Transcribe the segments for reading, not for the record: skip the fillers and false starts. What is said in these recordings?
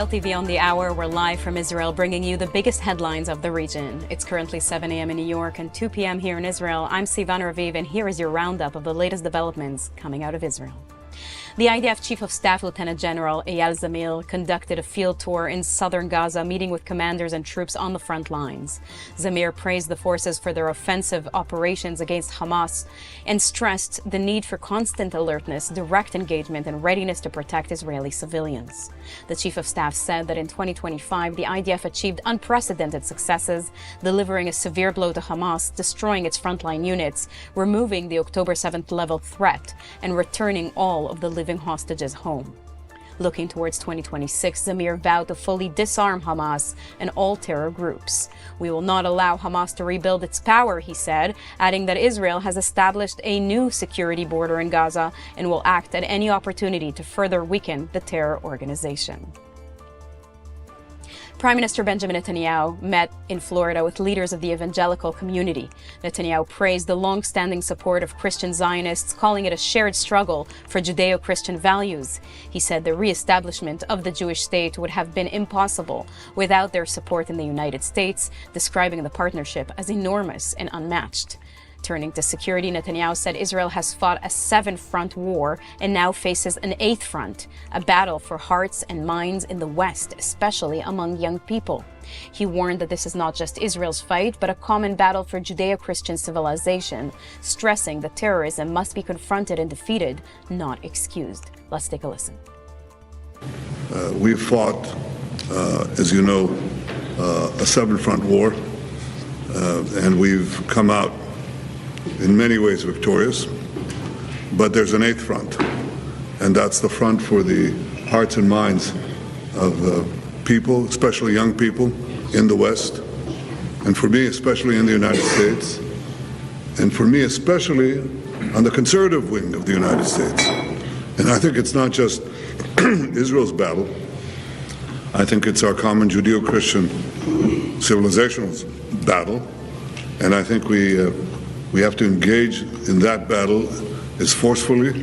ILTV on the hour. We're live from Israel, bringing you the biggest headlines of the region. It's currently 7 a.m. in New York and 2 p.m. here in Israel. I'm Sivan Raviv, and here is your roundup of the latest developments coming out of Israel. The IDF Chief of Staff, Lieutenant General Eyal Zamir, conducted a field tour in southern Gaza, meeting with commanders and troops on the front lines. Zamir praised the forces for their offensive operations against Hamas and stressed the need for constant alertness, direct engagement, and readiness to protect Israeli civilians. The Chief of Staff said that in 2025, the IDF achieved unprecedented successes, delivering a severe blow to Hamas, destroying its frontline units, removing the October 7th level threat, and returning all of the living hostages home. Looking towards 2026, Zamir vowed to fully disarm Hamas and all terror groups. We will not allow Hamas to rebuild its power, he said, adding that Israel has established a new security border in Gaza and will act at any opportunity to further weaken the terror organization. Prime Minister Benjamin Netanyahu met in Florida with leaders of the evangelical community. Netanyahu praised the long-standing support of Christian Zionists, calling it a shared struggle for Judeo-Christian values. He said the re-establishment of the Jewish state would have been impossible without their support in the United States, describing the partnership as enormous and unmatched. Turning to security, Netanyahu said Israel has fought a 7-front war and now faces an 8th front, a battle for hearts and minds in the West, especially among young people. He warned that this is not just Israel's fight, but a common battle for Judeo-Christian civilization, stressing that terrorism must be confronted and defeated, not excused. Let's take a listen. We've fought, as you know, a 7-front war, and we've come out in many ways victorious, but there's an 8th front, and that's the front for the hearts and minds of people, especially young people in the West, and for me especially in the United States, and for me especially on the conservative wing of the United States. And I think it's not just Israel's battle. I think it's our common Judeo-Christian civilizational battle, and I think we have to engage in that battle as forcefully,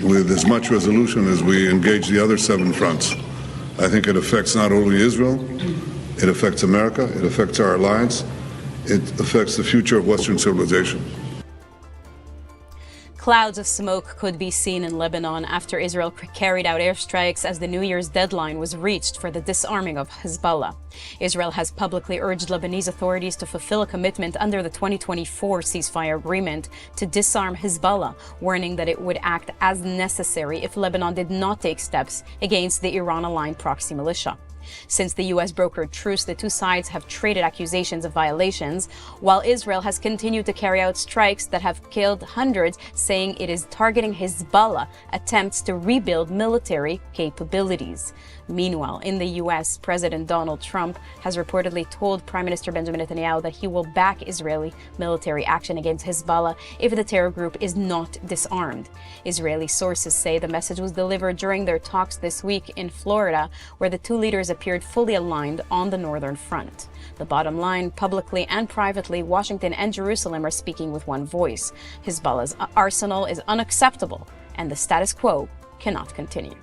with as much resolution as we engage the other 7 fronts. I think it affects not only Israel, it affects America, it affects our alliance, it affects the future of Western civilization. Clouds of smoke could be seen in Lebanon after Israel carried out airstrikes as the New Year's deadline was reached for the disarming of Hezbollah. Israel has publicly urged Lebanese authorities to fulfill a commitment under the 2024 ceasefire agreement to disarm Hezbollah, warning that it would act as necessary if Lebanon did not take steps against the Iran-aligned proxy militia. Since the U.S. brokered truce, the two sides have traded accusations of violations, while Israel has continued to carry out strikes that have killed hundreds, saying it is targeting Hezbollah attempts to rebuild military capabilities. Meanwhile, in the U.S., President Donald Trump has reportedly told Prime Minister Benjamin Netanyahu that he will back Israeli military action against Hezbollah if the terror group is not disarmed. Israeli sources say the message was delivered during their talks this week in Florida, where the two leaders appeared fully aligned on the northern front. The bottom line, publicly and privately, Washington and Jerusalem are speaking with one voice. Hezbollah's arsenal is unacceptable, and the status quo cannot continue.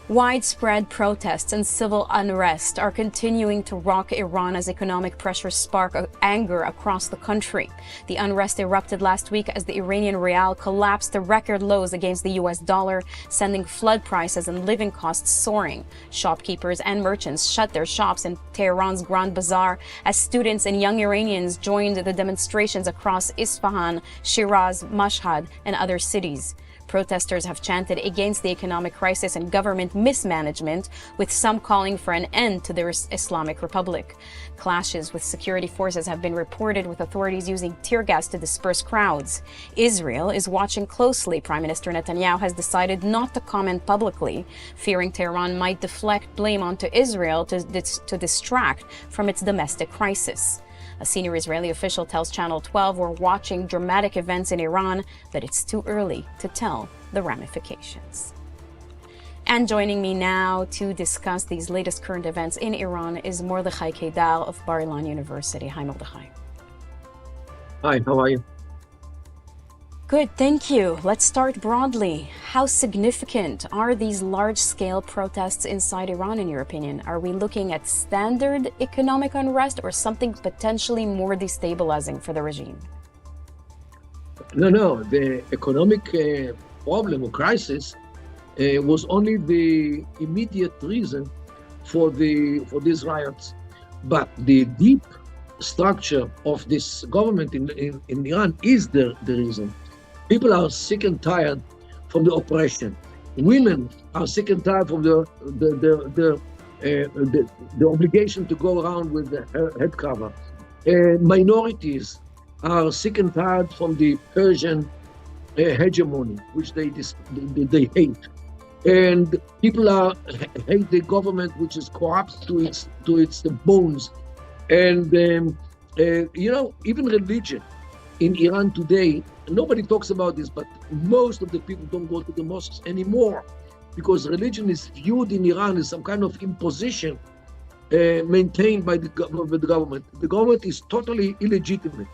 Widespread protests and civil unrest are continuing to rock Iran as economic pressures spark anger across the country. The unrest erupted last week as the Iranian rial collapsed to record lows against the US dollar, sending flood prices and living costs soaring. Shopkeepers and merchants shut their shops in Tehran's Grand Bazaar as students and young Iranians joined the demonstrations across Isfahan, Shiraz, Mashhad, and other cities. Protesters have chanted against the economic crisis and government mismanagement, with some calling for an end to the Islamic Republic. Clashes with security forces have been reported, with authorities using tear gas to disperse crowds. Israel is watching closely. Prime Minister Netanyahu has decided not to comment publicly, fearing Tehran might deflect blame onto Israel to distract from its domestic crisis. A senior Israeli official tells Channel 12 we're watching dramatic events in Iran, that it's too early to tell the ramifications. And joining me now to discuss these latest current events in Iran is Mordechai Kedar of Bar-Ilan University. Hi, Mordechai. Hi, how are you? Good, thank you. Let's start broadly. How significant are these large-scale protests inside Iran, in your opinion? Are we looking at standard economic unrest or something potentially more destabilizing for the regime? No. The economic problem or crisis was only the immediate reason for these riots, but the deep structure of this government in Iran is the reason. People are sick and tired from the oppression. Women are sick and tired from the obligation to go around with the head cover. Minorities are sick and tired from the Persian hegemony, which they hate. And people hate the government, which is corrupt to its bones. And even religion in Iran today, nobody talks about this, but most of the people don't go to the mosques anymore because religion is viewed in Iran as some kind of imposition maintained by the government. The government is totally illegitimate.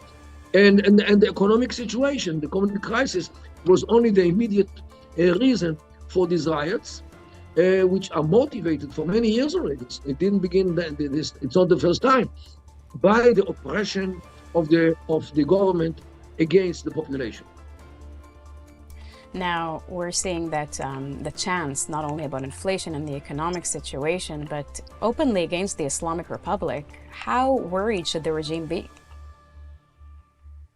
And the economic situation, the economic crisis, was only the immediate reason for these riots, which are motivated for many years already. It didn't begin it's not the first time, by the oppression of the government against the population. Now, we're seeing that the chants, not only about inflation and the economic situation, but openly against the Islamic Republic. How worried should the regime be?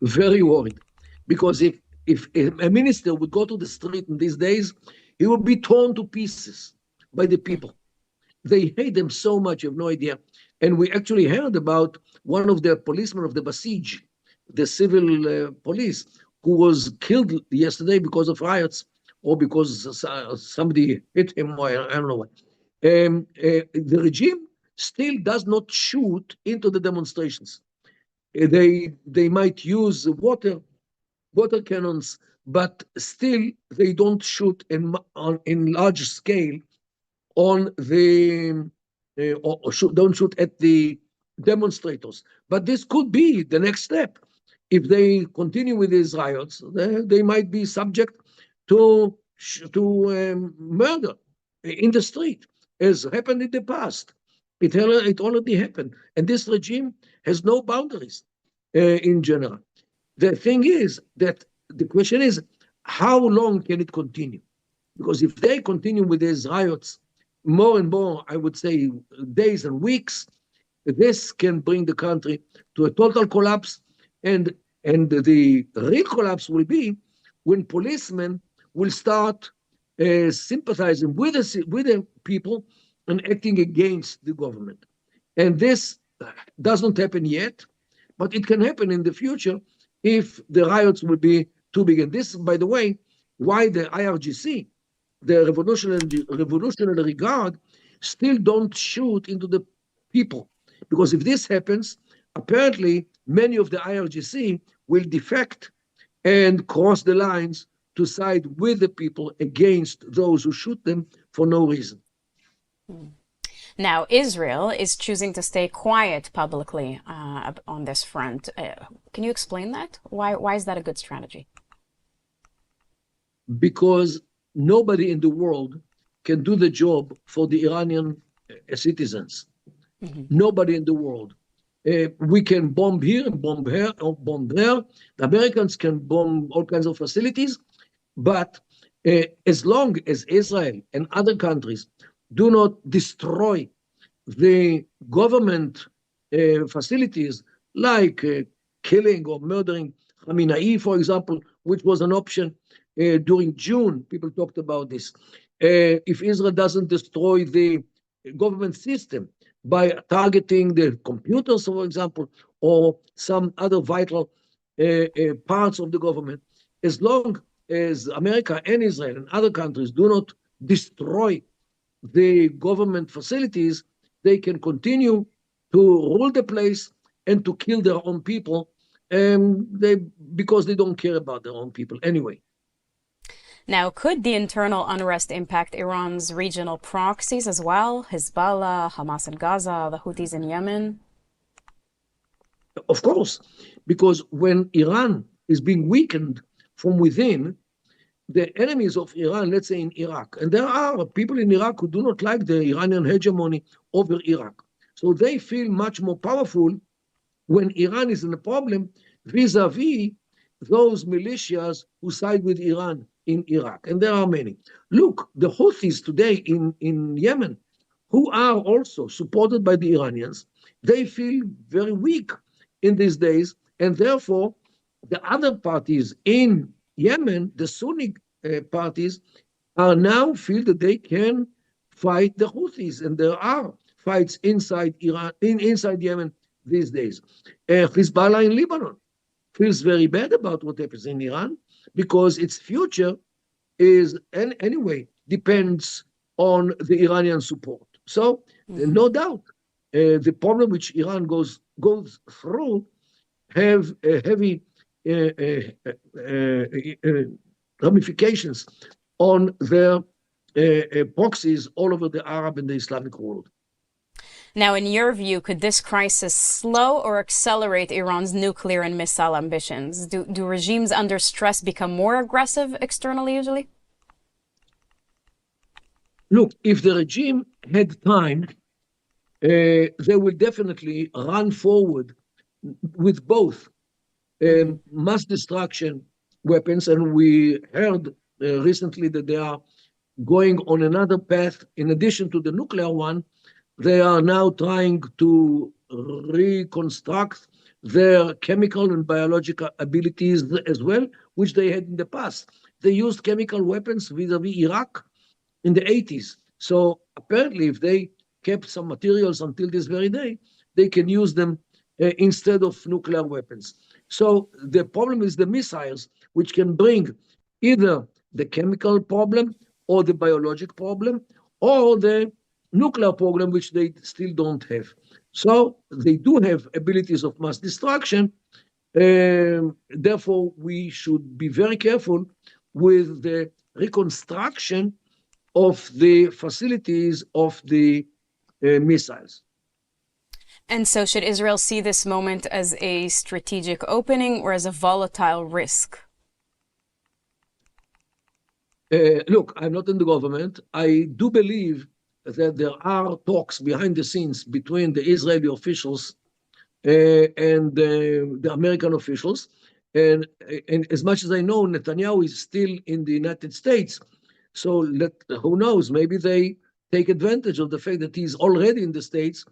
Very worried, because if a minister would go to the street in these days, he would be torn to pieces by the people. They hate them so much, you have no idea. And we actually heard about one of the policemen of the Basij, the civil police, who was killed yesterday because of riots or because somebody hit him, or I don't know what. The regime still does not shoot into the demonstrations. They might use water cannons, but still they don't shoot in large scale on the don't shoot at the demonstrators. But this could be the next step. If they continue with these riots, they might be subject to murder in the street, as happened in the past. It already happened. And this regime has no boundaries in general. The thing is that the question is, how long can it continue? Because if they continue with these riots more and more, I would say, days and weeks, this can bring the country to a total collapse. And the real collapse will be when policemen will start sympathizing with the people and acting against the government. And this does not happen yet, but it can happen in the future if the riots will be too big. And this, by the way, why the IRGC, the Revolutionary Guard, still don't shoot into the people. Because if this happens, apparently many of the IRGC will defect and cross the lines to side with the people against those who shoot them for no reason. Now, Israel is choosing to stay quiet publicly on this front. Can you explain that? Why is that a good strategy? Because nobody in the world can do the job for the Iranian citizens. Mm-hmm. Nobody in the world. We can bomb here and bomb here or bomb there. The Americans can bomb all kinds of facilities. But as long as Israel and other countries do not destroy the government facilities, like killing or murdering Khamenei, for example, which was an option during June, people talked about this. If Israel doesn't destroy the government system by targeting the computers, for example, or some other vital parts of the government, as long as America and Israel and other countries do not destroy the government facilities, they can continue to rule the place and to kill their own people, because they don't care about their own people anyway. Now, could the internal unrest impact Iran's regional proxies as well? Hezbollah, Hamas in Gaza, the Houthis in Yemen? Of course, because when Iran is being weakened from within the enemies of Iran, let's say in Iraq. And there are people in Iraq who do not like the Iranian hegemony over Iraq. So they feel much more powerful when Iran is in a problem vis-a-vis those militias who side with Iran in Iraq. And there are many. Look, the Houthis today in Yemen, who are also supported by the Iranians, they feel very weak in these days. And therefore, the other parties in Yemen, the Sunni parties, are now feel that they can fight the Houthis. And there are fights inside Iran, inside Yemen these days. Hezbollah in Lebanon feels very bad about what happens in Iran because its future is, anyway, depends on the Iranian support. So, no doubt, the problem which Iran goes through have heavy ramifications on their proxies all over the Arab and the Islamic world. Now, in your view, could this crisis slow or accelerate Iran's nuclear and missile ambitions? Do regimes under stress become more aggressive externally usually? Look, if the regime had time, they will definitely run forward with both mass destruction weapons, and we heard recently that they are going on another path in addition to the nuclear one. They are now trying to reconstruct their chemical and biological abilities as well, which they had in the past. They used chemical weapons vis-a-vis Iraq in the 80s. So apparently, if they kept some materials until this very day, they can use them instead of nuclear weapons. So the problem is the missiles, which can bring either the chemical problem or the biologic problem or the nuclear program, which they still don't have. So they do have abilities of mass destruction. Therefore, we should be very careful with the reconstruction of the facilities of the missiles. And so should Israel see this moment as a strategic opening or as a volatile risk? Look, I'm not in the government. I do believe that there are talks behind the scenes between the Israeli officials and the American officials. And as much as I know, Netanyahu is still in the United States. So who knows, maybe they take advantage of the fact that he's already in the States,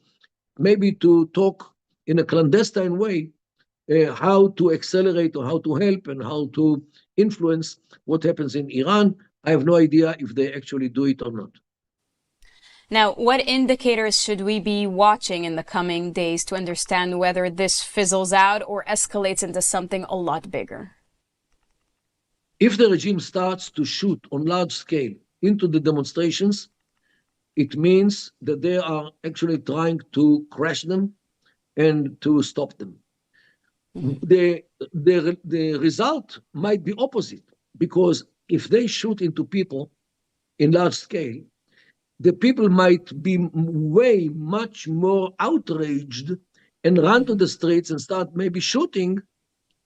maybe to talk in a clandestine way how to accelerate or how to help and how to influence what happens in Iran. I have no idea if they actually do it or not. Now, what indicators should we be watching in the coming days to understand whether this fizzles out or escalates into something a lot bigger? If the regime starts to shoot on large scale into the demonstrations, it means that they are actually trying to crash them and to stop them. The result might be opposite, because if they shoot into people in large scale, the people might be way much more outraged and run to the streets and start maybe shooting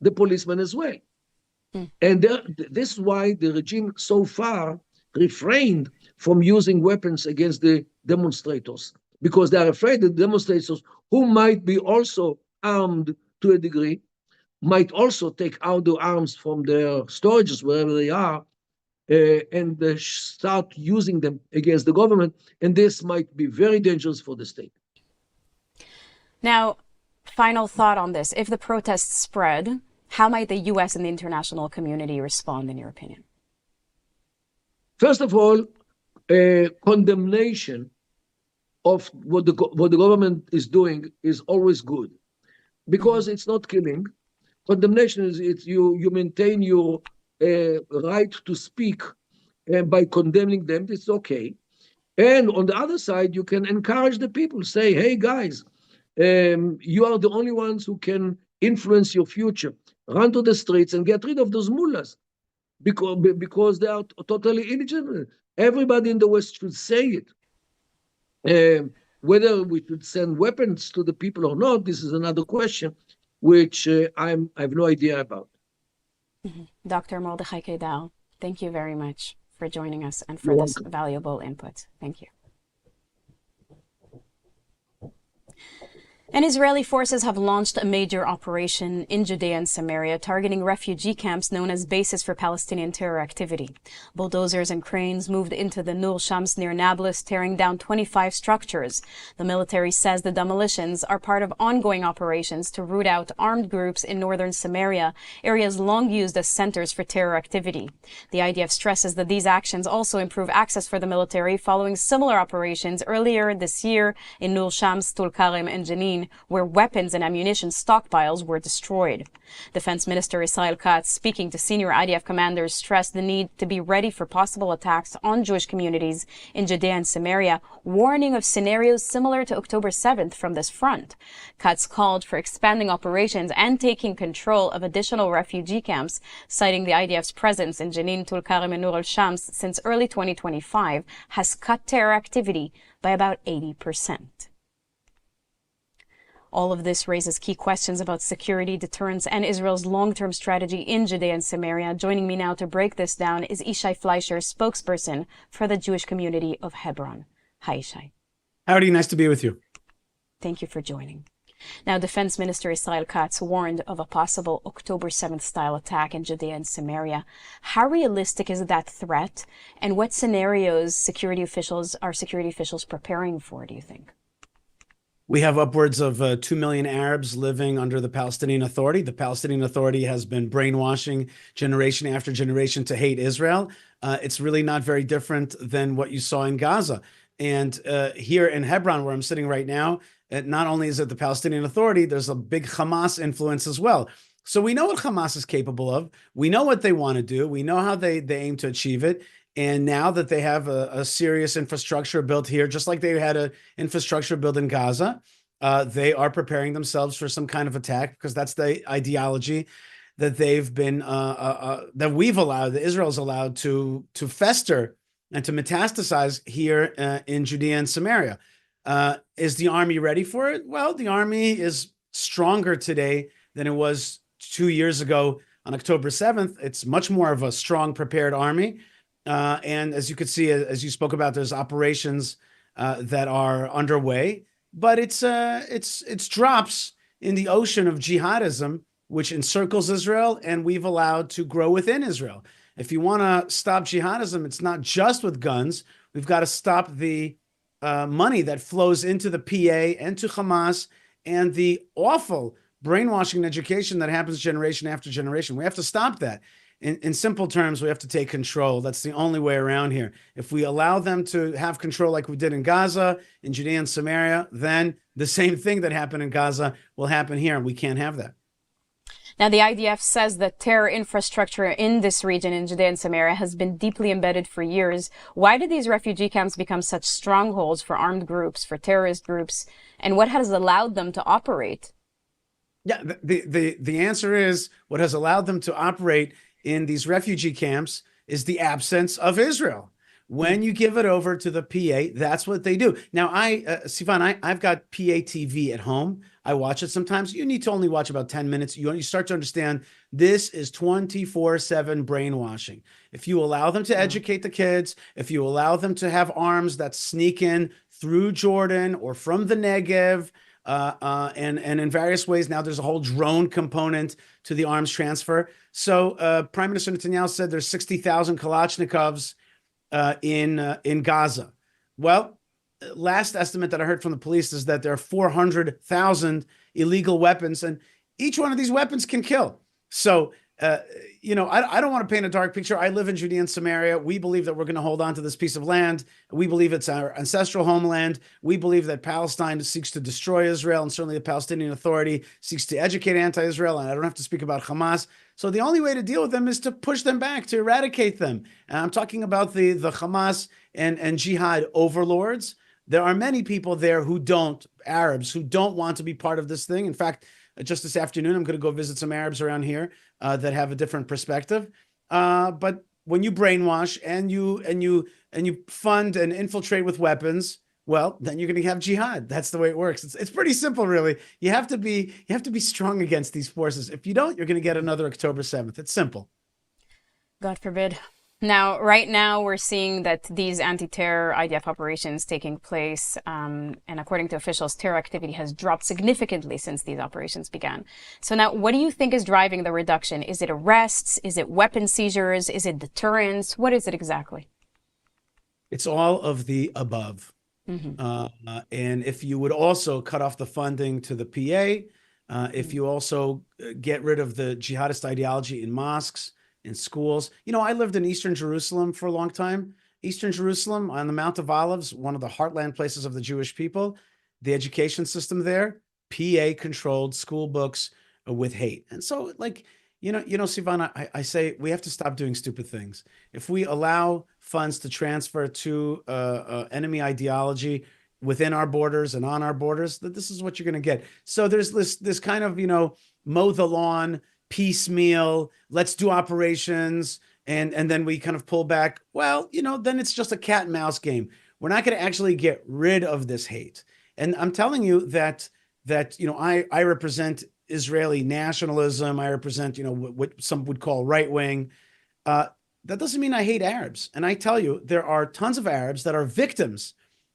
the policemen as well. And this is why the regime so far refrained from using weapons against the demonstrators, because they are afraid that demonstrators, who might be also armed to a degree, might also take out the arms from their storages, wherever they are, and start using them against the government. And this might be very dangerous for the state. Now, final thought on this. If the protests spread, how might the U.S. and the international community respond, in your opinion? First of all, condemnation of what the government is doing is always good, because it's not killing. Condemnation is you maintain your right to speak by condemning them. It's okay. And on the other side, you can encourage the people, say, hey, guys, you are the only ones who can influence your future. Run to the streets and get rid of those mullahs, because they are totally illegitimate. Everybody in the West should say it. Whether we should send weapons to the people or not, this is another question, which I have no idea about. Dr. Mordechai Kedar, thank you very much for joining us and for You're this welcome. valuable input. Thank you. And Israeli forces have launched a major operation in Judea and Samaria, targeting refugee camps known as bases for Palestinian terror activity. Bulldozers and cranes moved into the Nur Shams near Nablus, tearing down 25 structures. The military says the demolitions are part of ongoing operations to root out armed groups in northern Samaria, areas long used as centers for terror activity. The IDF stresses that these actions also improve access for the military following similar operations earlier this year in Nur Shams, Tulkarem, and Jenin, where weapons and ammunition stockpiles were destroyed. Defense Minister Israel Katz, speaking to senior IDF commanders, stressed the need to be ready for possible attacks on Jewish communities in Judea and Samaria, warning of scenarios similar to October 7th from this front. Katz called for expanding operations and taking control of additional refugee camps, citing the IDF's presence in Jenin, Tulkarem, and Nur al-Shams since early 2025 has cut terror activity by about 80%. All of this raises key questions about security, deterrence, and Israel's long-term strategy in Judea and Samaria. Joining me now to break this down is Ishai Fleischer, spokesperson for the Jewish community of Hebron. Hi, Ishai. Howdy, nice to be with you. Thank you for joining. Now, Defense Minister Israel Katz warned of a possible October 7th style attack in Judea and Samaria. How realistic is that threat, and what scenarios are security officials preparing for, do you think? We have upwards of 2 million Arabs living under the Palestinian Authority. The Palestinian Authority has been brainwashing generation after generation to hate Israel. It's really not very different than what you saw in Gaza. And here in Hebron, where I'm sitting right now, not only is it the Palestinian Authority, there's a big Hamas influence as well. So we know what Hamas is capable of. We know what they want to do. We know how they aim to achieve it. And now that they have a serious infrastructure built here, just like they had an infrastructure built in Gaza, they are preparing themselves for some kind of attack, because that's the ideology that they've been that we've allowed, that Israel's allowed to fester and to metastasize here in Judea and Samaria. Is the army ready for it? Well, the army is stronger today than it was 2 years ago on October 7th. It's much more of a strong, prepared army. And as you could see, as you spoke about, there's operations that are underway, but it's drops in the ocean of jihadism, which encircles Israel, and we've allowed to grow within Israel. If you want to stop jihadism, it's not just with guns. We've got to stop the money that flows into the PA and to Hamas, and the awful brainwashing and education that happens generation after generation. We have to stop that. In simple terms, we have to take control. That's the only way around here. If we allow them to have control like we did in Gaza, in Judea and Samaria, then the same thing that happened in Gaza will happen here, and we can't have that. Now, the IDF says that terror infrastructure in this region, in Judea and Samaria, has been deeply embedded for years. Why did these refugee camps become such strongholds for armed groups, for terrorist groups, and what has allowed them to operate? Yeah, the answer is, what has allowed them to operate in these refugee camps is the absence of Israel. When you give it over to the PA, that's what they do. Now, Sivan, I've got PA TV at home. I watch it sometimes. You need to only watch about 10 minutes. You start to understand this is 24/7 brainwashing. If you allow them to educate the kids, if you allow them to have arms that sneak in through Jordan or from the Negev, and in various ways. Now there's a whole drone component to the arms transfer. So Prime Minister Netanyahu said there's 60,000 Kalashnikovs in Gaza. Well, last estimate that I heard from the police is that there are 400,000 illegal weapons, and each one of these weapons can kill. So, I don't want to paint a dark picture. I live in Judea and Samaria. We believe that we're going to hold on to this piece of land. We believe it's our ancestral homeland. We believe that Palestine seeks to destroy Israel, and certainly the Palestinian Authority seeks to educate anti-Israel. And I don't have to speak about Hamas. So the only way to deal with them is to push them back, to eradicate them. And I'm talking about the Hamas and jihad overlords. There are many people there Arabs who don't want to be part of this thing. In fact, just this afternoon, I'm going to go visit some Arabs around here that have a different perspective. But when you brainwash and you fund and infiltrate with weapons, well, then you're going to have jihad. That's the way it works. It's pretty simple, really. You have to be strong against these forces. If you don't, you're going to get another October 7th. It's simple. God forbid. Now, right now, we're seeing that these anti-terror IDF operations taking place, and according to officials, terror activity has dropped significantly since these operations began. So now, what do you think is driving the reduction? Is it arrests? Is it weapon seizures? Is it deterrence? What is it exactly? It's all of the above. And if you would also cut off the funding to the PA, if you also get rid of the jihadist ideology in mosques, in schools. You know, I lived in Eastern Jerusalem for a long time. Eastern Jerusalem on the Mount of Olives, one of the heartland places of the Jewish people. The education system there, PA controlled school books with hate. And so like, Sivan, I say we have to stop doing stupid things. If we allow funds to transfer to enemy ideology within our borders and on our borders, that this is what you're going to get. So there's this kind of, mow the lawn, piecemeal, let's do operations, and then we kind of pull back. Well, then it's just a cat and mouse game. We're not going to actually get rid of this hate. And I'm telling you that I represent Israeli nationalism. I represent, what some would call right wing. That doesn't mean I hate Arabs. And I tell you, there are tons of Arabs that are victims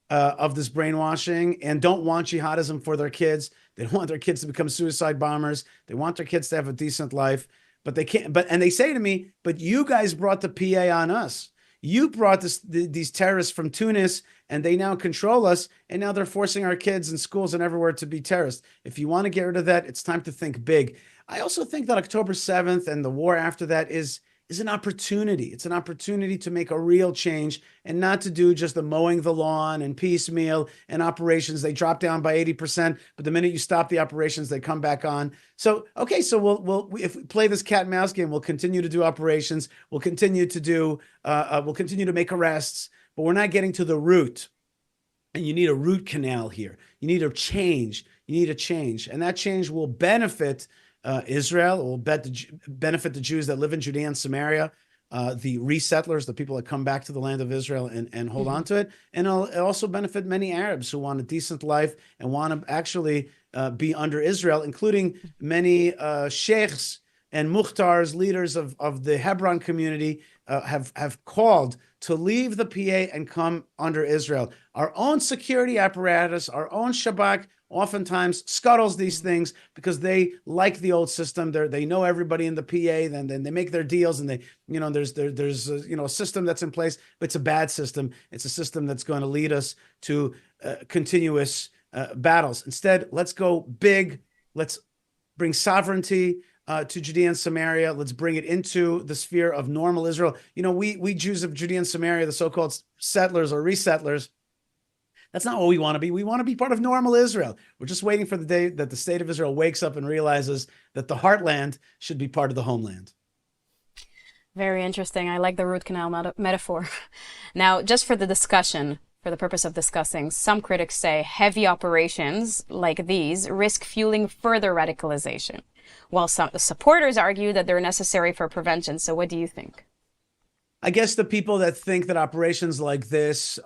of this brainwashing and don't want jihadism for their kids. They don't want their kids to become suicide bombers. They want their kids to have a decent life, but they can't. And they say to me, but you guys brought the PA on us. You brought these terrorists from Tunis, and they now control us. And now they're forcing our kids in schools and everywhere to be terrorists. If you want to get rid of that, it's time to think big. I also think that October 7th and the war after that is an opportunity. It's an opportunity to make a real change and not to do just the mowing the lawn and piecemeal and operations. They drop down by 80%, but the minute you stop the operations, they come back on. So, okay, so we'll if we play this cat and mouse game, we'll continue to do operations. We'll continue to make arrests, but we're not getting to the root. And you need a root canal here. You need a change. And that change will benefit Israel. It will benefit the Jews that live in Judea and Samaria, the resettlers, the people that come back to the land of Israel and hold on to it. And it'll also benefit many Arabs who want a decent life and want to actually be under Israel, including many sheikhs and muhtars, leaders of the Hebron community, have called to leave the PA and come under Israel. Our own security apparatus, our own Shabak, oftentimes scuttles these things because they like the old system. They know everybody in the PA. Then they make their deals, and there's a system that's in place, but it's a bad system. It's a system that's going to lead us to continuous battles. Instead, let's go big. Let's bring sovereignty to Judea and Samaria. Let's bring it into the sphere of normal Israel. We Jews of Judea and Samaria, the so-called settlers or resettlers, that's not what we want to be. We want to be part of normal Israel. We're just waiting for the day that the state of Israel wakes up and realizes that the heartland should be part of the homeland. Very interesting. I like the root canal metaphor. Now, just for the discussion, for the purpose of discussing, some critics say heavy operations like these risk fueling further radicalization, while some supporters argue that they're necessary for prevention. So what do you think? I guess the people that think that operations like this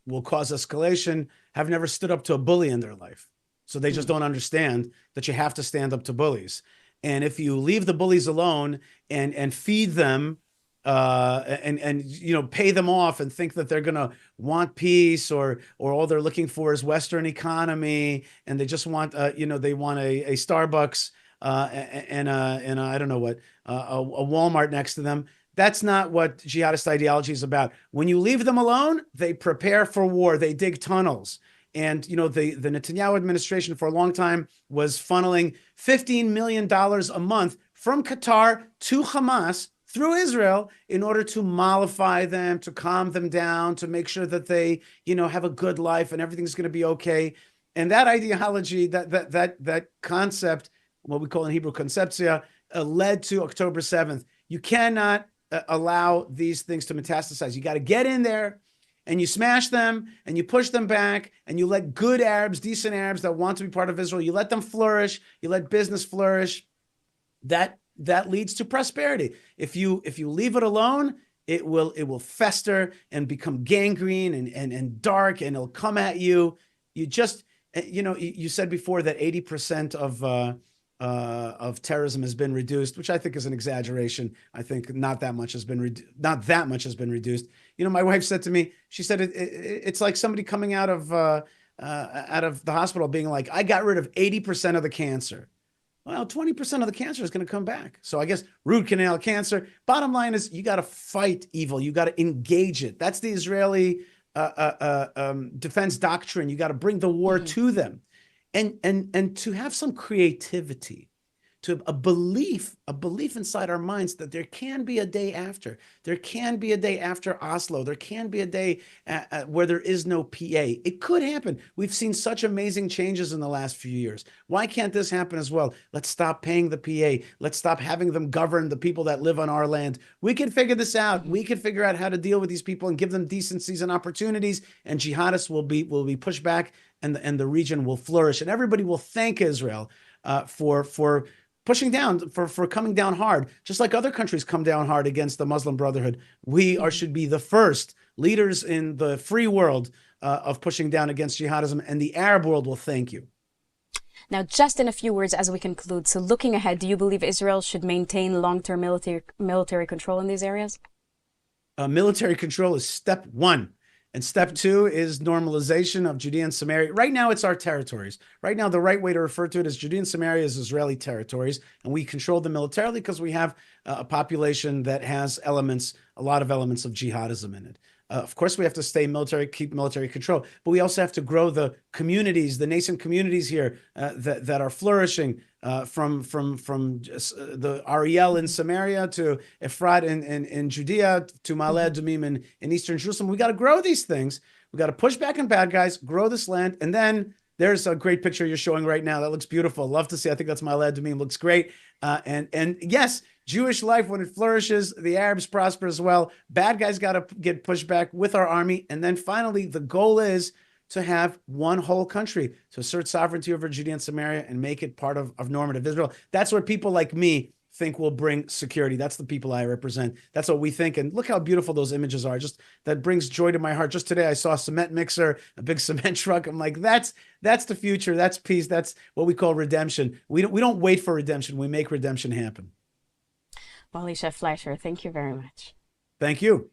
will cause escalation have never stood up to a bully in their life. So they just don't understand that you have to stand up to bullies. And if you leave the bullies alone and feed them and pay them off and think that they're going to want peace or all they're looking for is Western economy, and they just want they want a Starbucks and I don't know what, a Walmart next to them. That's not what jihadist ideology is about. When you leave them alone, they prepare for war. They dig tunnels. And, the Netanyahu administration for a long time was funneling $15 million a month from Qatar to Hamas through Israel in order to mollify them, to calm them down, to make sure that they, have a good life and everything's going to be okay. And that ideology, that concept, what we call in Hebrew conceptia, led to October 7th. You cannot allow these things to metastasize. You got to get in there and you smash them and you push them back and you let good Arabs, decent Arabs that want to be part of Israel, you let them flourish, you let business flourish. That leads to prosperity. If you leave it alone, it will fester and become gangrene and dark, and it'll come at you. You just, you said before that 80% of terrorism has been reduced, which I think is an exaggeration. I think not that much has been reduced. You know, my wife said to me, she said it's like somebody coming out of the hospital being like, I got rid of 80% of the cancer. Well, 20% of the cancer is going to come back. So I guess root canal cancer. Bottom line is you got to fight evil. You got to engage it. That's the Israeli defense doctrine. You got to bring the war to them, and to have some creativity, to a belief inside our minds that there can be a day after. There can be a day after Oslo. There can be a day where there is no PA. It could happen. We've seen such amazing changes in the last few years. Why can't this happen as well? Let's stop paying the PA. Let's stop having them govern the people that live on our land. We can figure this out. We can figure out how to deal with these people and give them decencies and opportunities, and jihadists will be pushed back, and the region will flourish. And everybody will thank Israel for pushing down, for coming down hard, just like other countries come down hard against the Muslim Brotherhood. We should be the first leaders in the free world of pushing down against jihadism, and the Arab world will thank you. Now, just in a few words as we conclude, so looking ahead, do you believe Israel should maintain long-term military control in these areas? Military control is step one. And step two is normalization of Judea and Samaria. Right now, it's our territories. Right now, the right way to refer to it is Judea and Samaria is Israeli territories, and we control them militarily because we have a population that has a lot of elements of jihadism in it. Of course, we have to keep military control, but we also have to grow the communities, the nascent communities here that are flourishing, from the Ariel in Samaria to Efrat in Judea to Ma'ale Adumim in Eastern Jerusalem. We got to grow these things. We got to push back on bad guys, grow this land, and then there's a great picture you're showing right now. That looks beautiful. Love to see. I think that's Ma'ale Adumim. Looks great. And yes, Jewish life, when it flourishes, the Arabs prosper as well. Bad guys got to get pushed back with our army. And then finally, the goal is to have one whole country, to assert sovereignty over Judea and Samaria and make it part of normative Israel. That's what people like me think will bring security. That's the people I represent. That's what we think. And look how beautiful those images are. Just that brings joy to my heart. Just today, I saw a cement mixer, a big cement truck. I'm like, that's the future. That's peace. That's what we call redemption. We don't wait for redemption. We make redemption happen. Wally Chef Fleischer, thank you very much. Thank you.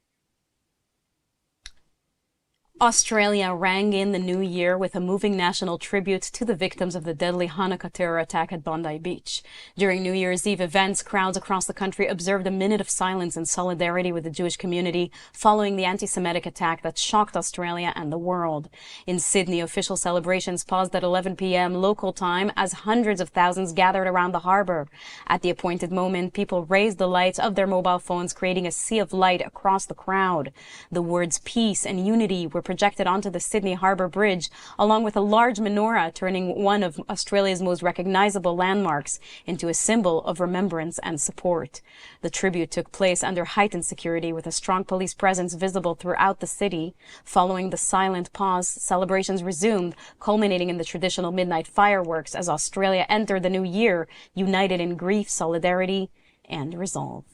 Australia rang in the new year with a moving national tribute to the victims of the deadly Hanukkah terror attack at Bondi Beach. During New Year's Eve events, crowds across the country observed a minute of silence in solidarity with the Jewish community following the anti-Semitic attack that shocked Australia and the world. In Sydney, official celebrations paused at 11 p.m. local time as hundreds of thousands gathered around the harbour. At the appointed moment, people raised the lights of their mobile phones, creating a sea of light across the crowd. The words peace and unity were projected onto the Sydney Harbour Bridge, along with a large menorah, turning one of Australia's most recognizable landmarks into a symbol of remembrance and support. The tribute took place under heightened security, with a strong police presence visible throughout the city. Following the silent pause, celebrations resumed, culminating in the traditional midnight fireworks as Australia entered the new year, united in grief, solidarity, and resolve.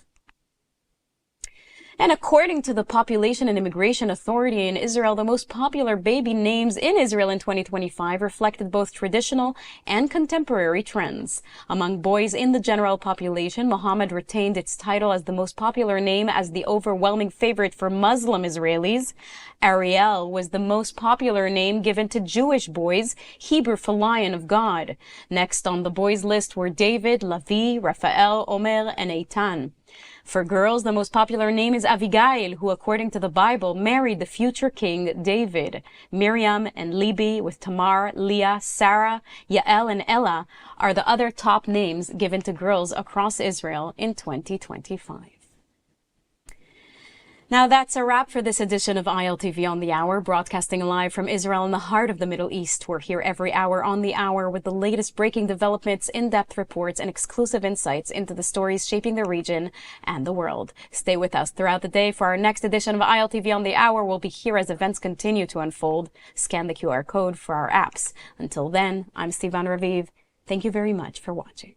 And according to the Population and Immigration Authority in Israel, the most popular baby names in Israel in 2025 reflected both traditional and contemporary trends. Among boys in the general population, Mohammed retained its title as the most popular name as the overwhelming favorite for Muslim Israelis. Ariel was the most popular name given to Jewish boys, Hebrew for Lion of God. Next on the boys' list were David, Lavi, Raphael, Omer, and Eitan. For girls, the most popular name is Abigail, who, according to the Bible, married the future king David. Miriam and Libby, with Tamar, Leah, Sarah, Yael, and Ella, are the other top names given to girls across Israel in 2025. Now that's a wrap for this edition of ILTV on the Hour, broadcasting live from Israel in the heart of the Middle East. We're here every hour on the hour with the latest breaking developments, in-depth reports, and exclusive insights into the stories shaping the region and the world. Stay with us throughout the day for our next edition of ILTV on the Hour. We'll be here as events continue to unfold. Scan the QR code for our apps. Until then, I'm Sivan Raviv. Thank you very much for watching.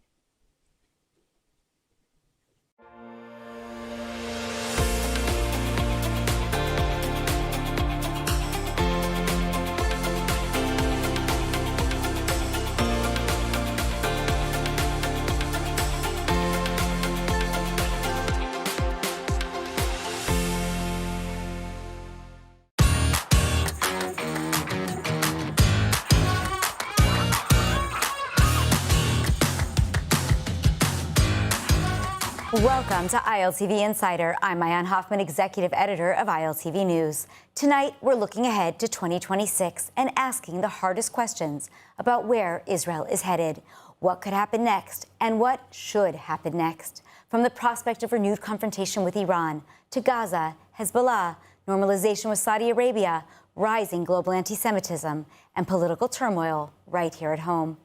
Welcome to ILTV Insider. I'm Mayan Hoffman, executive editor of ILTV News. Tonight, we're looking ahead to 2026 and asking the hardest questions about where Israel is headed, what could happen next, and what should happen next. From the prospect of renewed confrontation with Iran to Gaza, Hezbollah, normalization with Saudi Arabia, rising global anti-Semitism, and political turmoil right here at home.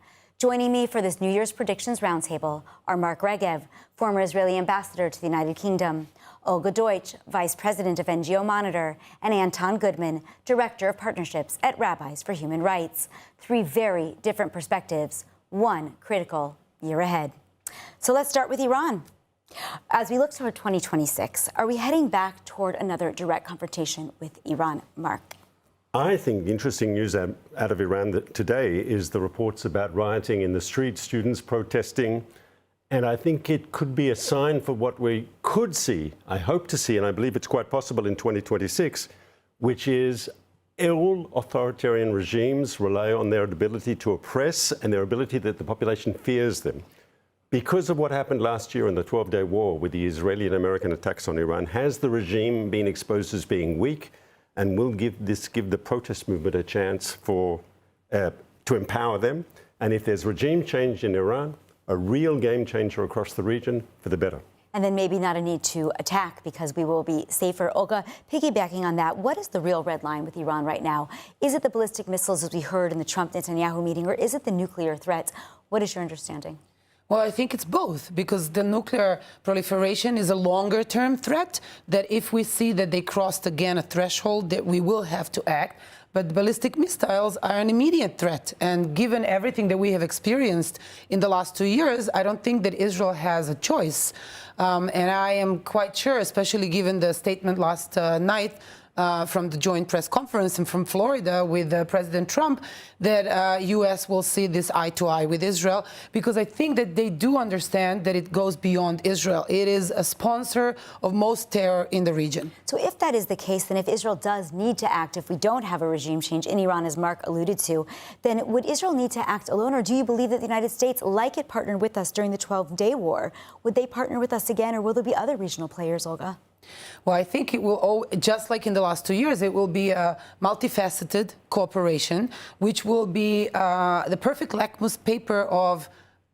Joining me for this New Year's Predictions Roundtable are Mark Regev, former Israeli ambassador to the United Kingdom, Olga Deutsch, vice president of NGO Monitor, and Anton Goodman, director of partnerships at Rabbis for Human Rights. Three very different perspectives, one critical year ahead. So let's start with Iran. As we look toward 2026, are we heading back toward another direct confrontation with Iran, Mark? I think the interesting news out of Iran today is the reports about rioting in the streets, students protesting. And I think it could be a sign for what we could see, I hope to see, and I believe it's quite possible in 2026, which is all authoritarian regimes rely on their ability to oppress and their ability that the population fears them. Because of what happened last year in the 12-day war with the Israeli and American attacks on Iran, has the regime been exposed as being weak? And will give the protest movement a chance to empower them. And if there's regime change in Iran, a real game changer across the region for the better. And then maybe not a need to attack because we will be safer. Olga, piggybacking on that, what is the real red line with Iran right now? Is it the ballistic missiles as we heard in the Trump-Netanyahu meeting, or is it the nuclear threats? What is your understanding? Well, I think it's both, because the nuclear proliferation is a longer-term threat, that if we see that they crossed again a threshold, that we will have to act. But ballistic missiles are an immediate threat. And given everything that we have experienced in the last 2 years, I don't think that Israel has a choice. And I am quite sure, especially given the statement last night from the joint press conference and from Florida with President Trump, that U.S. will see this eye to eye with Israel, because I think that they do understand that it goes beyond Israel. It is a sponsor of most terror in the region. So if that is the case, then if Israel does need to act, if we don't have a regime change in Iran, as Mark alluded to, then would Israel need to act alone, or do you believe that the United States, like it partnered with us during the 12-day war, would they partner with us again, or will there be other regional players, Olga? Well, I think it will, just like in the last 2 years, it will be a multifaceted cooperation, which will be the perfect lakmus paper of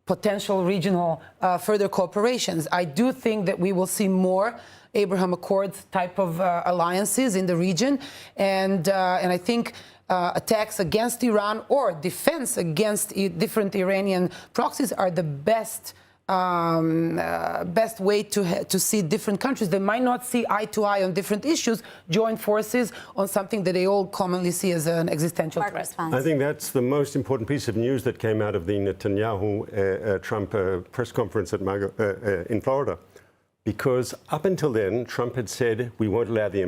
potential regional further cooperations. I do think that we will see more Abraham Accords type of alliances in the region, and I think attacks against Iran or defense against different Iranian proxies are the best way to see different countries that might not see eye to eye on different issues join forces on something that they all commonly see as an existential threat. I think that's the most important piece of news that came out of the Netanyahu-Trump press conference in Florida. Because up until then, Trump had said, we won't allow the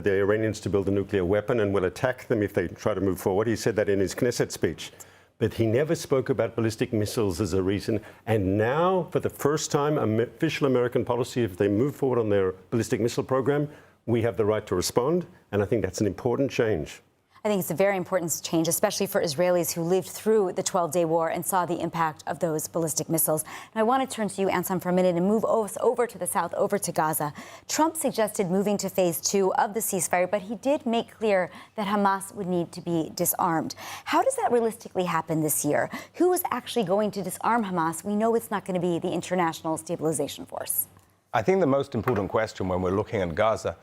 Iranians to build a nuclear weapon and we'll attack them if they try to move forward. He said that in his Knesset speech. But he never spoke about ballistic missiles as a reason. And now, for the first time, official American policy, if they move forward on their ballistic missile program, we have the right to respond. And I think that's an important change. I think it's a very important change, especially for Israelis who lived through the 12-day war and saw the impact of those ballistic missiles. And I want to turn to you, Anton, for a minute and move us over to the south, over to Gaza. Trump suggested moving to phase 2 of the ceasefire, but he did make clear that Hamas would need to be disarmed. How does that realistically happen this year? Who is actually going to disarm Hamas? We know it's not going to be the International Stabilization Force. I think the most important question when we're looking at Gaza,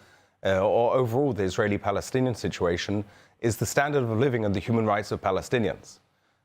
or overall the Israeli-Palestinian situation, is the standard of living and the human rights of Palestinians.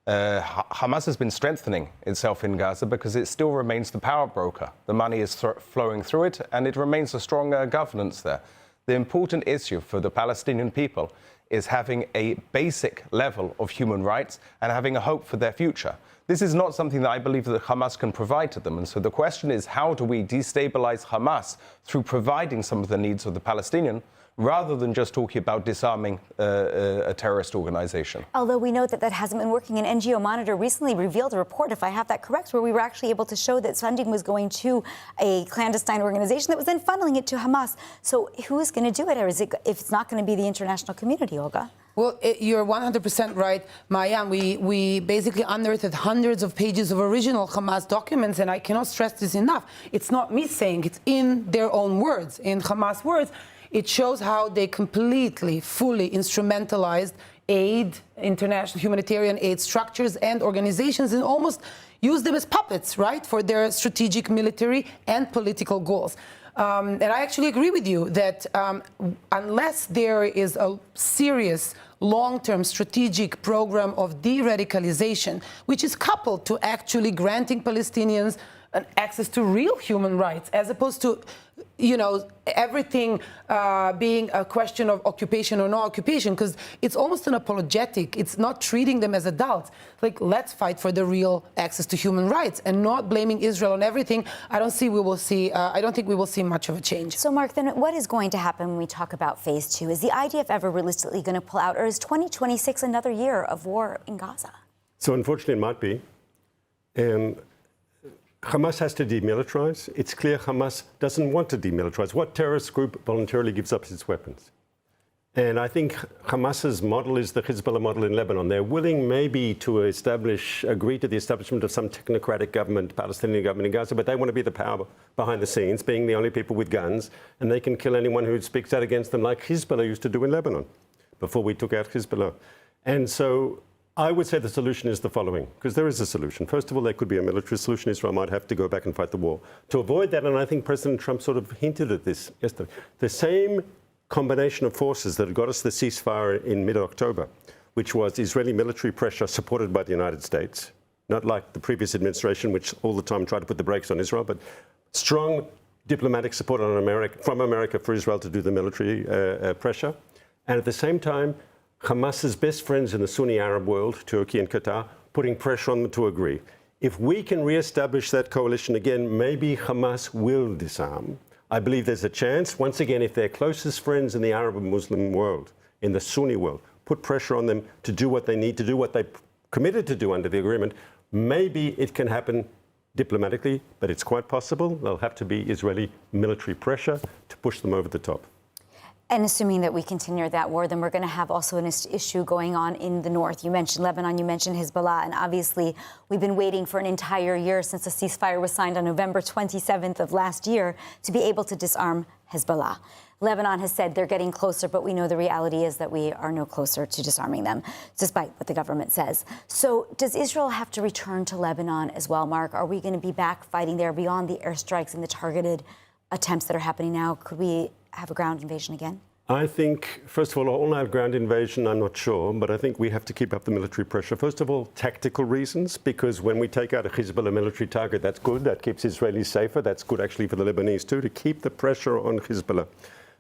Hamas has been strengthening itself in Gaza because it still remains the power broker. The money is flowing through it, and it remains a strong governance there. The important issue for the Palestinian people is having a basic level of human rights and having a hope for their future. This is not something that I believe that Hamas can provide to them. And so the question is, how do we destabilize Hamas through providing some of the needs of the Palestinian, rather than just talking about disarming a terrorist organization? Although we know that that hasn't been working. And NGO Monitor recently revealed a report, if I have that correct, where we were actually able to show that funding was going to a clandestine organization that was then funneling it to Hamas. So who is going to do it? Or is it, if it's not going to be the international community, Olga? Well, you're 100% right, Maya. We basically unearthed hundreds of pages of original Hamas documents, and I cannot stress this enough. It's not me saying, it's in their own words, in Hamas words. It shows how they completely, fully instrumentalized aid, international humanitarian aid structures and organizations, and almost used them as puppets, right, for their strategic military and political goals. And I actually agree with you that unless there is a serious long-term strategic program of de-radicalization, which is coupled to actually granting Palestinians an access to real human rights, as opposed to, you know, everything being a question of occupation or no occupation, because it's almost an apologetic. It's not treating them as adults. Like, let's fight for the real access to human rights and not blaming Israel on everything. I don't think we will see much of a change. So, Mark, then what is going to happen when we talk about phase 2? Is the IDF ever realistically going to pull out, or is 2026 another year of war in Gaza? So unfortunately, it might be. Hamas has to demilitarize. It's clear Hamas doesn't want to demilitarize. What terrorist group voluntarily gives up its weapons? And I think Hamas's model is the Hezbollah model in Lebanon. They're willing maybe to agree to the establishment of some technocratic government, Palestinian government in Gaza, but they want to be the power behind the scenes, being the only people with guns, and they can kill anyone who speaks out against them, like Hezbollah used to do in Lebanon before we took out Hezbollah. And so I would say the solution is the following, because there is a solution. First of all, there could be a military solution. Israel might have to go back and fight the war. To avoid that, and I think President Trump sort of hinted at this yesterday, the same combination of forces that got us the ceasefire in mid-October, which was Israeli military pressure supported by the United States, not like the previous administration, which all the time tried to put the brakes on Israel, but strong diplomatic support from America for Israel to do the military pressure. And at the same time, Hamas's best friends in the Sunni Arab world, Turkey and Qatar, putting pressure on them to agree. If we can re-establish that coalition again, maybe Hamas will disarm. I believe there's a chance, once again, if their closest friends in the Arab and Muslim world, in the Sunni world, put pressure on them to do what they need to do, what they committed to do under the agreement, maybe it can happen diplomatically, but it's quite possible. There'll have to be Israeli military pressure to push them over the top. And assuming that we continue that war, then we're going to have also an issue going on in the north. You mentioned Lebanon, you mentioned Hezbollah, and obviously we've been waiting for an entire year since the ceasefire was signed on November 27th of last year to be able to disarm Hezbollah. Lebanon has said they're getting closer, but we know the reality is that we are no closer to disarming them, despite what the government says. So does Israel have to return to Lebanon as well, Mark? Are we going to be back fighting there beyond the airstrikes and the targeted attempts that are happening now? Could we have a ground invasion again? I think, first of all, all-out ground invasion, I'm not sure, but I think we have to keep up the military pressure. First of all, tactical reasons, because when we take out a Hezbollah military target, that's good. That keeps Israelis safer. That's good, actually, for the Lebanese, too, to keep the pressure on Hezbollah.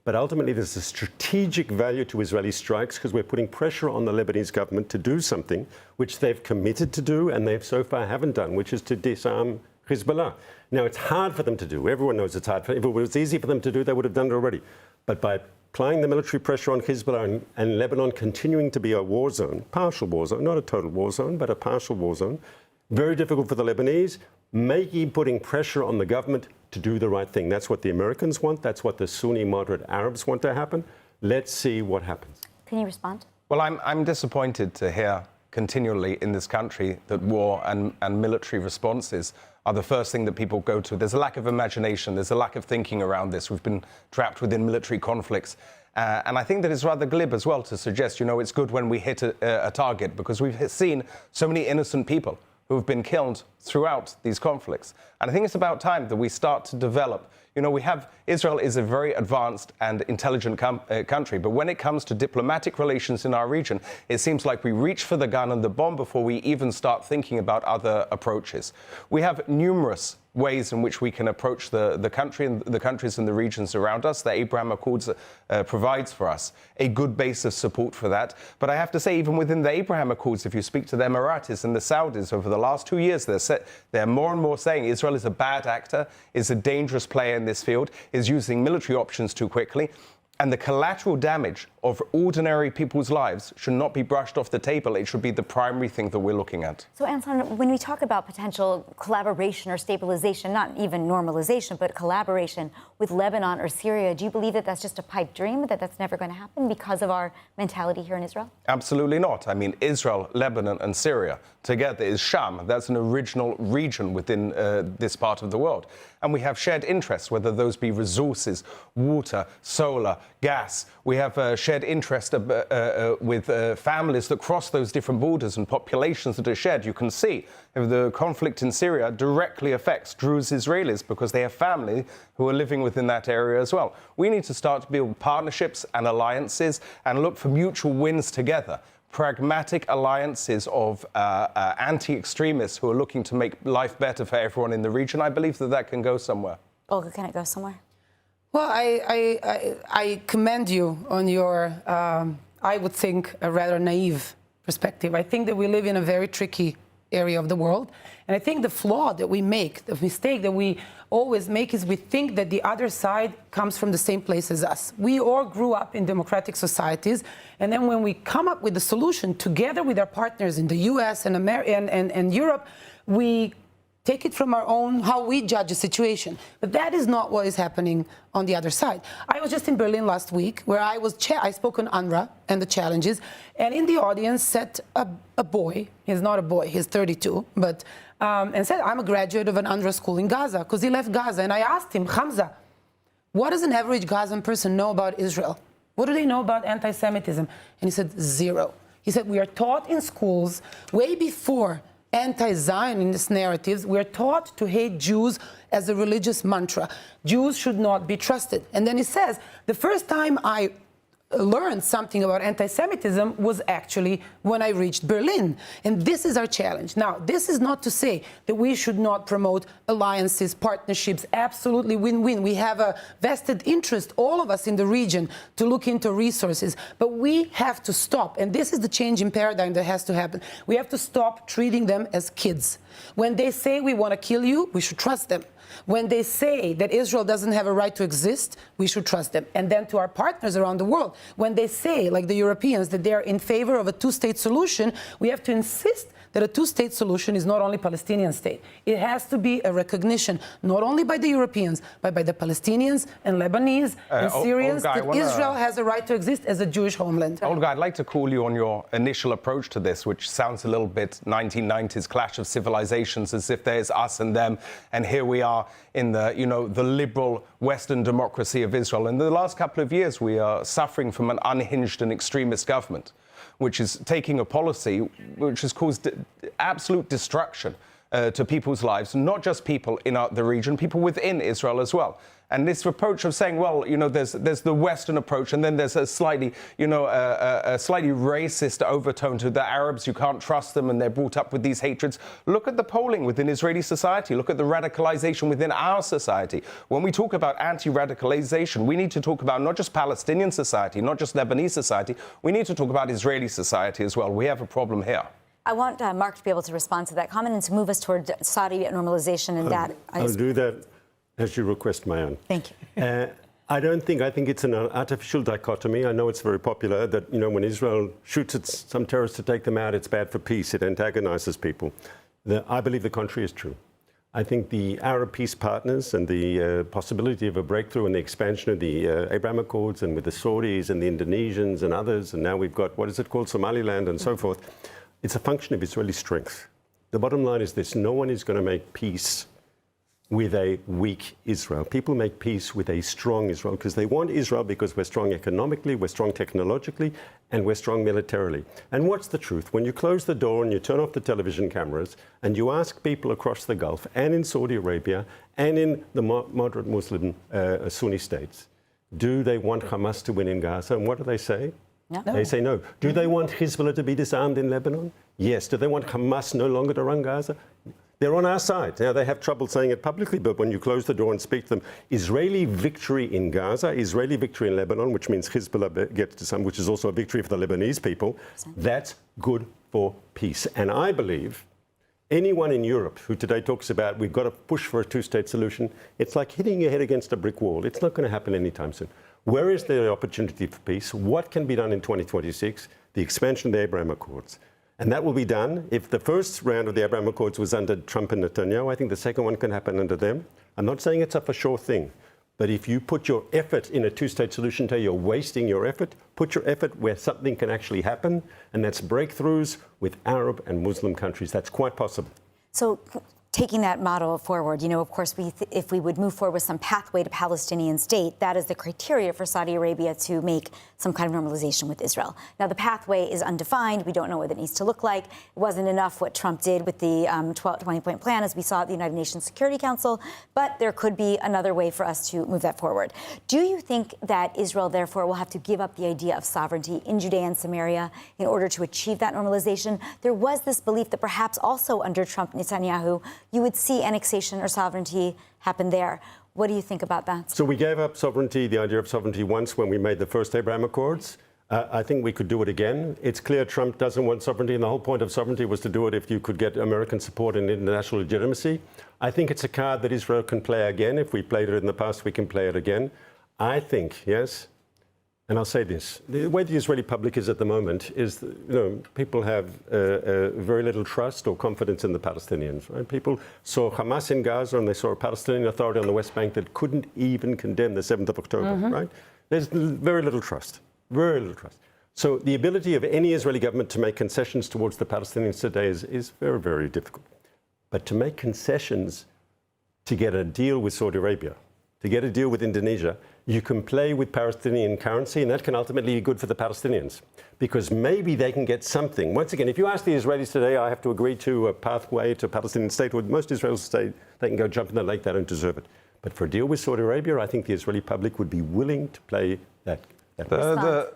But ultimately, there's a strategic value to Israeli strikes because we're putting pressure on the Lebanese government to do something which they've committed to do and they've so far haven't done, which is to disarm Hezbollah. Now, it's hard for them to do. Everyone knows it's hard. If it was easy for them to do, they would have done it already. But by applying the military pressure on Hezbollah and Lebanon continuing to be a war zone, partial war zone, not a total war zone, but a partial war zone, very difficult for the Lebanese, putting pressure on the government to do the right thing. That's what the Americans want. That's what the Sunni moderate Arabs want to happen. Let's see what happens. Can you respond? Well, I'm disappointed to hear continually in this country that war and military responses are the first thing that people go to. There's a lack of imagination. There's a lack of thinking around this. We've been trapped within military conflicts. And I think that it's rather glib as well to suggest, you know, it's good when we hit a target, because we've seen so many innocent people who have been killed throughout these conflicts. And I think it's about time that we start to develop. You know, Israel is a very advanced and intelligent country, but when it comes to diplomatic relations in our region, it seems like we reach for the gun and the bomb before we even start thinking about other approaches. We have numerous ways in which we can approach the country and the countries and the regions around us. The Abraham Accords provides for us a good base of support for that. But I have to say, even within the Abraham Accords, if you speak to the Emiratis and the Saudis over the last 2 years, they're more and more saying Israel is a bad actor, is a dangerous player in this field, is using military options too quickly. And the collateral damage of ordinary people's lives should not be brushed off the table. It should be the primary thing that we're looking at. So, Anton, when we talk about potential collaboration or stabilization, not even normalization, but collaboration with Lebanon or Syria, do you believe that that's just a pipe dream, that that's never going to happen because of our mentality here in Israel? Absolutely not. I mean, Israel, Lebanon, and Syria together is Sham. That's an original region within this part of the world. And we have shared interests, whether those be resources, water, solar, gas. We have shared interest with families that cross those different borders and populations that are shared. You can see if the conflict in Syria directly affects Druze Israelis because they have family who are living within that area as well. We need to start to build partnerships and alliances and look for mutual wins together. Pragmatic alliances of anti-extremists who are looking to make life better for everyone in the region. I believe that that can go somewhere. Olga, can it go somewhere? Well, I commend you on your, I would think, a rather naive perspective. I think that we live in a very tricky area of the world. And I think the flaw that we make, the mistake that we always make is we think that the other side comes from the same place as us. We all grew up in democratic societies. And then when we come up with a solution together with our partners in the US and Europe, we take it from our own, how we judge a situation. But that is not what is happening on the other side. I was just in Berlin last week where I spoke on UNRWA and the challenges. And in the audience sat a boy, he's not a boy, he's 32, but, and said, I'm a graduate of an UNRWA school in Gaza, because he left Gaza. And I asked him, Hamza, what does an average Gazan person know about Israel? What do they know about anti-Semitism? And he said, zero. He said, we are taught in schools way before anti-Zionist narratives, we're taught to hate Jews as a religious mantra. Jews should not be trusted. And then he says, the first time I learned something about anti-Semitism was actually when I reached Berlin. And this is our challenge. Now, this is not to say that we should not promote alliances, partnerships, absolutely win-win. We have a vested interest, all of us in the region, to look into resources. But we have to stop, and this is the change in paradigm that has to happen. We have to stop treating them as kids. When they say we want to kill you, we should trust them. When they say that Israel doesn't have a right to exist, we should trust them. And then to our partners around the world, when they say, like the Europeans, that they're in favor of a two-state solution, we have to insist that a two-state solution is not only Palestinian state. It has to be a recognition, not only by the Europeans, but by the Palestinians and Lebanese and Syrians, Olga, that Israel has a right to exist as a Jewish homeland. Olga, I'd like to call you on your initial approach to this, which sounds a little bit 1990s clash of civilizations, as if there's us and them, and here we are in the, the liberal Western democracy of Israel. In the last couple of years, we are suffering from an unhinged and extremist government, which is taking a policy which has caused absolute destruction to people's lives, not just people in the region, people within Israel as well. And this approach of saying, well, there's the Western approach, and then there's a slightly, a slightly racist overtone to the Arabs. You can't trust them, and they're brought up with these hatreds. Look at the polling within Israeli society. Look at the radicalization within our society. When we talk about anti-radicalization, we need to talk about not just Palestinian society, not just Lebanese society. We need to talk about Israeli society as well. We have a problem here. I want Mark to be able to respond to that comment and to move us toward Saudi normalization and that. I'll do that as you request, Mayan. Thank you. I think it's an artificial dichotomy. I know it's very popular that, when Israel shoots at some terrorists to take them out, it's bad for peace. It antagonizes people. I believe the contrary is true. I think the Arab peace partners and the possibility of a breakthrough and the expansion of the Abraham Accords and with the Saudis and the Indonesians and others, and now we've got, what is it called, Somaliland and so forth, it's a function of Israeli strength. The bottom line is this: no one is going to make peace with a weak Israel. People make peace with a strong Israel because they want Israel because we're strong economically, we're strong technologically, and we're strong militarily. And what's the truth? When you close the door and you turn off the television cameras and you ask people across the Gulf and in Saudi Arabia and in the moderate Muslim Sunni states, do they want Hamas to win in Gaza? And what do they say? No. They say no. Do they want Hezbollah to be disarmed in Lebanon? Yes. Do they want Hamas no longer to run Gaza? They're on our side. Now, they have trouble saying it publicly, but when you close the door and speak to them, Israeli victory in Gaza, Israeli victory in Lebanon, which means Hezbollah gets disarmed, which is also a victory for the Lebanese people, that's good for peace. And I believe anyone in Europe who today talks about we've got to push for a two-state solution, it's like hitting your head against a brick wall. It's not going to happen anytime soon. Where is the opportunity for peace? What can be done in 2026? The expansion of the Abraham Accords. And that will be done. If the first round of the Abraham Accords was under Trump and Netanyahu, I think the second one can happen under them. I'm not saying it's a for sure thing, but if you put your effort in a two-state solution today, you're wasting your effort. Put your effort where something can actually happen, and that's breakthroughs with Arab and Muslim countries. That's quite possible. So taking that model forward, of course, if we would move forward with some pathway to Palestinian state, that is the criteria for Saudi Arabia to make some kind of normalization with Israel. Now, the pathway is undefined. We don't know what it needs to look like. It wasn't enough what Trump did with the 20-point plan, as we saw at the United Nations Security Council, but there could be another way for us to move that forward. Do you think that Israel, therefore, will have to give up the idea of sovereignty in Judea and Samaria in order to achieve that normalization? There was this belief that perhaps also under Trump and Netanyahu, you would see annexation or sovereignty happen there. What do you think about that? So we gave up sovereignty, the idea of sovereignty, once when we made the first Abraham Accords. I think we could do it again. It's clear Trump doesn't want sovereignty, and the whole point of sovereignty was to do it if you could get American support and international legitimacy. I think it's a card that Israel can play again. If we played it in the past, we can play it again. I think, yes, and I'll say this, the way the Israeli public is at the moment is, people have very little trust or confidence in the Palestinians, right? People saw Hamas in Gaza and they saw a Palestinian Authority on the West Bank that couldn't even condemn the 7th of October, right? There's very little trust, very little trust. So the ability of any Israeli government to make concessions towards the Palestinians today is very, very difficult. But to make concessions to get a deal with Saudi Arabia, to get a deal with Indonesia, you can play with Palestinian currency, and that can ultimately be good for the Palestinians, because maybe they can get something. Once again, if you ask the Israelis today, I have to agree to a pathway to a Palestinian statehood, most Israelis say they can go jump in the lake, they don't deserve it. But for a deal with Saudi Arabia, I think the Israeli public would be willing to play that. The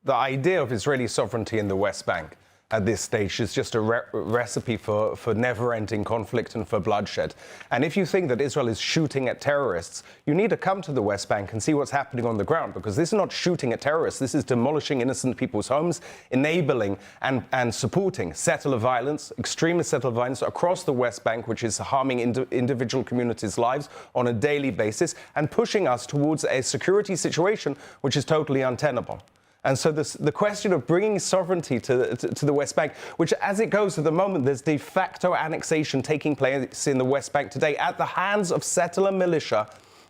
idea of Israeli sovereignty in the West Bank at this stage is just a recipe for never-ending conflict and for bloodshed. And if you think that Israel is shooting at terrorists, you need to come to the West Bank and see what's happening on the ground, because this is not shooting at terrorists. This is demolishing innocent people's homes, enabling and supporting settler violence, extremist settler violence across the West Bank, which is harming individual communities' lives on a daily basis and pushing us towards a security situation which is totally untenable. And so the question of bringing sovereignty to the West Bank, which as it goes at the moment, there's de facto annexation taking place in the West Bank today at the hands of settler militia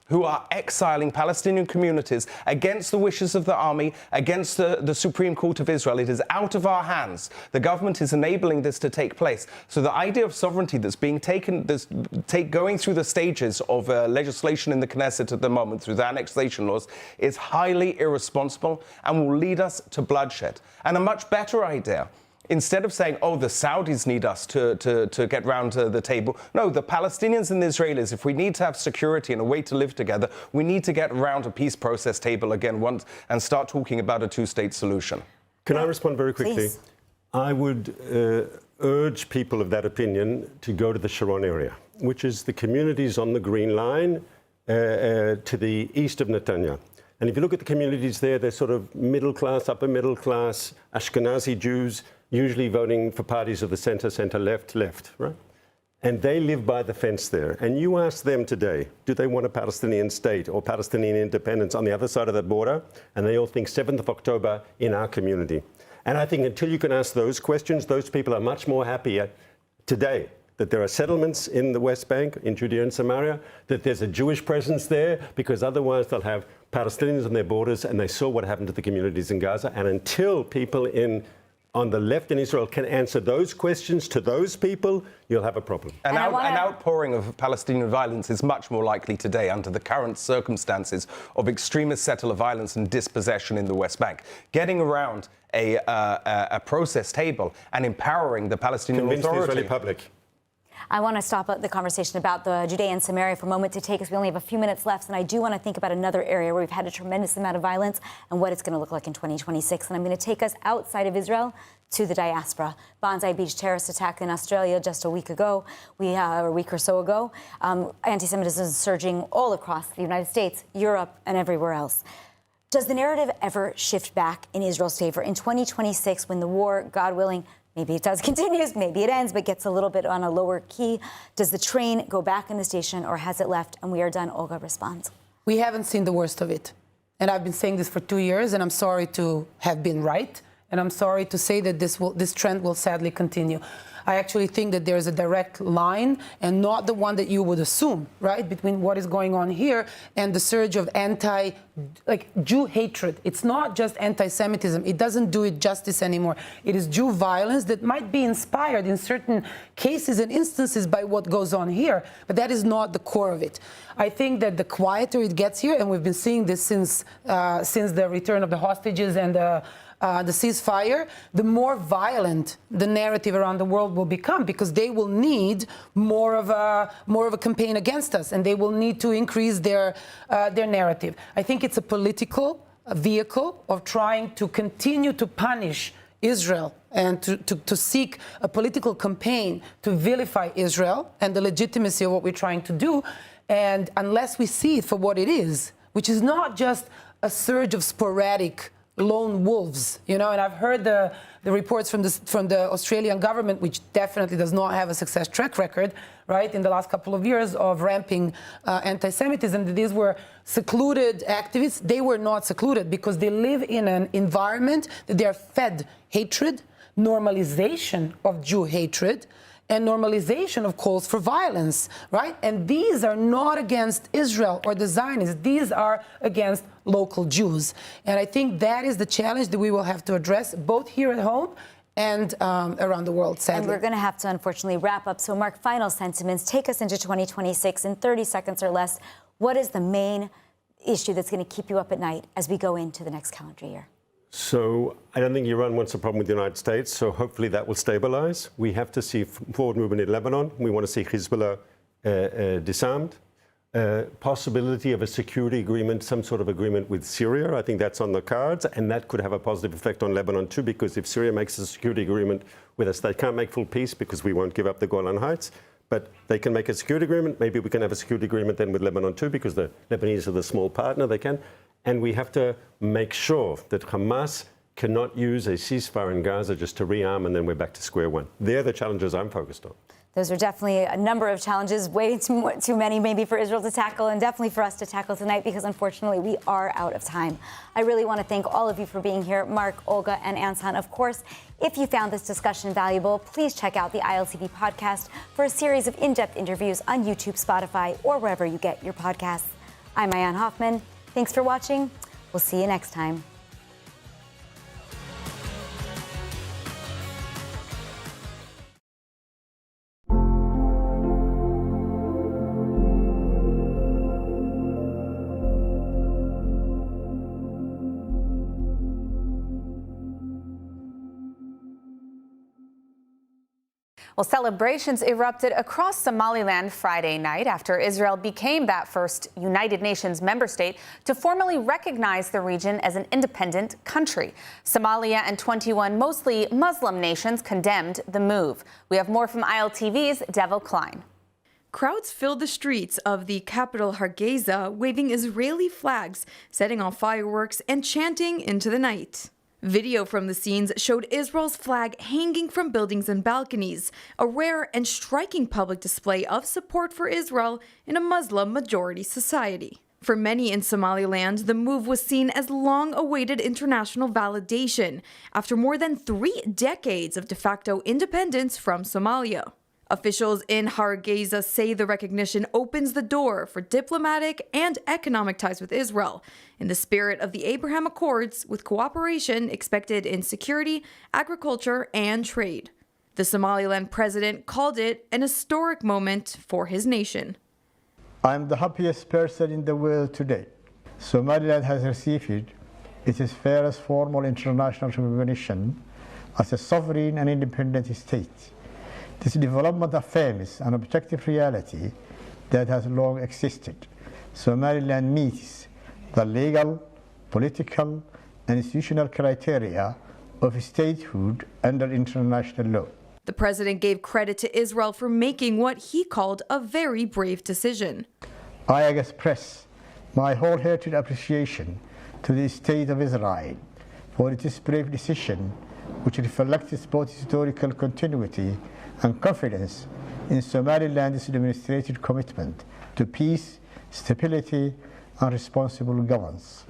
who are exiling Palestinian communities against the wishes of the army, against the Supreme Court of Israel. It is out of our hands. The government is enabling this to take place. So the idea of sovereignty that's being taken, going through the stages of legislation in the Knesset at the moment through the annexation laws, is highly irresponsible and will lead us to bloodshed. And a much better idea, instead of saying, oh, the Saudis need us to get round to the table. No, the Palestinians and the Israelis, if we need to have security and a way to live together, we need to get around a peace process table again once and start talking about a two-state solution. Can I respond very quickly? Please. I would urge people of that opinion to go to the Sharon area, which is the communities on the Green Line to the east of Netanya. And if you look at the communities there, they're sort of middle class, upper middle class, Ashkenazi Jews, usually voting for parties of the center, left, right? And they live by the fence there. And you ask them today, do they want a Palestinian state or Palestinian independence on the other side of that border? And they all think 7th of October in our community. And I think until you can ask those questions, those people are much more happier today that there are settlements in the West Bank, in Judea and Samaria, that there's a Jewish presence there, because otherwise they'll have Palestinians on their borders, and they saw what happened to the communities in Gaza. And until people on the left in Israel can answer those questions to those people, you'll have a problem. An outpouring of Palestinian violence is much more likely today under the current circumstances of extremist settler violence and dispossession in the West Bank. Getting around a process table and empowering the Palestinian Authority. Convince the Israeli public. I want to stop the conversation about the Judea and Samaria for a moment to take us. We only have a few minutes left, and I do want to think about another area where we've had a tremendous amount of violence and what it's going to look like in 2026. And I'm going to take us outside of Israel to the diaspora. Banzai Beach terrorist attack in Australia just a week ago, a week or so ago. Anti-Semitism is surging all across the United States, Europe, and everywhere else. Does the narrative ever shift back in Israel's favor in 2026 when the war, God willing, maybe it does continues, maybe it ends, but gets a little bit on a lower key? Does the train go back in the station, or has it left and we are done? Olga responds. We haven't seen the worst of it. and I've been saying this for 2 years, and I'm sorry to have been right, and I'm sorry to say that this trend will sadly continue. I actually think that there is a direct line, and not the one that you would assume, right, between what is going on here and the surge of Jew hatred. It's not just anti-Semitism. It doesn't do it justice anymore. It is Jew violence that might be inspired in certain cases and instances by what goes on here, but that is not the core of it. I think that the quieter it gets here, and we've been seeing this since the return of the hostages and the ceasefire, the more violent the narrative around the world will become, because they will need more of a campaign against us, and they will need to increase their narrative. I think it's a political vehicle of trying to continue to punish Israel and to seek a political campaign to vilify Israel and the legitimacy of what we're trying to do. And unless we see it for what it is, which is not just a surge of sporadic lone wolves, and I've heard the reports from the Australian government, which definitely does not have a success track record, right, in the last couple of years of ramping anti-Semitism, that these were secluded activists. They were not secluded because they live in an environment that they are fed hatred, normalization of Jew hatred, and normalization of calls for violence, right? And these are not against Israel or the Zionists. These are against local Jews. And I think that is the challenge that we will have to address, both here at home and around the world, sadly. And we're going to have to, unfortunately, wrap up. So, Mark, final sentiments. Take us into 2026 in 30 seconds or less. What is the main issue that's going to keep you up at night as we go into the next calendar year? So I don't think Iran wants a problem with the United States, so hopefully that will stabilize. We have to see forward movement in Lebanon. We want to see Hezbollah disarmed. Possibility of a security agreement, some sort of agreement with Syria. I think that's on the cards, and that could have a positive effect on Lebanon too, because if Syria makes a security agreement with us, they can't make full peace because we won't give up the Golan Heights, but they can make a security agreement. Maybe we can have a security agreement then with Lebanon too, because the Lebanese are the small partner, they can. And we have to make sure that Hamas cannot use a ceasefire in Gaza just to rearm and then we're back to square one. They're the challenges I'm focused on. Those are definitely a number of challenges, way too many maybe for Israel to tackle, and definitely for us to tackle tonight, because unfortunately we are out of time. I really want to thank all of you for being here, Mark, Olga, and Anton. Of course, if you found this discussion valuable, please check out the ILTV podcast for a series of in-depth interviews on YouTube, Spotify, or wherever you get your podcasts. I'm Ayan Hoffman. Thanks for watching. We'll see you next time. Well, celebrations erupted across Somaliland Friday night after Israel became that first United Nations member state to formally recognize the region as an independent country. Somalia and 21 mostly Muslim nations condemned the move. We have more from ILTV's Devil Klein. Crowds filled the streets of the capital Hargeisa, waving Israeli flags, setting off fireworks, and chanting into the night. Video from the scenes showed Israel's flag hanging from buildings and balconies, a rare and striking public display of support for Israel in a Muslim-majority society. For many in Somaliland, the move was seen as long-awaited international validation after more than 3 decades of de facto independence from Somalia. Officials in Hargeisa say the recognition opens the door for diplomatic and economic ties with Israel, in the spirit of the Abraham Accords, with cooperation expected in security, agriculture, and trade. The Somaliland president called it an historic moment for his nation. I'm the happiest person in the world today. Somaliland has received its first formal international recognition as a sovereign and independent state. This development affirms an objective reality that has long existed. Somaliland meets the legal, political, and institutional criteria of statehood under international law. The president gave credit to Israel for making what he called a very brave decision. I express my wholehearted appreciation to the State of Israel for its brave decision, which reflects both historical continuity and confidence in Somaliland's demonstrated commitment to peace, stability, and responsible governance.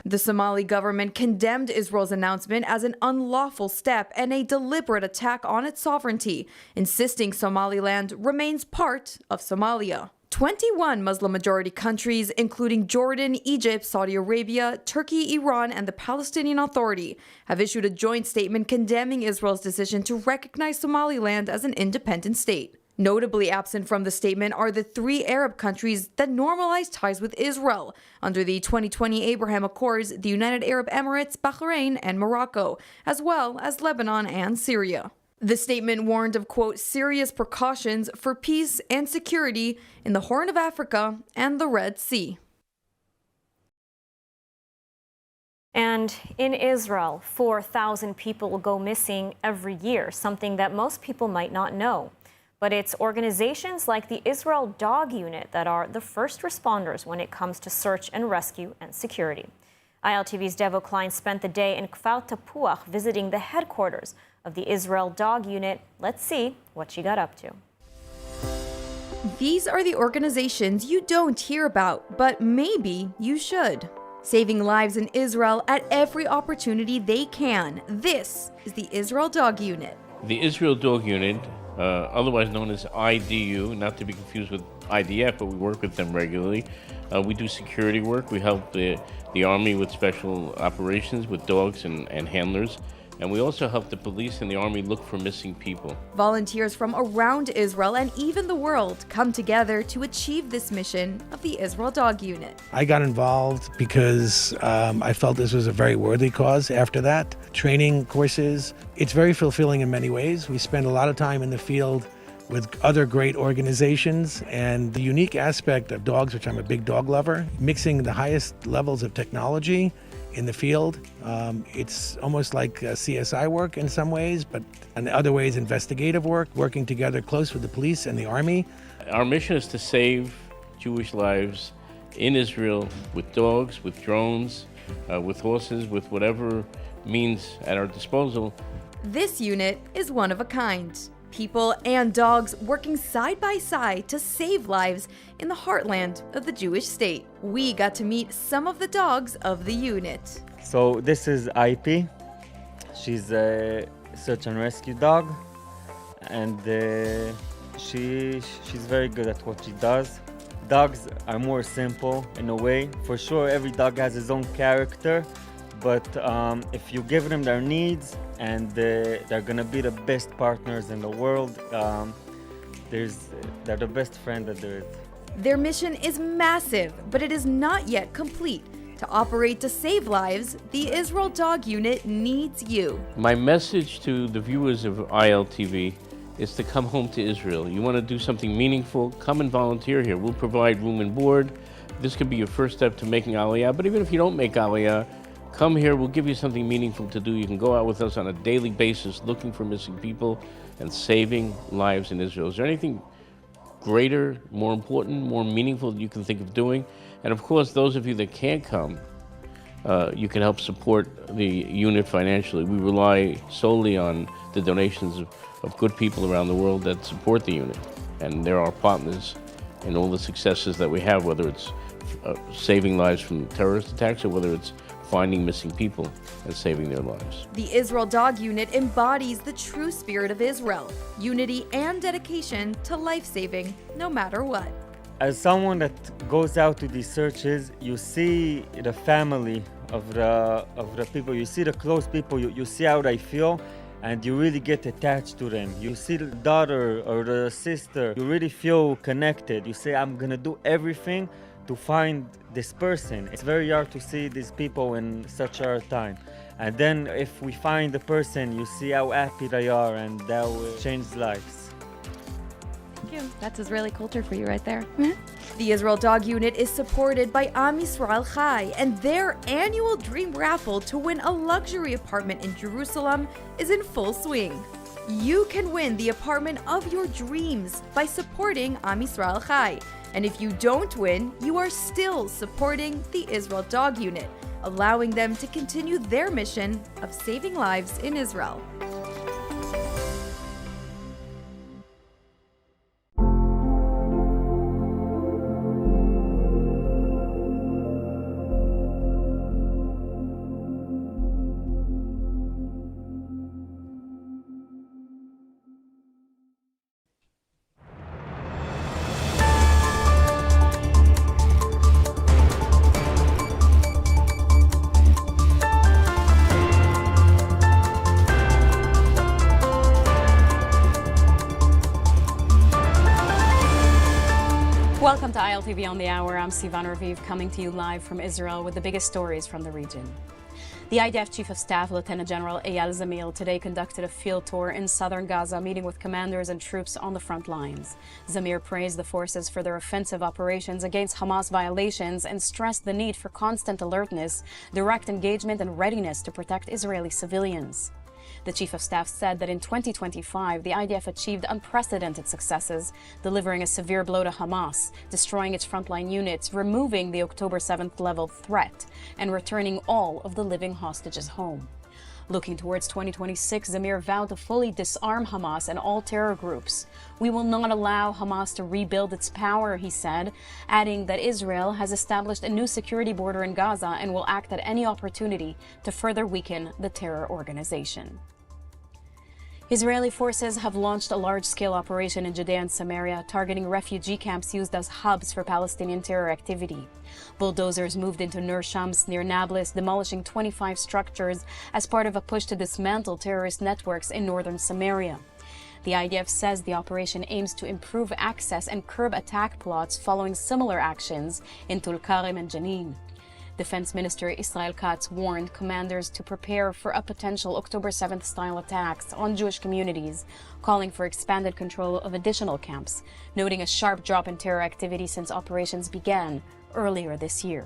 The Somali government condemned Israel's announcement as an unlawful step and a deliberate attack on its sovereignty, insisting Somaliland remains part of Somalia. 21 Muslim-majority countries, including Jordan, Egypt, Saudi Arabia, Turkey, Iran, and the Palestinian Authority, have issued a joint statement condemning Israel's decision to recognize Somaliland as an independent state. Notably absent from the statement are the 3 Arab countries that normalized ties with Israel under the 2020 Abraham Accords, the United Arab Emirates, Bahrain, and Morocco, as well as Lebanon and Syria. The statement warned of, quote, serious precautions for peace and security in the Horn of Africa and the Red Sea. And in Israel, 4,000 people go missing every year, something that most people might not know. But it's organizations like the Israel Dog Unit that are the first responders when it comes to search and rescue and security. ILTV's Devo Klein spent the day in Kfar Tapuach visiting the headquarters of the Israel Dog Unit. Let's see what she got up to. These are the organizations you don't hear about, but maybe you should. Saving lives in Israel at every opportunity they can. This is the Israel Dog Unit. The Israel Dog Unit, otherwise known as IDU, not to be confused with IDF, but we work with them regularly. We do security work. We help the Army with special operations with dogs and handlers. And we also help the police and the Army look for missing people. Volunteers from around Israel and even the world come together to achieve this mission of the Israel Dog Unit. I got involved because I felt this was a very worthy cause after that. Training courses, it's very fulfilling in many ways. We spend a lot of time in the field with other great organizations, and the unique aspect of dogs, which I'm a big dog lover, mixing the highest levels of technology in the field. It's almost like CSI work in some ways, but in other ways investigative work, working together close with the police and the Army. Our mission is to save Jewish lives in Israel with dogs, with drones, with horses, with whatever means at our disposal. This unit is one of a kind. People and dogs working side by side to save lives in the heartland of the Jewish state. We got to meet some of the dogs of the unit. So this is IP. She's a search and rescue dog, and she's very good at what she does. Dogs are more simple in a way. For sure, every dog has his own character, but if you give them their needs, and they're gonna be the best partners in the world. They're the best friend that there is. Their mission is massive, but it is not yet complete. To operate to save lives, the Israel Dog Unit needs you. My message to the viewers of ILTV is to come home to Israel. You want to do something meaningful, come and volunteer here. We'll provide room and board. This could be your first step to making Aliyah, but even if you don't make Aliyah, come here, we'll give you something meaningful to do. You can go out with us on a daily basis looking for missing people and saving lives in Israel. Is there anything greater, more important, more meaningful that you can think of doing? And of course, those of you that can't come, you can help support the unit financially. We rely solely on the donations of good people around the world that support the unit. And they're our partners in all the successes that we have, whether it's saving lives from terrorist attacks or whether it's finding missing people and saving their lives. The Israel Dog Unit embodies the true spirit of Israel, unity and dedication to life-saving no matter what. As someone that goes out to these searches, you see the family of the people, you see the close people, you see how they feel, and you really get attached to them. You see the daughter or the sister, you really feel connected. You say, I'm gonna do everything to find this person. It's very hard to see these people in such a hard time. And then if we find the person, you see how happy they are, and that will change lives. Thank you. That's Israeli culture for you right there. The Israel Dog Unit is supported by Am Yisrael Chai, and their annual dream raffle to win a luxury apartment in Jerusalem is in full swing. You can win the apartment of your dreams by supporting Am Yisrael Chai. And if you don't win, you are still supporting the Israel Dog Unit, allowing them to continue their mission of saving lives in Israel. to ILTV on the Hour. I'm Sivan Raviv, coming to you live from Israel with the biggest stories from the region. The IDF Chief of Staff, Lieutenant General Eyal Zamir, today conducted a field tour in southern Gaza, meeting with commanders and troops on the front lines. Zamir praised the forces for their offensive operations against Hamas violations and stressed the need for constant alertness, direct engagement, and readiness to protect Israeli civilians. The Chief of Staff said that in 2025, the IDF achieved unprecedented successes, delivering a severe blow to Hamas, destroying its frontline units, removing the October 7th level threat, and returning all of the living hostages home. Looking towards 2026, Zamir vowed to fully disarm Hamas and all terror groups. "We will not allow Hamas to rebuild its power," he said, adding that Israel has established a new security border in Gaza and will act at any opportunity to further weaken the terror organization. Israeli forces have launched a large-scale operation in Judea and Samaria, targeting refugee camps used as hubs for Palestinian terror activity. Bulldozers moved into Nur Shams near Nablus, demolishing 25 structures as part of a push to dismantle terrorist networks in northern Samaria. The IDF says the operation aims to improve access and curb attack plots following similar actions in Tulkarem and Jenin. Defense Minister Israel Katz warned commanders to prepare for a potential October 7th style attacks on Jewish communities, calling for expanded control of additional camps, noting a sharp drop in terror activity since operations began earlier this year.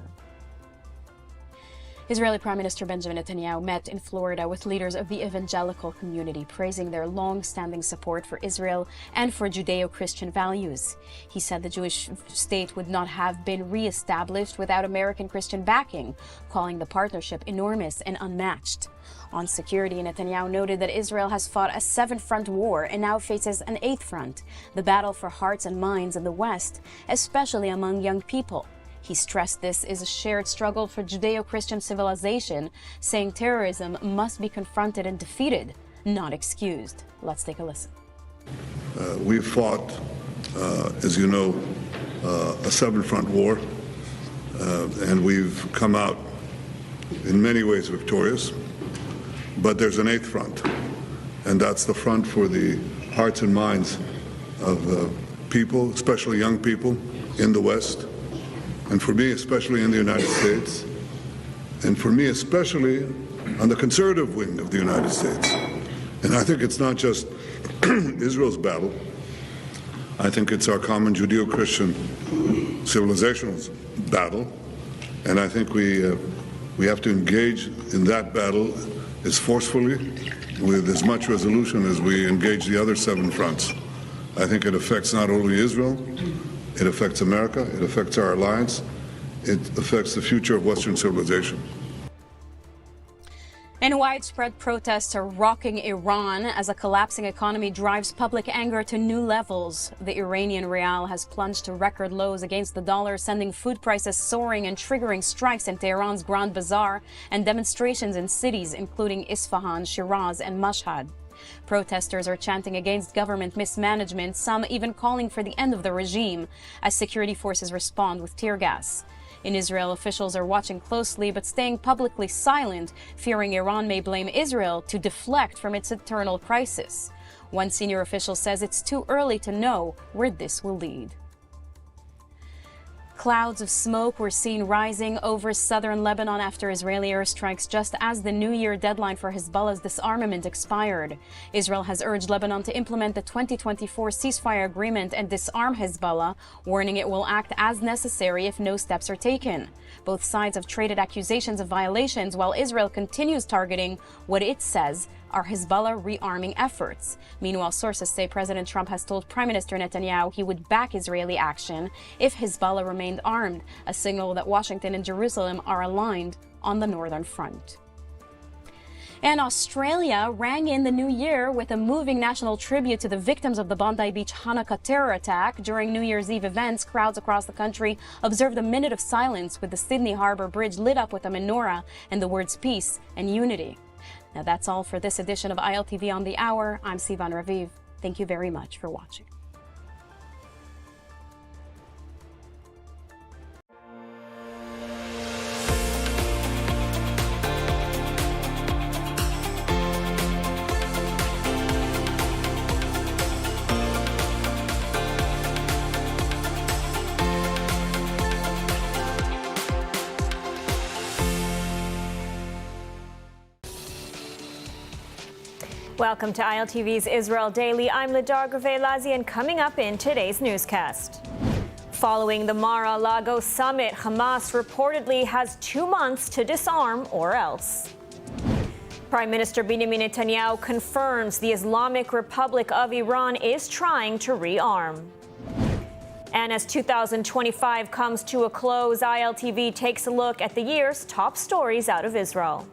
Israeli Prime Minister Benjamin Netanyahu met in Florida with leaders of the evangelical community, praising their long-standing support for Israel and for Judeo-Christian values. He said the Jewish state would not have been re-established without American Christian backing, calling the partnership enormous and unmatched. On security, Netanyahu noted that Israel has fought a 7-front war and now faces an 8th front, the battle for hearts and minds in the West, especially among young people. He stressed this is a shared struggle for Judeo-Christian civilization, saying terrorism must be confronted and defeated, not excused. Let's take a listen. We've fought, as you know, a 7-front war, and we've come out in many ways victorious. But there's an 8th front, and that's the front for the hearts and minds of people, especially young people in the West. And for me, especially in the United States, and for me, especially on the conservative wing of the United States. And I think it's not just Israel's battle. I think it's our common Judeo-Christian civilizational battle. And I think we have to engage in that battle as forcefully, with as much resolution as we engage the other 7 fronts. I think it affects not only Israel, it affects America, it affects our alliance, it affects the future of Western civilization. And widespread protests are rocking Iran as a collapsing economy drives public anger to new levels. The Iranian rial has plunged to record lows against the dollar, sending food prices soaring and triggering strikes in Tehran's Grand Bazaar and demonstrations in cities including Isfahan, Shiraz, and Mashhad. Protesters are chanting against government mismanagement, some even calling for the end of the regime, as security forces respond with tear gas. In Israel, officials are watching closely but staying publicly silent, fearing Iran may blame Israel to deflect from its internal crisis. One senior official says it's too early to know where this will lead. Clouds of smoke were seen rising over southern Lebanon after Israeli airstrikes just as the New Year deadline for Hezbollah's disarmament expired. Israel has urged Lebanon to implement the 2024 ceasefire agreement and disarm Hezbollah, warning it will act as necessary if no steps are taken. Both sides have traded accusations of violations while Israel continues targeting what it says are Hezbollah rearming efforts. Meanwhile, sources say President Trump has told Prime Minister Netanyahu he would back Israeli action if Hezbollah remained armed, a signal that Washington and Jerusalem are aligned on the northern front. And Australia rang in the new year with a moving national tribute to the victims of the Bondi Beach Hanukkah terror attack. During New Year's Eve events, crowds across the country observed a minute of silence with the Sydney Harbour Bridge lit up with a menorah and the words peace and unity. Now that's all for this edition of ILTV on the Hour. I'm Sivan Raviv. Thank you very much for watching. Welcome to ILTV's Israel Daily. I'm Ladar Gravelazi, and coming up in today's newscast. Following the Mar-a-Lago summit, Hamas reportedly has 2 months to disarm or else. Prime Minister Benjamin Netanyahu confirms the Islamic Republic of Iran is trying to rearm. And as 2025 comes to a close, ILTV takes a look at the year's top stories out of Israel.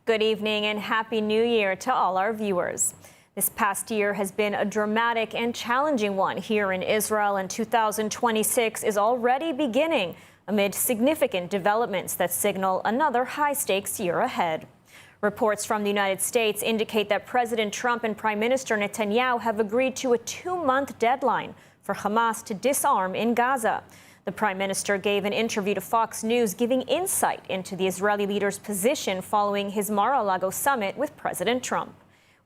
Good evening and Happy New Year to all our viewers. This past year has been a dramatic and challenging one here in Israel, and 2026 is already beginning amid significant developments that signal another high-stakes year ahead. Reports from the United States indicate that President Trump and Prime Minister Netanyahu have agreed to a 2-month deadline for Hamas to disarm in Gaza. The Prime Minister gave an interview to Fox News giving insight into the Israeli leader's position following his Mar-a-Lago summit with President Trump.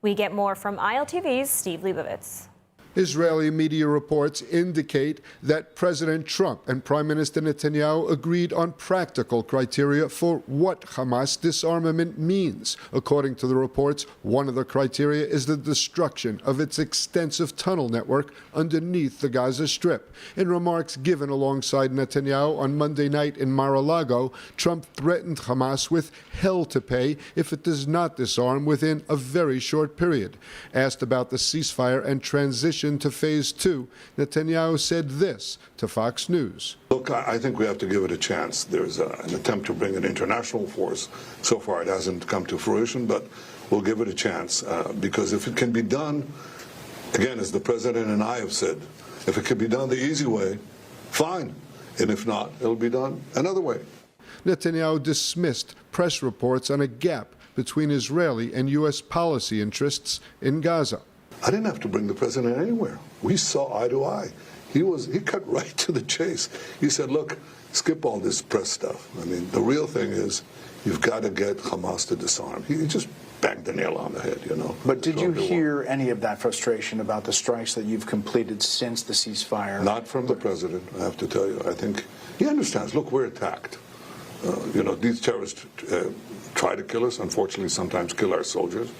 We get more from ILTV's Steve Leibovitz. Israeli media reports indicate that President Trump and Prime Minister Netanyahu agreed on practical criteria for what Hamas disarmament means. According to the reports, one of the criteria is the destruction of its extensive tunnel network underneath the Gaza Strip. In remarks given alongside Netanyahu on Monday night in Mar-a-Lago, Trump threatened Hamas with hell to pay if it does not disarm within a very short period. Asked about the ceasefire and transition to phase 2, Netanyahu said this to Fox News. Look, I think we have to give it a chance. There's an attempt to bring an international force. So far, it hasn't come to fruition, but we'll give it a chance because if it can be done, again, as the President and I have said, if it can be done the easy way, fine. And if not, it'll be done another way. Netanyahu dismissed press reports on a gap between Israeli and U.S. policy interests in Gaza. I didn't have to bring the president anywhere. We saw eye to eye. He cut right to the chase. He said, look, skip all this press stuff. I mean, the real thing is you've got to get Hamas to disarm. He just banged the nail on the head, you know. But did you hear any of that frustration about the strikes that you've completed since the ceasefire? Not from the president, I have to tell you. I think he understands. Look, we're attacked. These terrorists try to kill us, unfortunately sometimes kill our soldiers.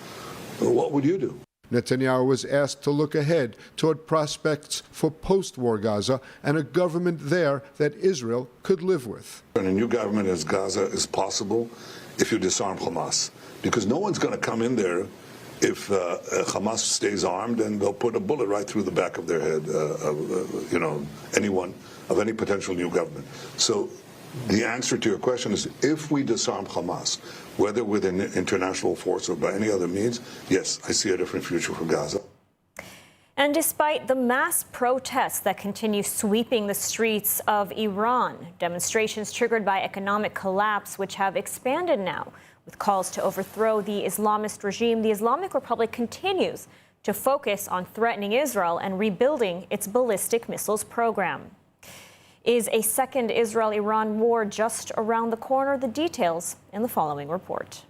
What would you do? Netanyahu was asked to look ahead toward prospects for post-war Gaza and a government there that Israel could live with. And a new government as Gaza is possible if you disarm Hamas, because no one's going to come in there if Hamas stays armed, and they'll put a bullet right through the back of their head, anyone of any potential new government. So the answer to your question is, if we disarm Hamas, whether with an international force or by any other means, yes, I see a different future for Gaza. And despite the mass protests that continue sweeping the streets of Iran, demonstrations triggered by economic collapse, which have expanded now with calls to overthrow the Islamist regime, the Islamic Republic continues to focus on threatening Israel and rebuilding its ballistic missiles program. Is a second Israel-Iran war just around the corner? The details in the following report.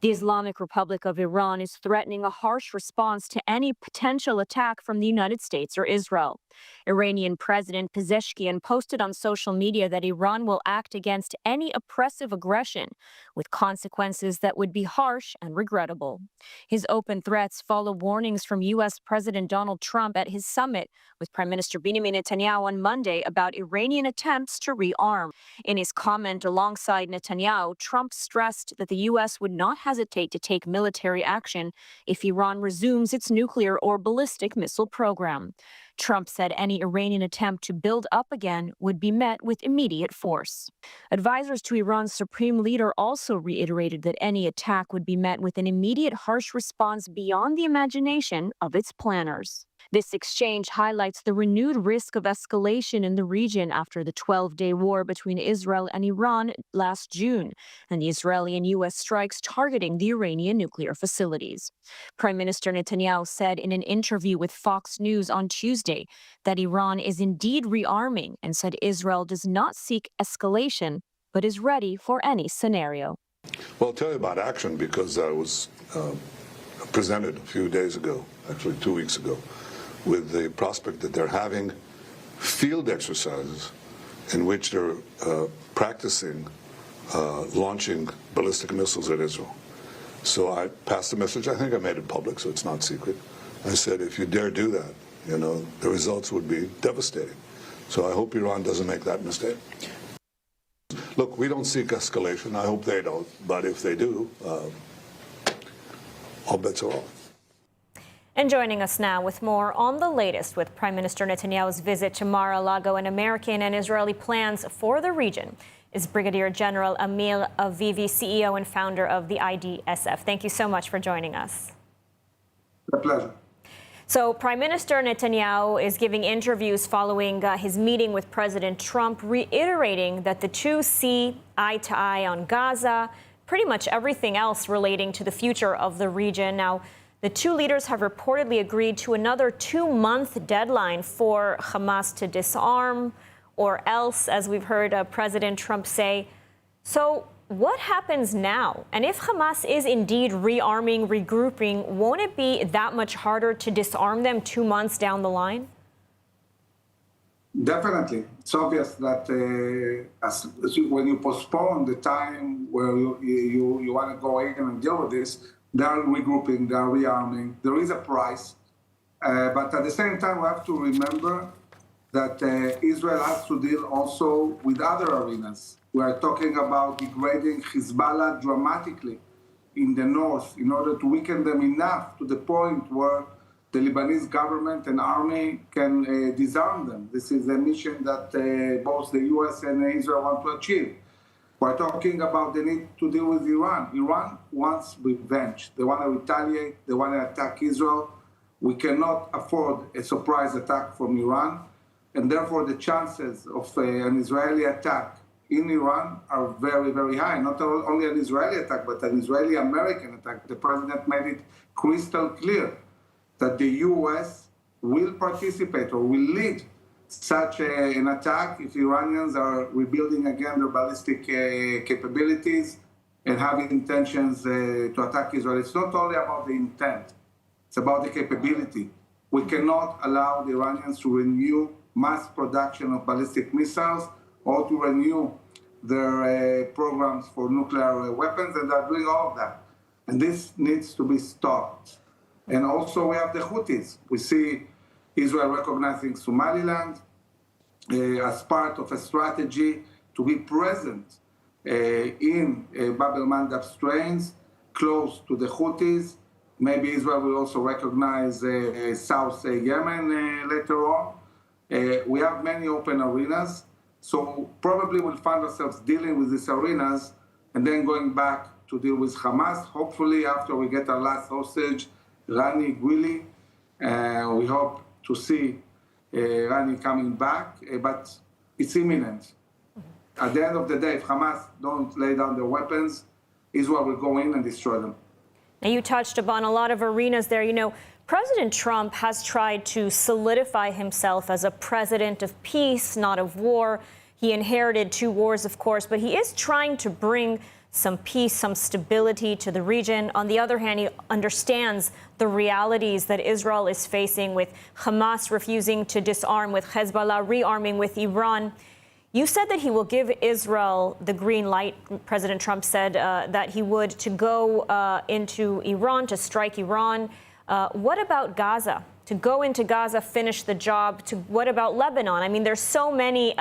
The Islamic Republic of Iran is threatening a harsh response to any potential attack from the United States or Israel. Iranian President Pezeshkian posted on social media that Iran will act against any oppressive aggression with consequences that would be harsh and regrettable. His open threats follow warnings from U.S. President Donald Trump at his summit with Prime Minister Benjamin Netanyahu on Monday about Iranian attempts to rearm. In his comment alongside Netanyahu, Trump stressed that the U.S. would not hesitate to take military action if Iran resumes its nuclear or ballistic missile program. Trump said any Iranian attempt to build up again would be met with immediate force. Advisors to Iran's supreme leader also reiterated that any attack would be met with an immediate harsh response beyond the imagination of its planners. This exchange highlights the renewed risk of escalation in the region after the 12-day war between Israel and Iran last June, and the Israeli and U.S. strikes targeting the Iranian nuclear facilities. Prime Minister Netanyahu said in an interview with Fox News on Tuesday that Iran is indeed rearming and said Israel does not seek escalation, but is ready for any scenario. Well, I'll tell you about action because I was presented a few days ago, actually 2 weeks ago, with the prospect that they're having field exercises in which they're practicing launching ballistic missiles at Israel. So I passed the message. I think I made it public, so it's not secret. I said, if you dare do that, you know, the results would be devastating. So I hope Iran doesn't make that mistake. Look, we don't seek escalation. I hope they don't. But if they do, all bets are off. And joining us now with more on the latest with Prime Minister Netanyahu's visit to Mar-a-Lago and American and Israeli plans for the region is Brigadier General Amir Avivi, CEO and founder of the IDSF. Thank you so much for joining us. A pleasure. So Prime Minister Netanyahu is giving interviews following his meeting with President Trump, reiterating that the two see eye to eye on Gaza, pretty much everything else relating to the future of the region. Now, the two leaders have reportedly agreed to another 2-month deadline for Hamas to disarm, or else, as we've heard President Trump say. So what happens now? And if Hamas is indeed rearming, regrouping, won't it be that much harder to disarm them 2 months down the line? Definitely. It's obvious that when you postpone the time where you want to go in and deal with this, they are regrouping, they are rearming. There is a price. But at the same time, we have to remember that Israel has to deal also with other arenas. We are talking about degrading Hezbollah dramatically in the north in order to weaken them enough to the point where the Lebanese government and army can disarm them. This is a mission that both the US and Israel want to achieve. We're talking about the need to deal with Iran. Iran wants revenge. They want to retaliate. They want to attack Israel. We cannot afford a surprise attack from Iran. And therefore, the chances of an Israeli attack in Iran are very, very high. Not only an Israeli attack, but an Israeli-American attack. The president made it crystal clear that the U.S. will participate or will lead such an attack if Iranians are rebuilding again their ballistic capabilities and have intentions to attack Israel. It's not only about the intent, it's about the capability. We cannot allow the Iranians to renew mass production of ballistic missiles or to renew their programs for nuclear weapons, and they're doing all of that. And this needs to be stopped. And also we have the Houthis. We see Israel recognizing Somaliland as part of a strategy to be present in Bab el-Mandab strains, close to the Houthis. Maybe Israel will also recognize South Yemen later on. We have many open arenas, so probably we'll find ourselves dealing with these arenas and then going back to deal with Hamas, hopefully after we get our last hostage, Rani Gwili. We hope to see Rani coming back, but it's imminent. At the end of the day, if Hamas don't lay down their weapons, Israel will go in and destroy them. Now, you touched upon a lot of arenas there. You know, President Trump has tried to solidify himself as a president of peace, not of war. He inherited 2 wars, of course, but he is trying to bring some peace, some stability to the region. On the other hand, he understands the realities that Israel is facing with Hamas refusing to disarm, with Hezbollah rearming with Iran. You said that he will give Israel the green light. President Trump said that he would to go into Iran, to strike Iran. What about Gaza? To go into Gaza, finish the job. What about Lebanon? I mean, there's so many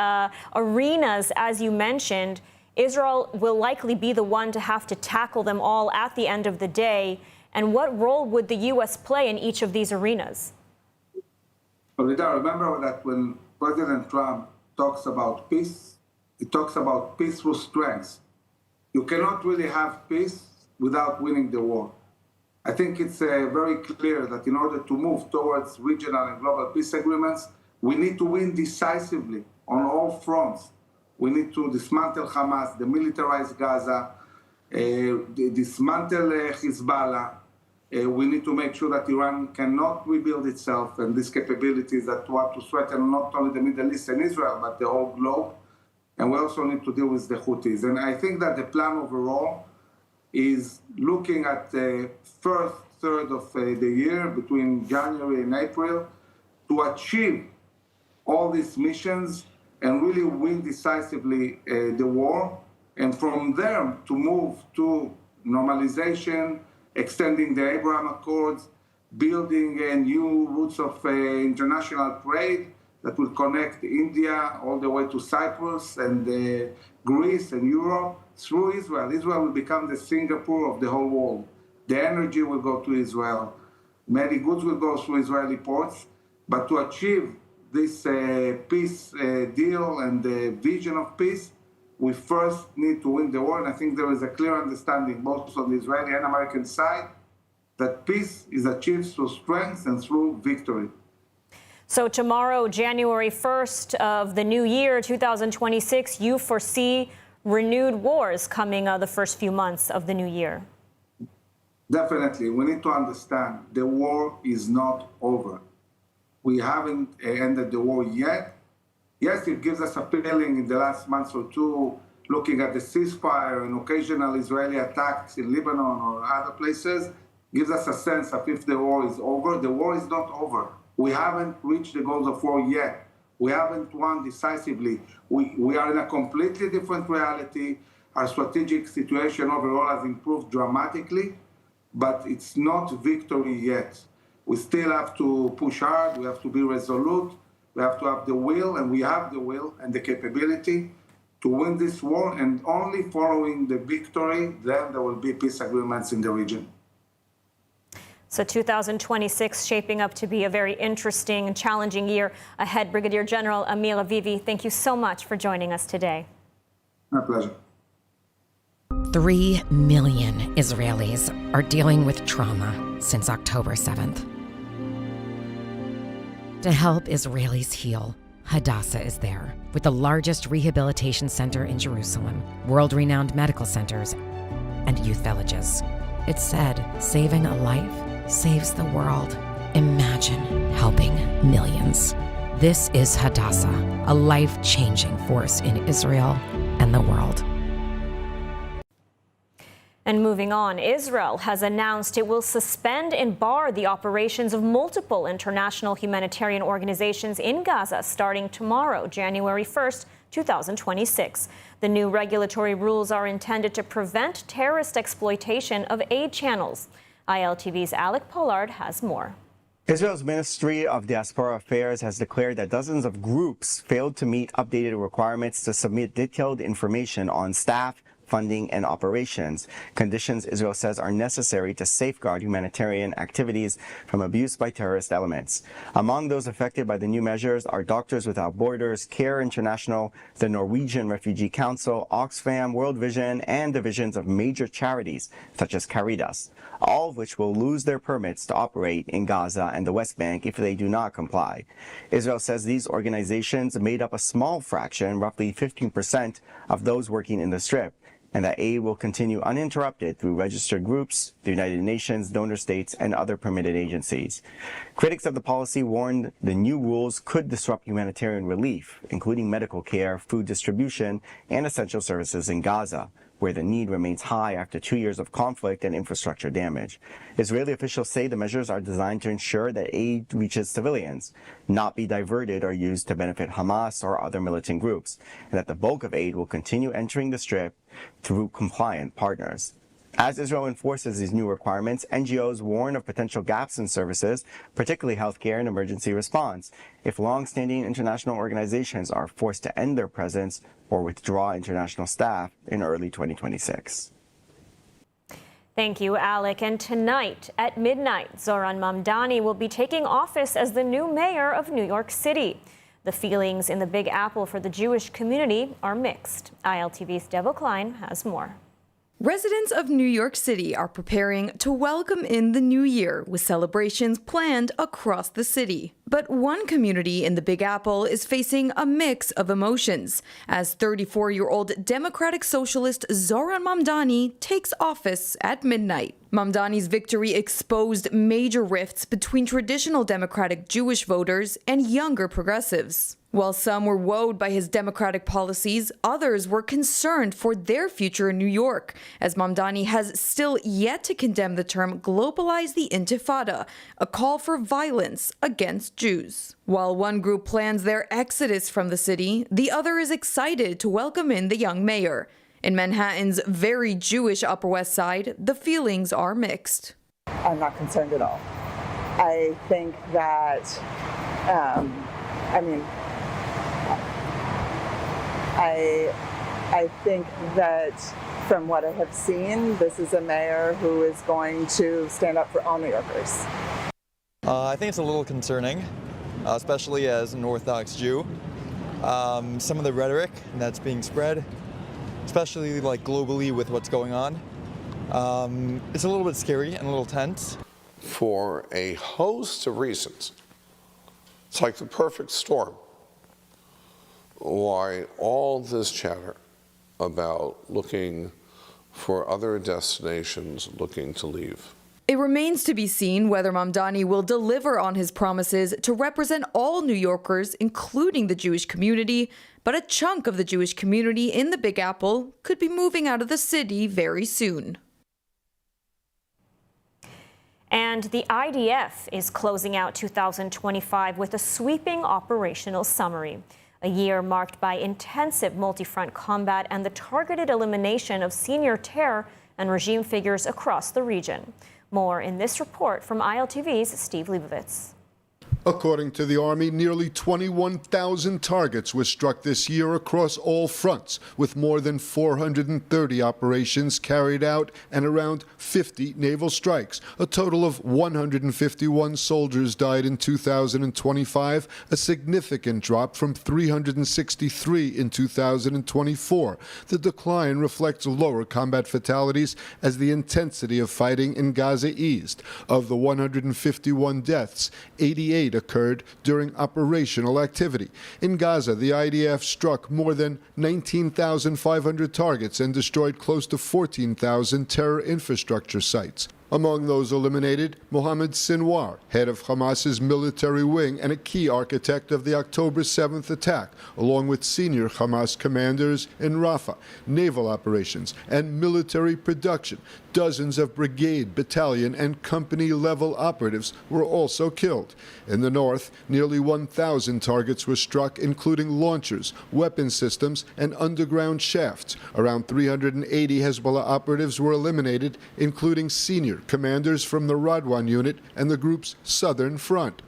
arenas, as you mentioned. Israel will likely be the one to have to tackle them all at the end of the day. And what role would the U.S. play in each of these arenas? Well, remember that when President Trump talks about peace, he talks about peace through strength. You cannot really have peace without winning the war. I think it's very clear that in order to move towards regional and global peace agreements, we need to win decisively on all fronts. We need to dismantle Hamas, demilitarize Gaza, dismantle Hezbollah. We need to make sure that Iran cannot rebuild itself and these capabilities that want to threaten not only the Middle East and Israel, but the whole globe. And we also need to deal with the Houthis. And I think that the plan overall is looking at the first third of the year, between January and April, to achieve all these missions and really win decisively the war, and from there to move to normalization, extending the Abraham Accords, building new routes of international trade that will connect India all the way to Cyprus and Greece and Europe through Israel. Israel will become the Singapore of the whole world. The energy will go to Israel. Many goods will go through Israeli ports. But to achieve this peace deal and the vision of peace, we first need to win the war. And I think there is a clear understanding, both on the Israeli and American side, that peace is achieved through strength and through victory. So tomorrow, January 1st of the new year, 2026, you foresee renewed wars coming the first few months of the new year? Definitely. We need to understand the war is not over. We haven't ended the war yet. Yes, it gives us a feeling in the last month or two, looking at the ceasefire and occasional Israeli attacks in Lebanon or other places, gives us a sense of if the war is over. The war is not over. We haven't reached the goals of war yet. We haven't won decisively. We are in a completely different reality. Our strategic situation overall has improved dramatically, but it's not victory yet. We still have to push hard. We have to be resolute. We have to have the will, and we have the will and the capability to win this war. And only following the victory, then there will be peace agreements in the region. So 2026 shaping up to be a very interesting and challenging year ahead. Brigadier General Amir Avivi, thank you so much for joining us today. My pleasure. 3 million Israelis are dealing with trauma since October 7th. To help Israelis heal, Hadassah is there, with the largest rehabilitation center in Jerusalem, world-renowned medical centers, and youth villages. It's said, saving a life saves the world. Imagine helping millions. This is Hadassah, a life-changing force in Israel and the world. And moving on, Israel has announced it will suspend and bar the operations of multiple international humanitarian organizations in Gaza starting tomorrow, January 1st, 2026. The new regulatory rules are intended to prevent terrorist exploitation of aid channels. ILTV's Alec Pollard has more. Israel's Ministry of Diaspora Affairs has declared that dozens of groups failed to meet updated requirements to submit detailed information on staff, funding, and operations, conditions Israel says are necessary to safeguard humanitarian activities from abuse by terrorist elements. Among those affected by the new measures are Doctors Without Borders, CARE International, the Norwegian Refugee Council, Oxfam, World Vision, and divisions of major charities such as Caritas, all of which will lose their permits to operate in Gaza and the West Bank if they do not comply. Israel says these organizations made up a small fraction, roughly 15%, of those working in the Strip, and that aid will continue uninterrupted through registered groups, the United Nations, donor states, and other permitted agencies. Critics of the policy warned the new rules could disrupt humanitarian relief, including medical care, food distribution, and essential services in Gaza, where the need remains high after 2 years of conflict and infrastructure damage. Israeli officials say the measures are designed to ensure that aid reaches civilians, not be diverted or used to benefit Hamas or other militant groups, and that the bulk of aid will continue entering the Strip through compliant partners. As Israel enforces these new requirements, NGOs warn of potential gaps in services, particularly healthcare and emergency response, if long-standing international organizations are forced to end their presence or withdraw international staff in early 2026. Thank you, Alec. And tonight at midnight, Zoran Mamdani will be taking office as the new mayor of New York City. The feelings in the Big Apple for the Jewish community are mixed. ILTV's Devo Klein has more. Residents of New York City are preparing to welcome in the new year with celebrations planned across the city. But one community in the Big Apple is facing a mix of emotions as 34-year-old Democratic Socialist Zoran Mamdani takes office at midnight. Mamdani's victory exposed major rifts between traditional Democratic Jewish voters and younger progressives. While some were wowed by his democratic policies, others were concerned for their future in New York, as Mamdani has still yet to condemn the term globalize the intifada, a call for violence against Jews. While one group plans their exodus from the city, the other is excited to welcome in the young mayor. In Manhattan's very Jewish Upper West Side, the feelings are mixed. I'm not concerned at all. I think that, I think that from what I have seen, this is a mayor who is going to stand up for all New Yorkers. I think it's a little concerning, especially as an Orthodox Jew. Some of the rhetoric that's being spread, especially like globally with what's going on, it's a little bit scary and a little tense. For a host of reasons, it's like the perfect storm. Why all this chatter about looking for other destinations, looking to leave? It remains to be seen whether Mamdani will deliver on his promises to represent all New Yorkers, including the Jewish community, but a chunk of the Jewish community in the Big Apple could be moving out of the city very soon. And the IDF is closing out 2025 with a sweeping operational summary. A year marked by intensive multi-front combat and the targeted elimination of senior terror and regime figures across the region. More in this report from ILTV's Steve Leibovitz. According to the Army, nearly 21,000 targets were struck this year across all fronts, with more than 430 operations carried out and around 50 naval strikes. A total of 151 soldiers died in 2025, a significant drop from 363 in 2024. The decline reflects lower combat fatalities as the intensity of fighting in Gaza eased. Of the 151 deaths, 88 occurred during operational activity. In Gaza, the IDF struck more than 19,500 targets and destroyed close to 14,000 terror infrastructure sites. Among those eliminated, Mohammed Sinwar, head of Hamas's military wing and a key architect of the October 7th attack, along with senior Hamas commanders in Rafah, naval operations, and military production. Dozens of brigade, battalion, and company-level operatives were also killed. In the north, nearly 1,000 targets were struck, including launchers, weapon systems, and underground shafts. Around 380 Hezbollah operatives were eliminated, including senior commanders from the Radwan unit and the group's southern front.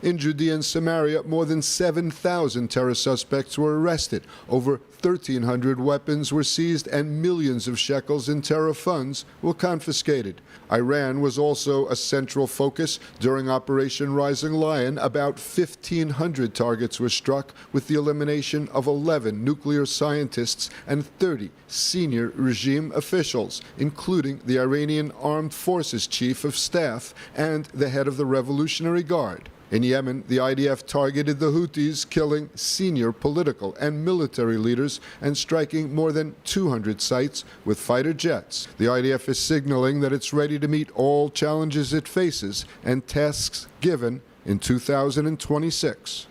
In Judea and Samaria, more than 7,000 terror suspects were arrested. Over 1,300 weapons were seized and millions of shekels in terror funds were confiscated. Iran was also a central focus. During Operation Rising Lion, about 1,500 targets were struck, with the elimination of 11 nuclear scientists and 30 senior regime officials, including the Iranian Armed Forces Chief of Staff and the head of the Revolutionary Guard. In Yemen, the IDF targeted the Houthis, killing senior political and military leaders and striking more than 200 sites with fighter jets. The IDF is signaling that it's ready to meet all challenges it faces and tasks given in 2026.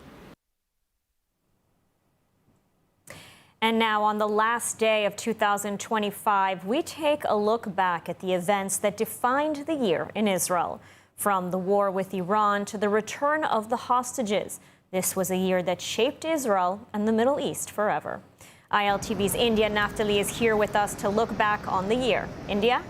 And now, on the last day of 2025, we take a look back at the events that defined the year in Israel. From the war with Iran to the return of the hostages, this was a year that shaped Israel and the Middle East forever. ILTV's India Naftali is here with us to look back on the year. India?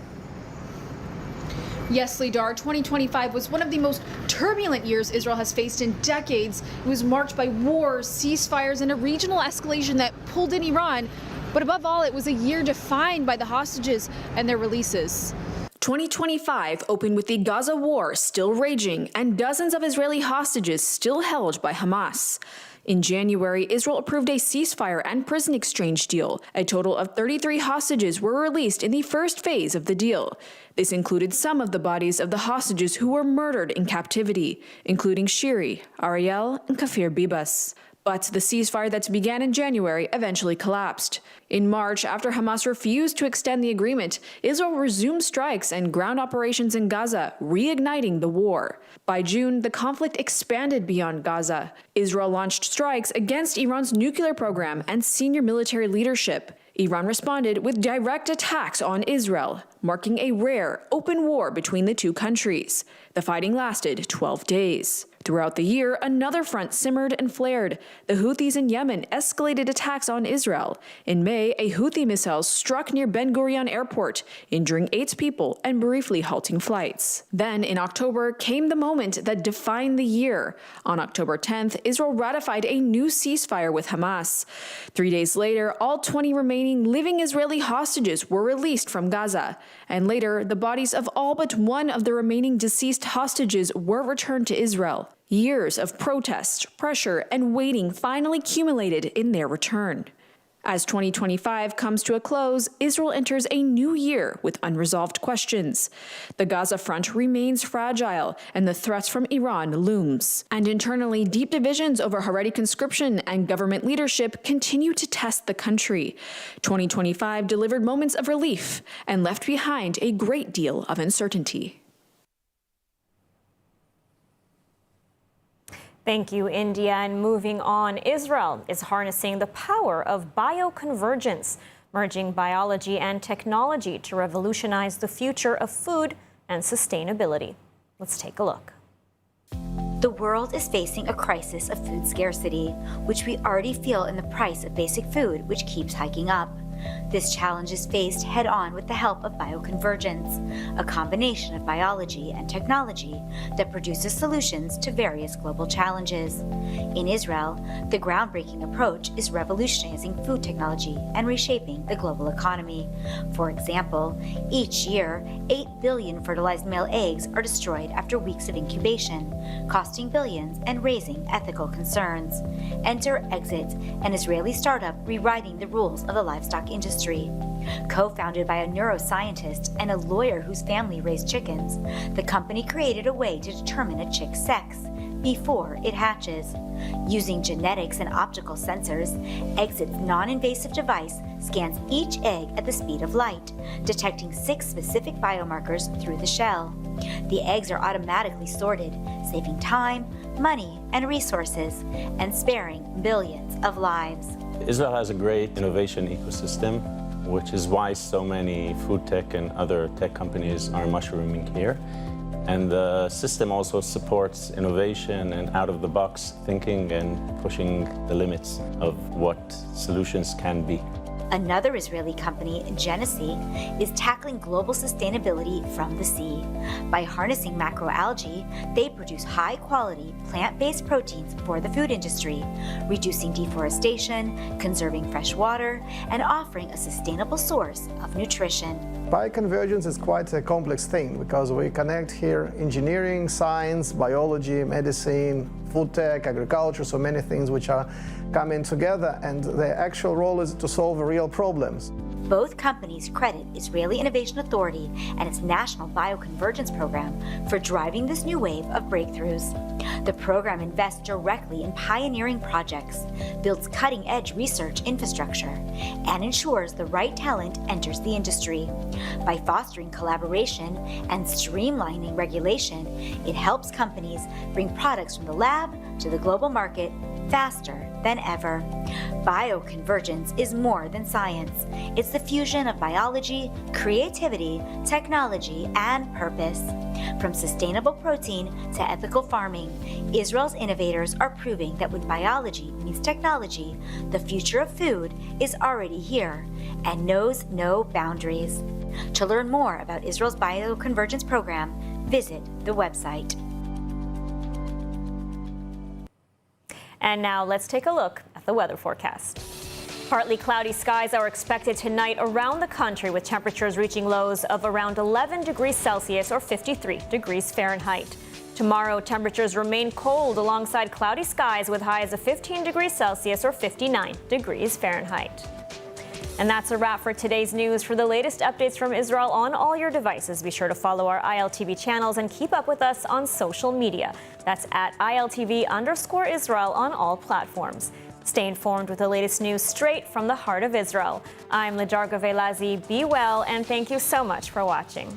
Yes, Lidar, 2025 was one of the most turbulent years Israel has faced in decades. It was marked by wars, ceasefires, and a regional escalation that pulled in Iran. But above all, it was a year defined by the hostages and their releases. 2025 opened with the Gaza war still raging and dozens of Israeli hostages still held by Hamas. In January, Israel approved a ceasefire and prison exchange deal. A total of 33 hostages were released in the first phase of the deal. This included some of the bodies of the hostages who were murdered in captivity, including Shiri, Ariel, and Kafir Bibas. But the ceasefire that began in January eventually collapsed. In March, after Hamas refused to extend the agreement, Israel resumed strikes and ground operations in Gaza, reigniting the war. By June, the conflict expanded beyond Gaza. Israel launched strikes against Iran's nuclear program and senior military leadership. Iran responded with direct attacks on Israel, marking a rare open war between the two countries. The fighting lasted 12 days. Throughout the year, another front simmered and flared. The Houthis in Yemen escalated attacks on Israel. In May, a Houthi missile struck near Ben Gurion Airport, injuring 8 people and briefly halting flights. Then, in October, came the moment that defined the year. On October 10th, Israel ratified a new ceasefire with Hamas. 3 days later, all 20 remaining living Israeli hostages were released from Gaza. And later, the bodies of all but one of the remaining deceased hostages were returned to Israel. Years of protest, pressure, and waiting finally culminated in their return. As 2025 comes to a close, Israel enters a new year with unresolved questions. The Gaza front remains fragile, and the threats from Iran looms. And internally, deep divisions over Haredi conscription and government leadership continue to test the country. 2025 delivered moments of relief and left behind a great deal of uncertainty. Thank you, India. And moving on, Israel is harnessing the power of bioconvergence, merging biology and technology to revolutionize the future of food and sustainability. Let's take a look. The world is facing a crisis of food scarcity, which we already feel in the price of basic food, which keeps hiking up. This challenge is faced head-on with the help of bioconvergence, a combination of biology and technology that produces solutions to various global challenges. In Israel, the groundbreaking approach is revolutionizing food technology and reshaping the global economy. For example, each year, 8 billion fertilized male eggs are destroyed after weeks of incubation, costing billions and raising ethical concerns. Enter Exit, an Israeli startup rewriting the rules of the livestock industry. Co-founded by a neuroscientist and a lawyer whose family raised chickens, the company created a way to determine a chick's sex before it hatches. Using genetics and optical sensors, Exit's non-invasive device scans each egg at the speed of light, detecting 6 specific biomarkers through the shell. The eggs are automatically sorted, saving time, money, and resources, and sparing billions of lives. Israel has a great innovation ecosystem, which is why so many food tech and other tech companies are mushrooming here. And the system also supports innovation and out-of-the-box thinking and pushing the limits of what solutions can be. Another Israeli company, Genesee, is tackling global sustainability from the sea. By harnessing macroalgae, they produce high-quality plant-based proteins for the food industry, reducing deforestation, conserving fresh water, and offering a sustainable source of nutrition. Bioconvergence is quite a complex thing because we connect here engineering, science, biology, medicine, food tech, agriculture, so many things which are coming together, and their actual role is to solve real problems. Both companies credit Israeli Innovation Authority and its National Bioconvergence Program for driving this new wave of breakthroughs. The program invests directly in pioneering projects, builds cutting-edge research infrastructure, and ensures the right talent enters the industry. By fostering collaboration and streamlining regulation, it helps companies bring products from the lab to the global market faster than ever. Bioconvergence is more than science. It's the fusion of biology, creativity, technology, and purpose. From sustainable protein to ethical farming, Israel's innovators are proving that when biology meets technology, the future of food is already here and knows no boundaries. To learn more about Israel's Bioconvergence program, visit the website. And now let's take a look at the weather forecast. Partly cloudy skies are expected tonight around the country, with temperatures reaching lows of around 11 degrees Celsius or 53 degrees Fahrenheit. Tomorrow, temperatures remain cold alongside cloudy skies with highs of 15 degrees Celsius or 59 degrees Fahrenheit. And that's a wrap for today's news. For the latest updates from Israel on all your devices, be sure to follow our ILTV channels and keep up with us on social media. That's at ILTV_Israel on all platforms. Stay informed with the latest news straight from the heart of Israel. I'm Lidarga Velazi. Be well, and thank you so much for watching.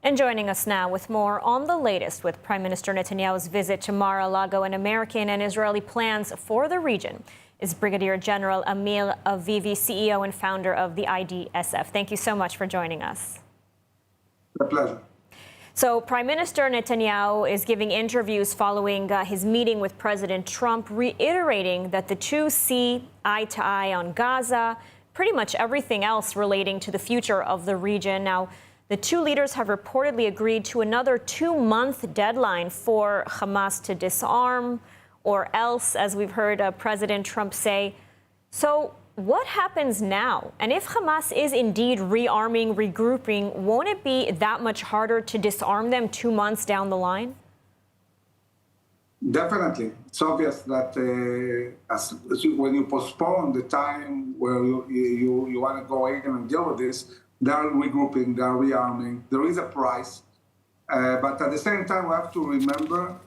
And joining us now with more on the latest with Prime Minister Netanyahu's visit to Mar-a-Lago and American and Israeli plans for the region is Brigadier General Amir Avivi, CEO and founder of the IDSF. Thank you so much for joining us. A pleasure. So Prime Minister Netanyahu is giving interviews following his meeting with President Trump, reiterating that the two see eye to eye on Gaza, pretty much everything else relating to the future of the region. Now, the two leaders have reportedly agreed to another 2-month deadline for Hamas to disarm, or else, as we've heard President Trump say. So what happens now? And if Hamas is indeed rearming, regrouping, won't it be that much harder to disarm them 2 months down the line? Definitely. It's obvious that when you postpone the time where you want to go in and deal with this, they are regrouping, they are rearming. There is a price. But at the same time, we have to remember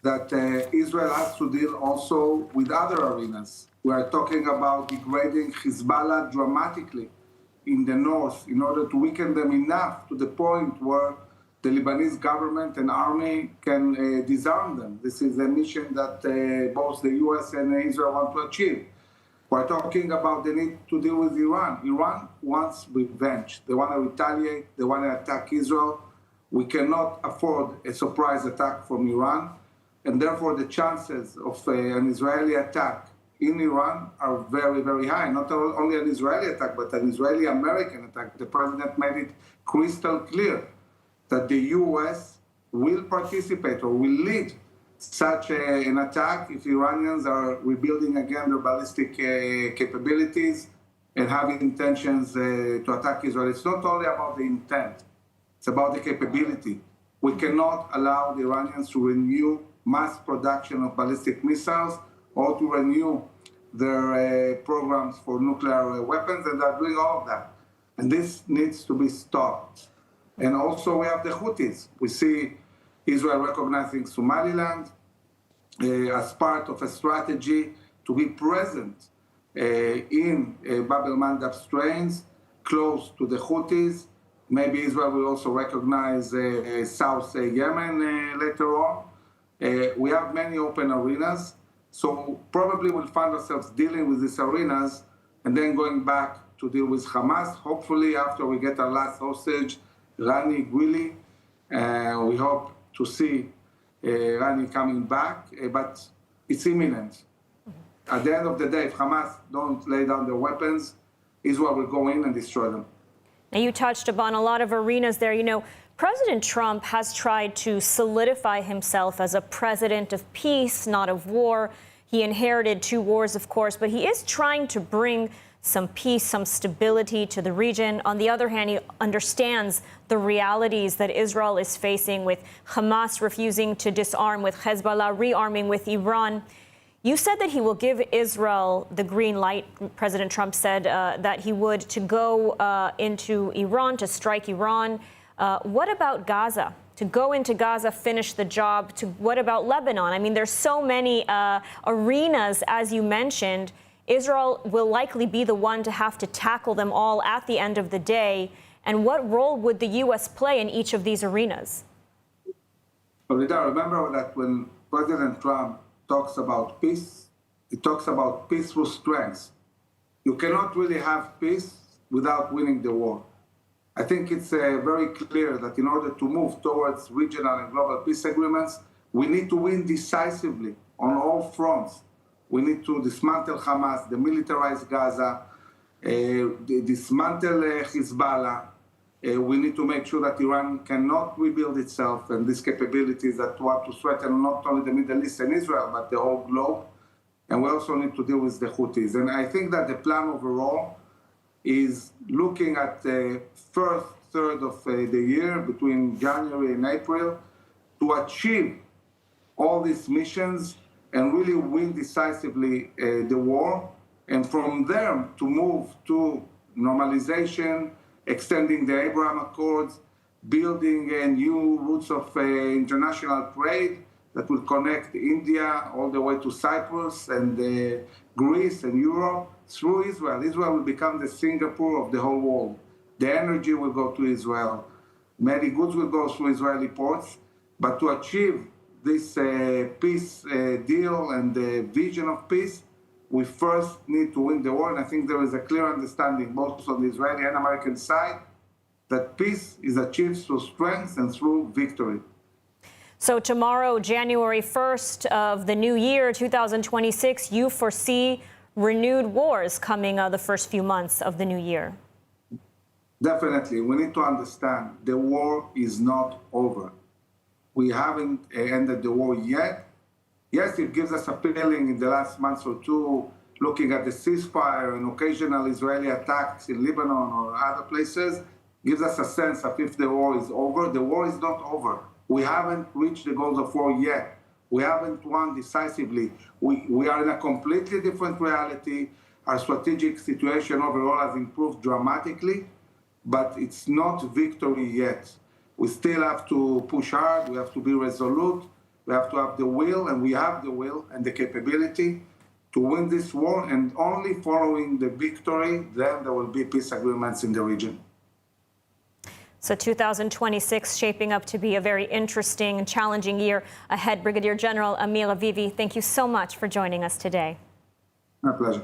that Israel has to deal also with other arenas. We are talking about degrading Hezbollah dramatically in the north in order to weaken them enough to the point where the Lebanese government and army can disarm them. This is a mission that both the US and Israel want to achieve. We're talking about the need to deal with Iran. Iran wants revenge. They want to retaliate. They want to attack Israel. We cannot afford a surprise attack from Iran. And therefore, the chances of an Israeli attack in Iran are very, very high. Not only an Israeli attack, but an Israeli-American attack. The president made it crystal clear that the US will participate or will lead such an attack if Iranians are rebuilding again their ballistic capabilities and have intentions to attack Israel. It's not only about the intent, it's about the capability. We cannot allow the Iranians to renew mass production of ballistic missiles or to renew their programs for nuclear weapons, and they're doing all of that. And this needs to be stopped. And also we have the Houthis. We see Israel recognizing Somaliland as part of a strategy to be present in Bab el-Mandab strains, close to the Houthis. Maybe Israel will also recognize South Yemen later on. We have many open arenas, so probably we'll find ourselves dealing with these arenas and then going back to deal with Hamas, hopefully after we get our last hostage, Rani Gwili. We hope to see Rani coming back, but it's imminent. At the end of the day, if Hamas don't lay down their weapons, Israel will go in and destroy them. Now, you touched upon a lot of arenas there. You know, President Trump has tried to solidify himself as a president of peace, not of war. He inherited 2 wars, of course, but he is trying to bring some peace, some stability to the region. On the other hand, he understands the realities that Israel is facing with Hamas refusing to disarm, with Hezbollah rearming with Iran. You said that he will give Israel the green light. President Trump said that he would to go into Iran, to strike Iran. What about Gaza? To go into Gaza, finish the job. What about Lebanon? I mean, there's so many arenas, as you mentioned. Israel will likely be the one to have to tackle them all at the end of the day. And what role would the U.S. play in each of these arenas? Remember that when President Trump talks about peace, he talks about peace through strength. You cannot really have peace without winning the war. I think it's very clear that in order to move towards regional and global peace agreements, we need to win decisively on all fronts. We need to dismantle Hamas, demilitarize Gaza, dismantle Hezbollah, We need to make sure that Iran cannot rebuild itself and these capabilities that want to threaten not only the Middle East and Israel, but the whole globe. And we also need to deal with the Houthis. And I think that the plan overall is looking at the first third of the year, between January and April, to achieve all these missions and really win decisively the war. And from there to move to normalization, extending the Abraham Accords, building new routes of international trade that will connect India all the way to Cyprus and Greece and Europe through Israel. Israel will become the Singapore of the whole world. The energy will go to Israel. Many goods will go through Israeli ports. But to achieve this peace deal and the vision of peace, we first need to win the war. And I think there is a clear understanding, both on the Israeli and American side, that peace is achieved through strength and through victory. So tomorrow, January 1st of the new year, 2026, you foresee renewed wars coming the first few months of the new year? Definitely. We need to understand the war is not over. We haven't ended the war yet. Yes, it gives us a feeling in the last month or two, looking at the ceasefire and occasional Israeli attacks in Lebanon or other places, gives us a sense of if the war is over. The war is not over. We haven't reached the goals of war yet. We haven't won decisively. We are in a completely different reality. Our strategic situation overall has improved dramatically, but it's not victory yet. We still have to push hard. We have to be resolute. We have to have the will, and we have the will and the capability to win this war. And only following the victory, then there will be peace agreements in the region. So 2026 shaping up to be a very interesting and challenging year ahead. Brigadier General Amir Avivi, thank you so much for joining us today. My pleasure.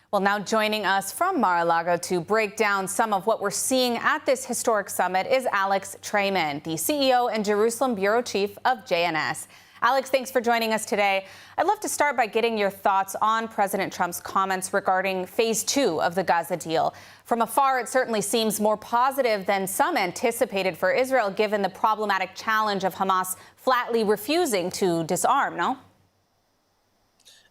Well, now joining us from Mar-a-Lago to break down some of what we're seeing at this historic summit is Alex Trayman, the CEO and Jerusalem Bureau Chief of JNS. Alex, thanks for joining us today. I'd love to start by getting your thoughts on President Trump's comments regarding phase 2 of the Gaza deal. From afar, it certainly seems more positive than some anticipated for Israel, given the problematic challenge of Hamas flatly refusing to disarm, no?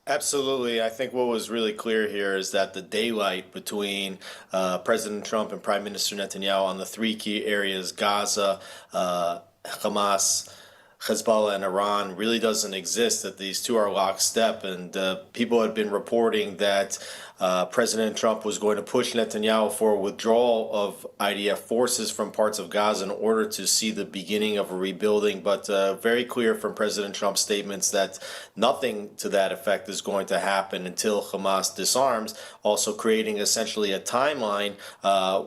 Absolutely. I think what was really clear here is that the daylight between President Trump and Prime Minister Netanyahu on the three key areas, Gaza, Hamas, Hezbollah, and Iran, really doesn't exist, that these two are lockstep. And people had been reporting that President Trump was going to push Netanyahu for a withdrawal of IDF forces from parts of Gaza in order to see the beginning of a rebuilding. But very clear from President Trump's statements that nothing to that effect is going to happen until Hamas disarms, also creating essentially a timeline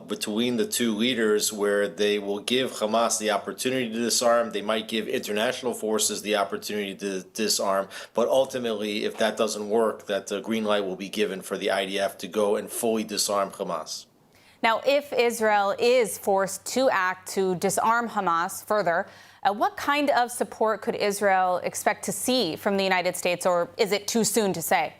between the two leaders where they will give Hamas the opportunity to disarm. They might give international forces the opportunity to disarm. But ultimately, if that doesn't work, that the green light will be given for the IDF to go and fully disarm Hamas. Now, if Israel is forced to act to disarm Hamas further, what kind of support could Israel expect to see from the United States, or is it too soon to say?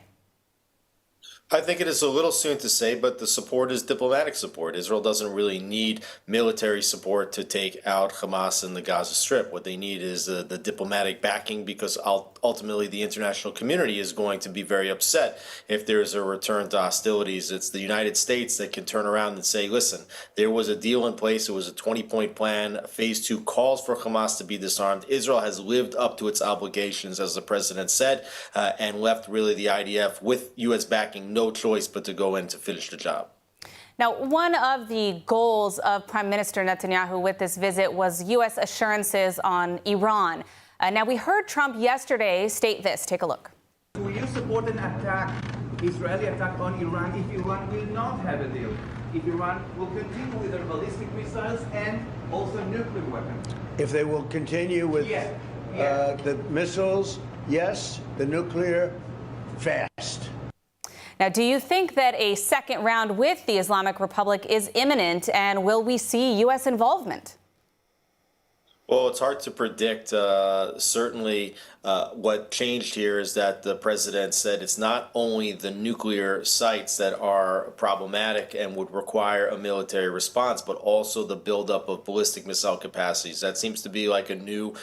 I think it is a little soon to say, but the support is diplomatic support. Israel doesn't really need military support to take out Hamas in the Gaza Strip. What they need is the diplomatic backing, because ultimately the international community is going to be very upset if there's a return to hostilities. It's the United States that can turn around and say, listen, there was a deal in place. It was a 20-point plan. Phase 2 calls for Hamas to be disarmed. Israel has lived up to its obligations, as the president said, and left really the IDF with U.S. backing no choice but to go in to finish the job. Now, one of the goals of Prime Minister Netanyahu with this visit was U.S. assurances on Iran. Now, we heard Trump yesterday state this. Take a look. Will you support an attack, Israeli attack on Iran, if Iran will not have a deal? If Iran will continue with their ballistic missiles and also nuclear weapons? If they will continue with the missiles, yes. The nuclear, fast. Now, do you think that a second round with the Islamic Republic is imminent, and will we see U.S. involvement? Well, it's hard to predict. Certainly, what changed here is that the president said it's not only the nuclear sites that are problematic and would require a military response, but also the buildup of ballistic missile capacities. That seems to be like a new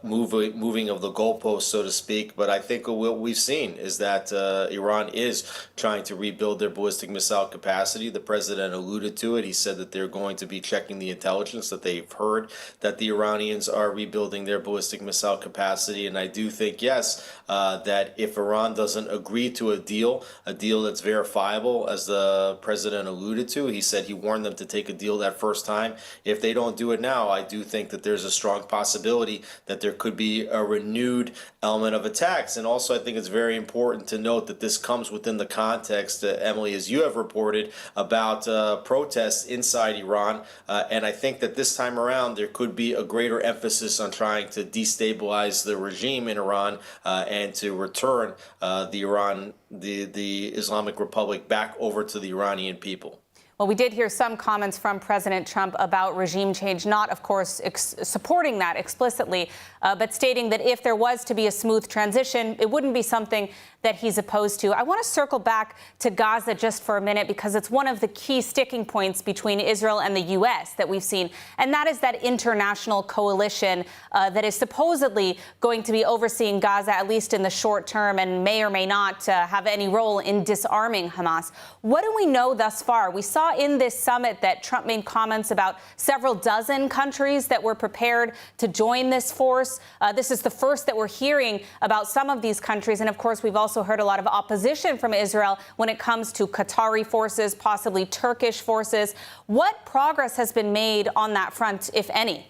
moving of the goalposts, so to speak. But I think what we've seen is that Iran is trying to rebuild their ballistic missile capacity. The president alluded to it. He said that they're going to be checking the intelligence, that they've heard that the Iranians are rebuilding their ballistic missile capacity. And I do think, yes, that if Iran doesn't agree to a deal that's verifiable, as the president alluded to, he said he warned them to take a deal that first time. If they don't do it now, I do think that there's a strong possibility that there could be a renewed element of attacks. And also, I think it's very important to note that this comes within the context, Emily, as you have reported, about protests inside Iran. And I think that this time around, there could be a greater emphasis on trying to destabilize the regime in Iran and to return the Islamic Republic back over to the Iranian people. Well, we did hear some comments from President Trump about regime change, not, of course, supporting that explicitly, but stating that if there was to be a smooth transition, it wouldn't be something that he's opposed to. I want to circle back to Gaza just for a minute, because it's one of the key sticking points between Israel and the U.S. that we've seen, and that is that international coalition that is supposedly going to be overseeing Gaza, at least in the short term, and may or may not have any role in disarming Hamas. What do we know thus far? We saw in this summit that Trump made comments about several dozen countries that were prepared to join this force. This is the first that we're hearing about some of these countries. And of course, we've also heard a lot of opposition from Israel when it comes to Qatari forces, possibly Turkish forces. What progress has been made on that front, if any?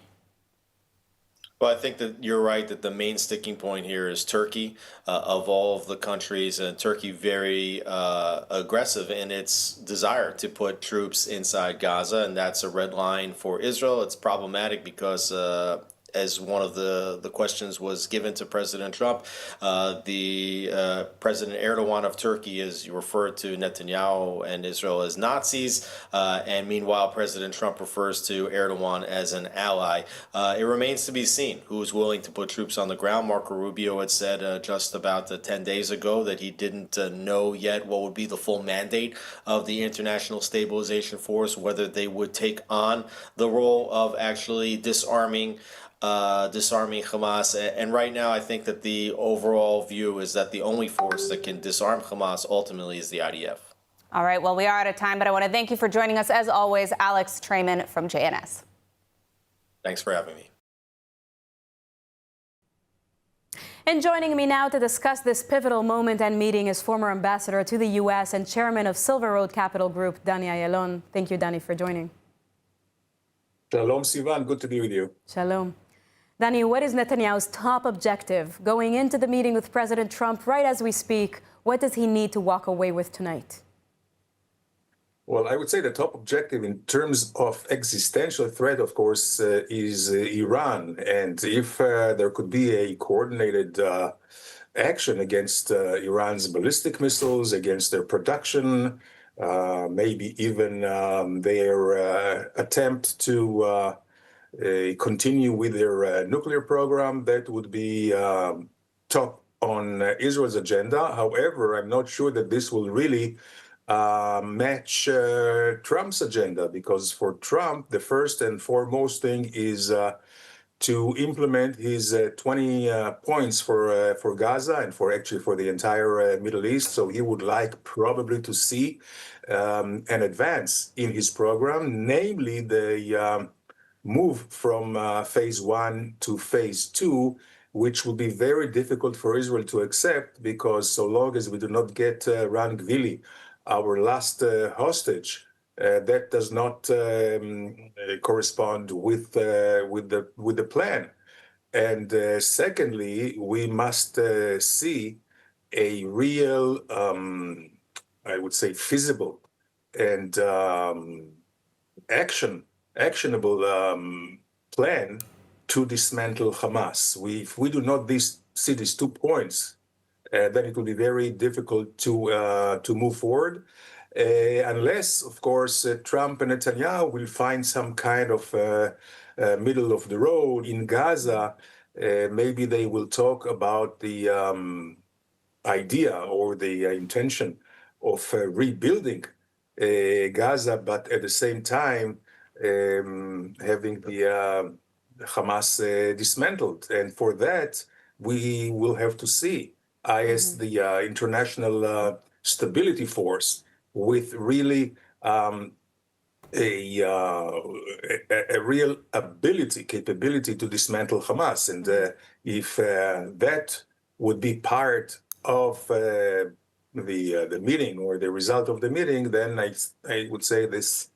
Well, I think that you're right that the main sticking point here is Turkey. Of all of the countries, and Turkey very aggressive in its desire to put troops inside Gaza, and that's a red line for Israel. It's problematic because as one of the questions was given to President Trump, President Erdogan of Turkey is referred to Netanyahu and Israel as Nazis, and meanwhile President Trump refers to Erdogan as an ally. It remains to be seen who's willing to put troops on the ground. Marco Rubio had said just about 10 days ago that he didn't know yet what would be the full mandate of the International Stabilization Force, whether they would take on the role of actually disarming Hamas. And right now, I think that the overall view is that the only force that can disarm Hamas ultimately is the IDF. All right, well, we are out of time, but I want to thank you for joining us, as always, Alex Trayman from JNS. Thanks for having me. And joining me now to discuss this pivotal moment and meeting is former ambassador to the U.S. and chairman of Silver Road Capital Group, Danny Ayalon. Thank you, Danny, for joining. Shalom, Sivan. Good to be with you. Shalom. Danny, what is Netanyahu's top objective going into the meeting with President Trump right as we speak? What does he need to walk away with tonight? Well, I would say the top objective in terms of existential threat, of course, is Iran. And if there could be a coordinated action against Iran's ballistic missiles, against their production, maybe even their attempt to continue with their nuclear program, that would be top on Israel's agenda. However, I'm not sure that this will really match Trump's agenda, because for Trump, the first and foremost thing is to implement his 20 points for Gaza and for the entire Middle East. So he would like probably to see an advance in his program, namely the move from phase 1 to phase 2, which will be very difficult for Israel to accept, because so long as we do not get Ran Gvili, our last hostage, that does not correspond with the plan. And secondly, we must see a real, I would say, feasible and actionable plan to dismantle Hamas. If we do not see these 2 points, then it will be very difficult to move forward. unless, of course, Trump and Netanyahu will find some kind of middle of the road in Gaza. Maybe they will talk about the idea or the intention of rebuilding Gaza, but at the same time having the Hamas dismantled. And for that, we will have to see IS, the International Stability Force, with really a real capability to dismantle Hamas. And if that would be part of the meeting or the result of the meeting, then I would say this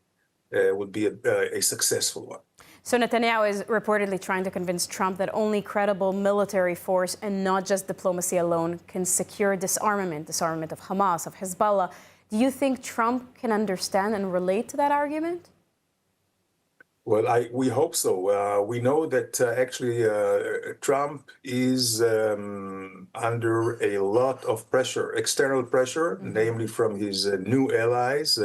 would be a successful one. So Netanyahu is reportedly trying to convince Trump that only credible military force and not just diplomacy alone can secure disarmament of Hamas, of Hezbollah. Do you think Trump can understand and relate to that argument? Well, we hope so. We know that actually Trump is under a lot of pressure, external pressure, namely from his new allies,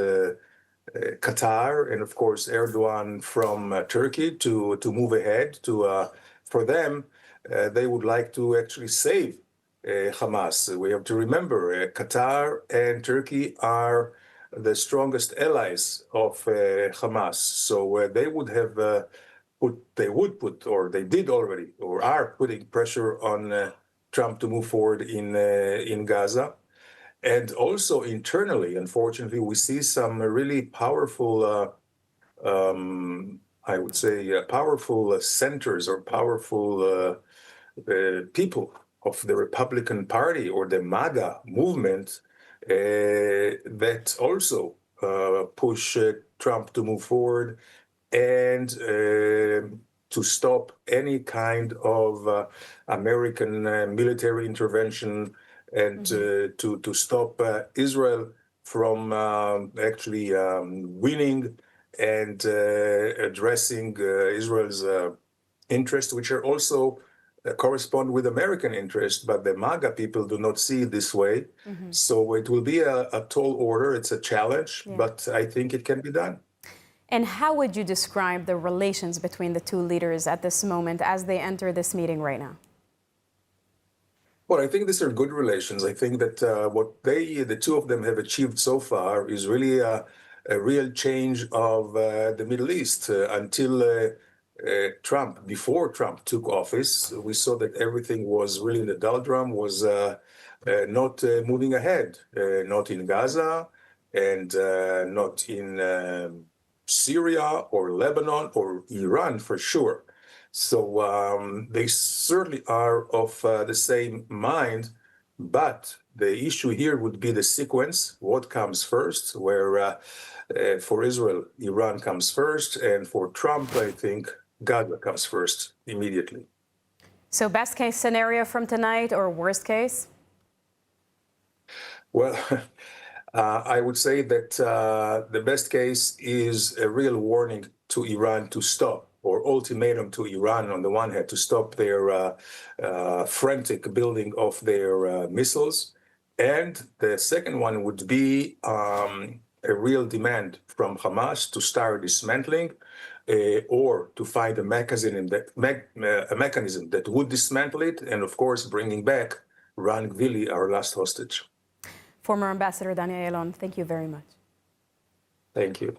Qatar, and of course Erdogan from Turkey to move ahead. For them, they would like to actually save Hamas. We have to remember Qatar and Turkey are the strongest allies of Hamas. So they would have or they did already, or are putting pressure on Trump to move forward in Gaza. And also internally, unfortunately, we see some really powerful, I would say, powerful centers or powerful people of the Republican Party or the MAGA movement that also push Trump to move forward and to stop any kind of American military intervention and to stop Israel from actually winning and addressing Israel's interests, which are also correspond with American interests, but the MAGA people do not see it this way. So it will be a tall order. It's a challenge, but I think it can be done. And how would you describe the relations between the two leaders at this moment as they enter this meeting right now? Well, I think these are good relations. I think that what the two of them have achieved so far is really a real change of the Middle East. Until Trump, before Trump took office, we saw that everything was really in the doldrum, was not moving ahead, not in Gaza and not in Syria or Lebanon or Iran for sure. So they certainly are of the same mind, but the issue here would be the sequence, what comes first, where for Israel, Iran comes first, and for Trump, I think Gaza comes first immediately. So best case scenario from tonight or worst case? Well, I would say that the best case is a real warning to Iran to stop, or ultimatum to Iran on the one hand to stop their frantic building of their missiles. And the second one would be a real demand from Hamas to start dismantling or to find a mechanism that would dismantle it, and of course bringing back Ran Gvili, our last hostage. Former Ambassador Daniel Ayalon, thank you very much. Thank you.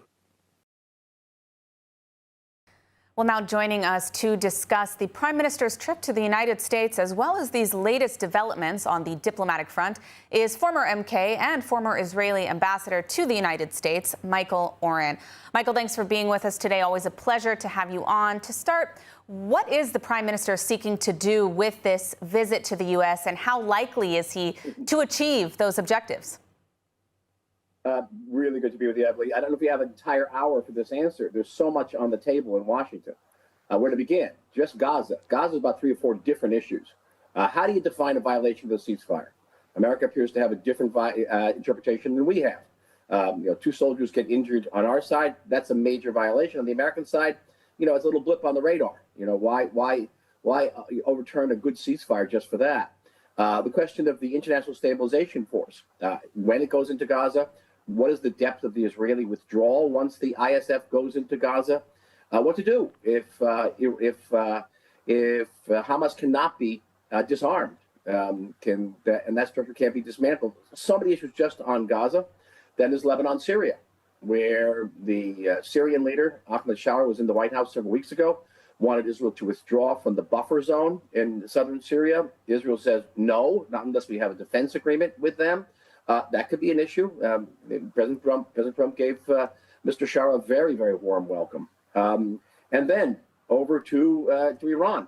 Well, now joining us to discuss the Prime Minister's trip to the United States, as well as these latest developments on the diplomatic front, is former MK and former Israeli ambassador to the United States, Michael Oren. Michael, thanks for being with us today. Always a pleasure to have you on. To start, what is the Prime Minister seeking to do with this visit to the U.S., and how likely is he to achieve those objectives? Really good to be with you, Emily. I don't know if we have an entire hour for this answer. There's so much on the table in Washington. Where to begin? Just Gaza. Gaza is about 3 or 4 different issues. How do you define a violation of the ceasefire? America appears to have a different interpretation than we have. 2 soldiers get injured on our side. That's a major violation. On the American side, it's a little blip on the radar. Why overturn a good ceasefire just for that? The question of the International Stabilization Force, when it goes into Gaza, what is the depth of the Israeli withdrawal once the ISF goes into Gaza, what to do if Hamas cannot be disarmed, and that structure can't be dismantled. So many issues just on Gaza. Then there's Lebanon, Syria, where the Syrian leader, Ahmed Shara, was in the White House several weeks ago, wanted Israel to withdraw from the buffer zone in southern Syria. Israel says, no, not unless we have a defense agreement with them. That could be an issue. President Trump gave Mr. Shara a very, very warm welcome. And then over to Iran.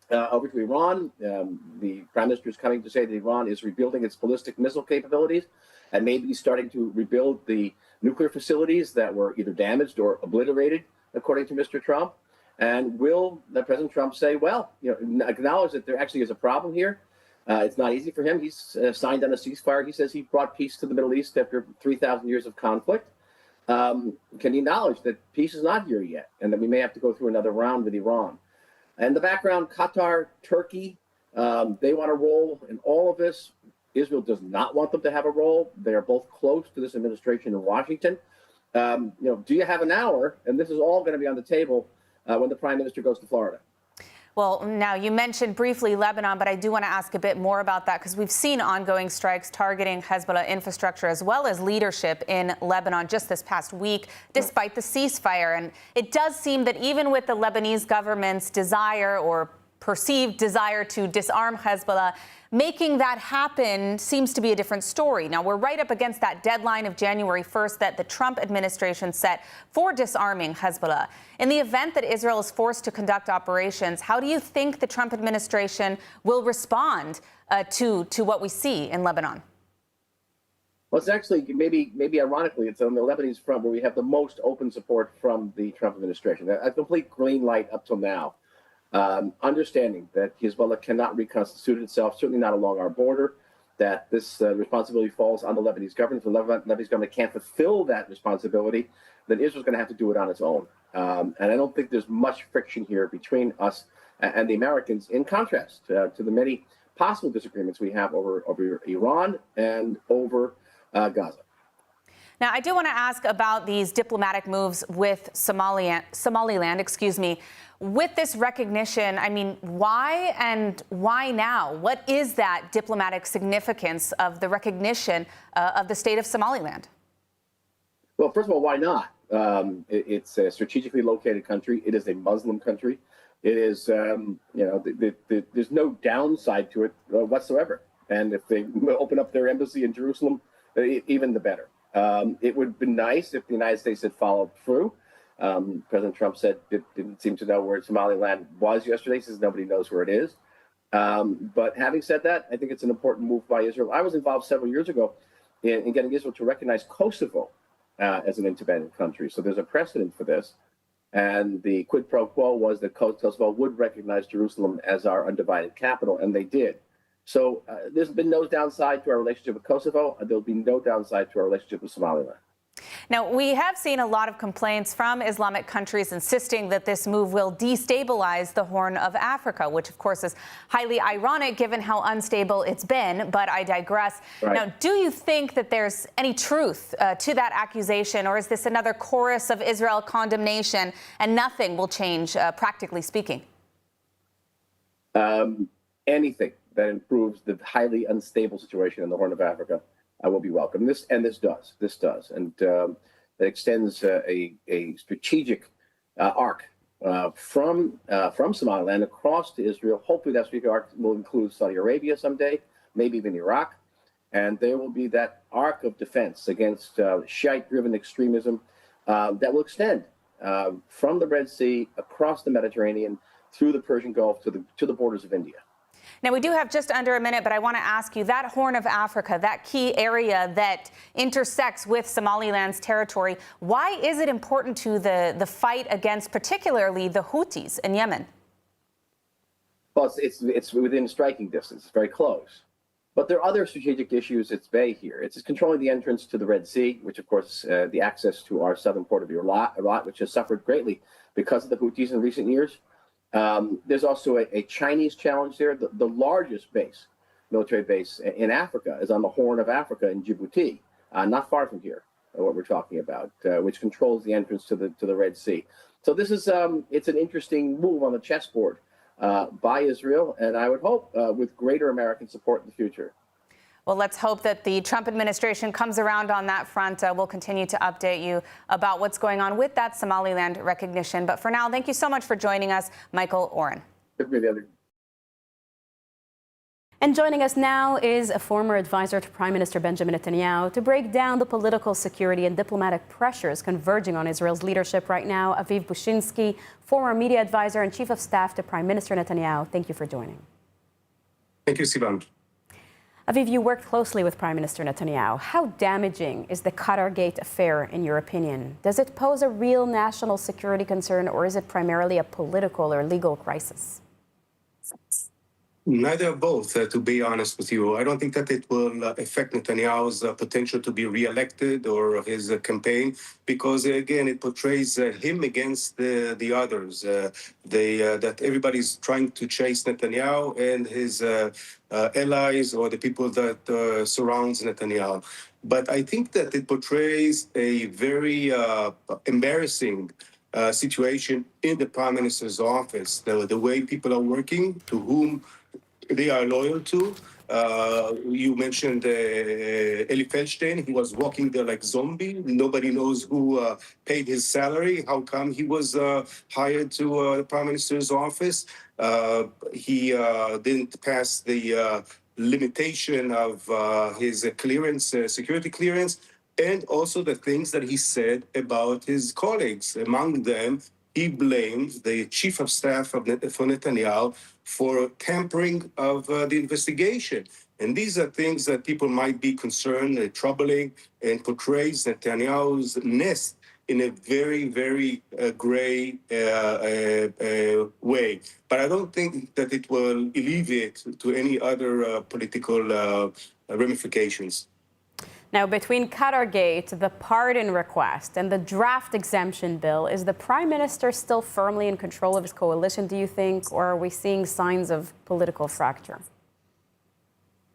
The prime minister is coming to say that Iran is rebuilding its ballistic missile capabilities and maybe starting to rebuild the nuclear facilities that were either damaged or obliterated, according to Mr. Trump. And will President Trump say, well, acknowledge that there actually is a problem here? It's not easy for him. He's signed on a ceasefire. He says he brought peace to the Middle East after 3,000 years of conflict. Can he acknowledge that peace is not here yet and that we may have to go through another round with Iran? And the background, Qatar, Turkey, they want a role in all of this. Israel does not want them to have a role. They are both close to this administration in Washington. Do you have an hour? And this is all going to be on the table when the prime minister goes to Florida. Well, now you mentioned briefly Lebanon, but I do want to ask a bit more about that because we've seen ongoing strikes targeting Hezbollah infrastructure as well as leadership in Lebanon just this past week, despite the ceasefire. And it does seem that even with the Lebanese government's desire or perceived desire to disarm Hezbollah, making that happen seems to be a different story. Now, we're right up against that deadline of January 1st that the Trump administration set for disarming Hezbollah. In the event that Israel is forced to conduct operations, how do you think the Trump administration will respond to what we see in Lebanon? Well, it's actually, maybe ironically, it's on the Lebanese front where we have the most open support from the Trump administration. A complete green light up till now. Understanding that Hezbollah cannot reconstitute itself, certainly not along our border, that this responsibility falls on the Lebanese government. If the Lebanese government can't fulfill that responsibility, then Israel's going to have to do it on its own. And I don't think there's much friction here between us and the Americans, in contrast to the many possible disagreements we have over Iran and over Gaza. Now, I do want to ask about these diplomatic moves with Somaliland, With this recognition, I mean, why and why now? What is that diplomatic significance of the recognition of the state of Somaliland? Well, first of all, why not? It's a strategically located country. It is a Muslim country. It is, there's no downside to it whatsoever. And if they open up their embassy in Jerusalem, even the better. It would have been nice if the United States had followed through. President Trump said it didn't seem to know where Somaliland was yesterday. He says nobody knows where it is. But having said that, I think it's an important move by Israel. I was involved several years ago in getting Israel to recognize Kosovo as an independent country. So there's a precedent for this. And the quid pro quo was that Kosovo would recognize Jerusalem as our undivided capital, and they did. So there's been no downside to our relationship with Kosovo. There'll be no downside to our relationship with Somaliland. Now, we have seen a lot of complaints from Islamic countries insisting that this move will destabilize the Horn of Africa, which, of course, is highly ironic given how unstable it's been. But I digress. Right. Now, do you think that there's any truth to that accusation, or is this another chorus of Israel condemnation and nothing will change, practically speaking? Anything that improves the highly unstable situation in the Horn of Africa will be welcome. This does, and it extends a strategic arc from Somaliland across to Israel. Hopefully, that strategic arc will include Saudi Arabia someday, maybe even Iraq, and there will be that arc of defense against Shiite-driven extremism that will extend from the Red Sea across the Mediterranean through the Persian Gulf to the borders of India. Now, we do have just under a minute, but I want to ask you, that Horn of Africa, that key area that intersects with Somaliland's territory, why is it important to the fight against particularly the Houthis in Yemen? Well, it's within striking distance. It's very close. But there are other strategic issues at bay here. It's controlling the entrance to the Red Sea, which, of course, the access to our southern port of Eilat, which has suffered greatly because of the Houthis in recent years. There's also a Chinese challenge there. The largest military base in Africa is on the Horn of Africa in Djibouti, not far from here, what we're talking about, which controls the entrance to the Red Sea. So this is it's an interesting move on the chessboard by Israel, and I would hope with greater American support in the future. Well, let's hope that the Trump administration comes around on that front. We'll continue to update you about what's going on with that Somaliland recognition. But for now, thank you so much for joining us, Michael Oren. And joining us now is a former advisor to Prime Minister Benjamin Netanyahu to break down the political, security and diplomatic pressures converging on Israel's leadership right now. Aviv Bushinsky, former media advisor and chief of staff to Prime Minister Netanyahu. Thank you for joining. Thank you, Sivan. Aviv, you worked closely with Prime Minister Netanyahu. How damaging is the Qatargate affair, in your opinion? Does it pose a real national security concern, or is it primarily a political or legal crisis? Neither of both, to be honest with you. I don't think that it will affect Netanyahu's potential to be re-elected or his campaign, because, again, it portrays him against the others. That everybody's trying to chase Netanyahu and his allies or the people that surrounds Netanyahu. But I think that it portrays a very embarrassing situation in the Prime Minister's office, the way people are working, to whom they are loyal to. You mentioned Eli Feldstein. He was walking there like zombie. Nobody knows who paid his salary. How come he was hired to the Prime Minister's office? He didn't pass the limitation of his clearance, security clearance, and also the things that he said about his colleagues. Among them, he blamed the chief of staff for Netanyahu for tampering of the investigation. And these are things that people might be concerned, troubling, and portrays Netanyahu's nest in a very, very gray way. But I don't think that it will alleviate to any other political ramifications. Now, between Qatargate, the pardon request, and the draft exemption bill, is the Prime Minister still firmly in control of his coalition, do you think, or are we seeing signs of political fracture?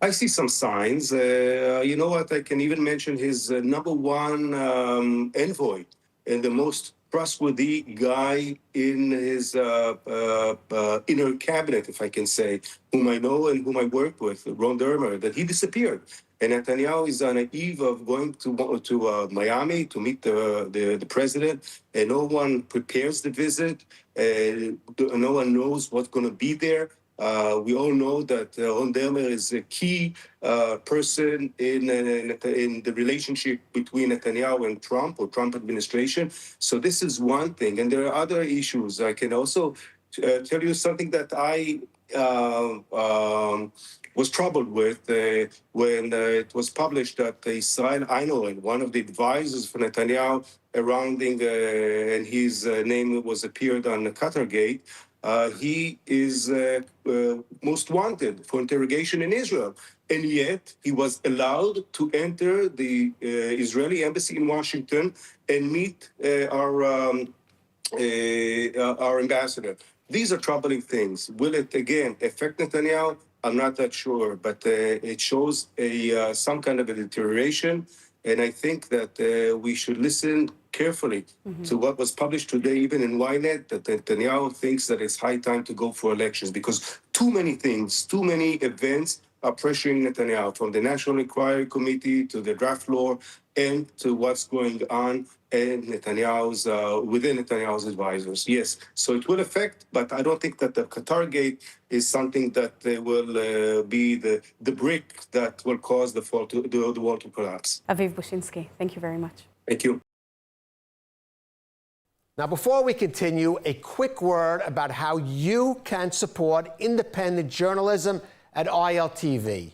I see some signs. You know what? I can even mention his number one envoy and the most trustworthy guy in his inner cabinet, if I can say, whom I know and whom I work with, Ron Dermer, that he disappeared. And Netanyahu is on the eve of going to Miami to meet the president, and no one prepares the visit. No one knows what's going to be there. We all know that Ron Dermer is a key person in the relationship between Netanyahu and Trump, or Trump administration. So this is one thing. And there are other issues. I can also tell you something that I was troubled with when it was published that Israel Einhorn, one of the advisors for Netanyahu, and his name was appeared on Qatargate, he is most wanted for interrogation in Israel. And yet he was allowed to enter the Israeli embassy in Washington and meet our ambassador. These are troubling things. Will it, again, affect Netanyahu? I'm not that sure, but it shows some kind of a deterioration. And I think that we should listen carefully to what was published today, even in Ynet, that Netanyahu thinks that it's high time to go for elections, because too many things, too many events are pressuring Netanyahu, from the National Inquiry Committee to the draft law and to what's going on and within Netanyahu's advisors. Yes, so it will affect, but I don't think that the Qatargate is something that will be the brick that will cause the wall to collapse. Aviv Bushinsky, thank you very much. Thank you. Now, before we continue, a quick word about how you can support independent journalism at ILTV.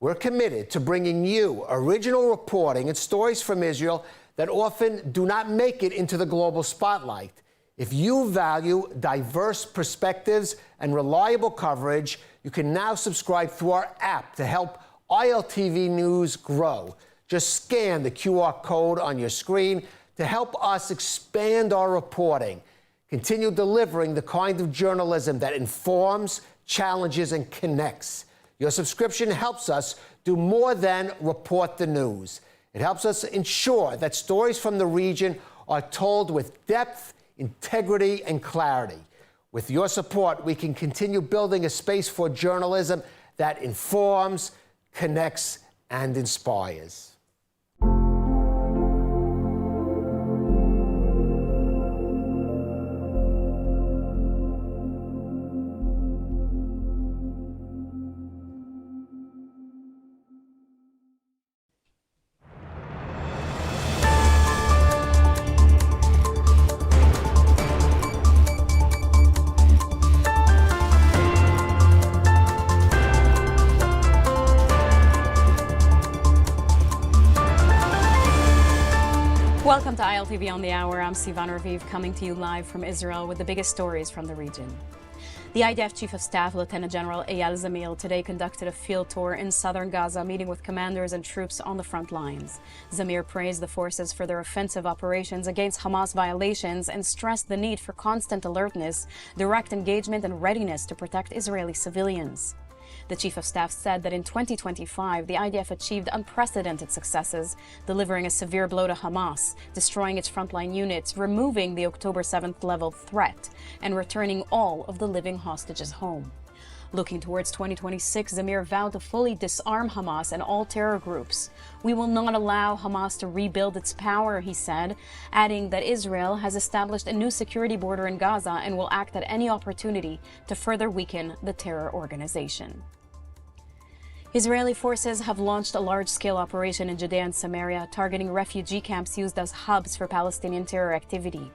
We're committed to bringing you original reporting and stories from Israel that often do not make it into the global spotlight. If you value diverse perspectives and reliable coverage, you can now subscribe through our app to help ILTV News grow. Just scan the QR code on your screen to help us expand our reporting. Continue delivering the kind of journalism that informs, challenges, and connects. Your subscription helps us do more than report the news. It helps us ensure that stories from the region are told with depth, integrity, and clarity. With your support, we can continue building a space for journalism that informs, connects, and inspires. Welcome to ILTV on the Hour. I'm Sivan Raviv, coming to you live from Israel with the biggest stories from the region. The IDF Chief of Staff, Lieutenant General Eyal Zamir, today conducted a field tour in southern Gaza, meeting with commanders and troops on the front lines. Zamir praised the forces for their offensive operations against Hamas violations and stressed the need for constant alertness, direct engagement, and readiness to protect Israeli civilians. The Chief of Staff said that in 2025, the IDF achieved unprecedented successes, delivering a severe blow to Hamas, destroying its frontline units, removing the October 7th level threat, and returning all of the living hostages home. Looking towards 2026, Zamir vowed to fully disarm Hamas and all terror groups. "We will not allow Hamas to rebuild its power," he said, adding that Israel has established a new security border in Gaza and will act at any opportunity to further weaken the terror organization. Israeli forces have launched a large-scale operation in Judea and Samaria, targeting refugee camps used as hubs for Palestinian terror activity.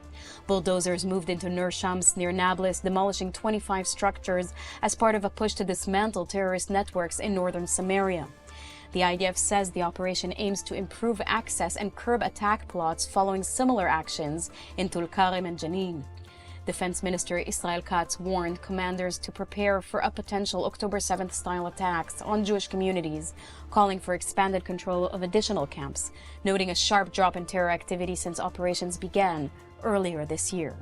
Bulldozers moved into Nur Shams near Nablus, demolishing 25 structures as part of a push to dismantle terrorist networks in northern Samaria. The IDF says the operation aims to improve access and curb attack plots following similar actions in Tulkarem and Jenin. Defense Minister Israel Katz warned commanders to prepare for a potential October 7th style attacks on Jewish communities, calling for expanded control of additional camps, noting a sharp drop in terror activity since operations began earlier this year.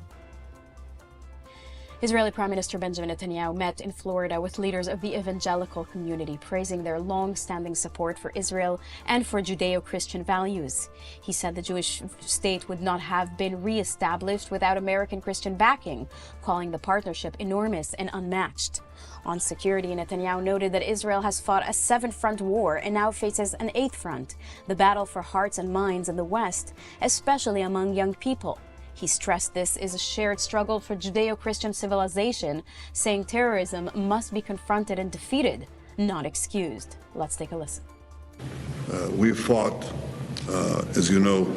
Israeli Prime Minister Benjamin Netanyahu met in Florida with leaders of the evangelical community, praising their long-standing support for Israel and for Judeo-Christian values. He said the Jewish state would not have been re-established without American Christian backing, calling the partnership enormous and unmatched. On security, Netanyahu noted that Israel has fought a 7-front war and now faces an 8th front, the battle for hearts and minds in the West, especially among young people. He stressed this is a shared struggle for Judeo-Christian civilization, saying terrorism must be confronted and defeated, not excused. Let's take a listen. We've fought, as you know,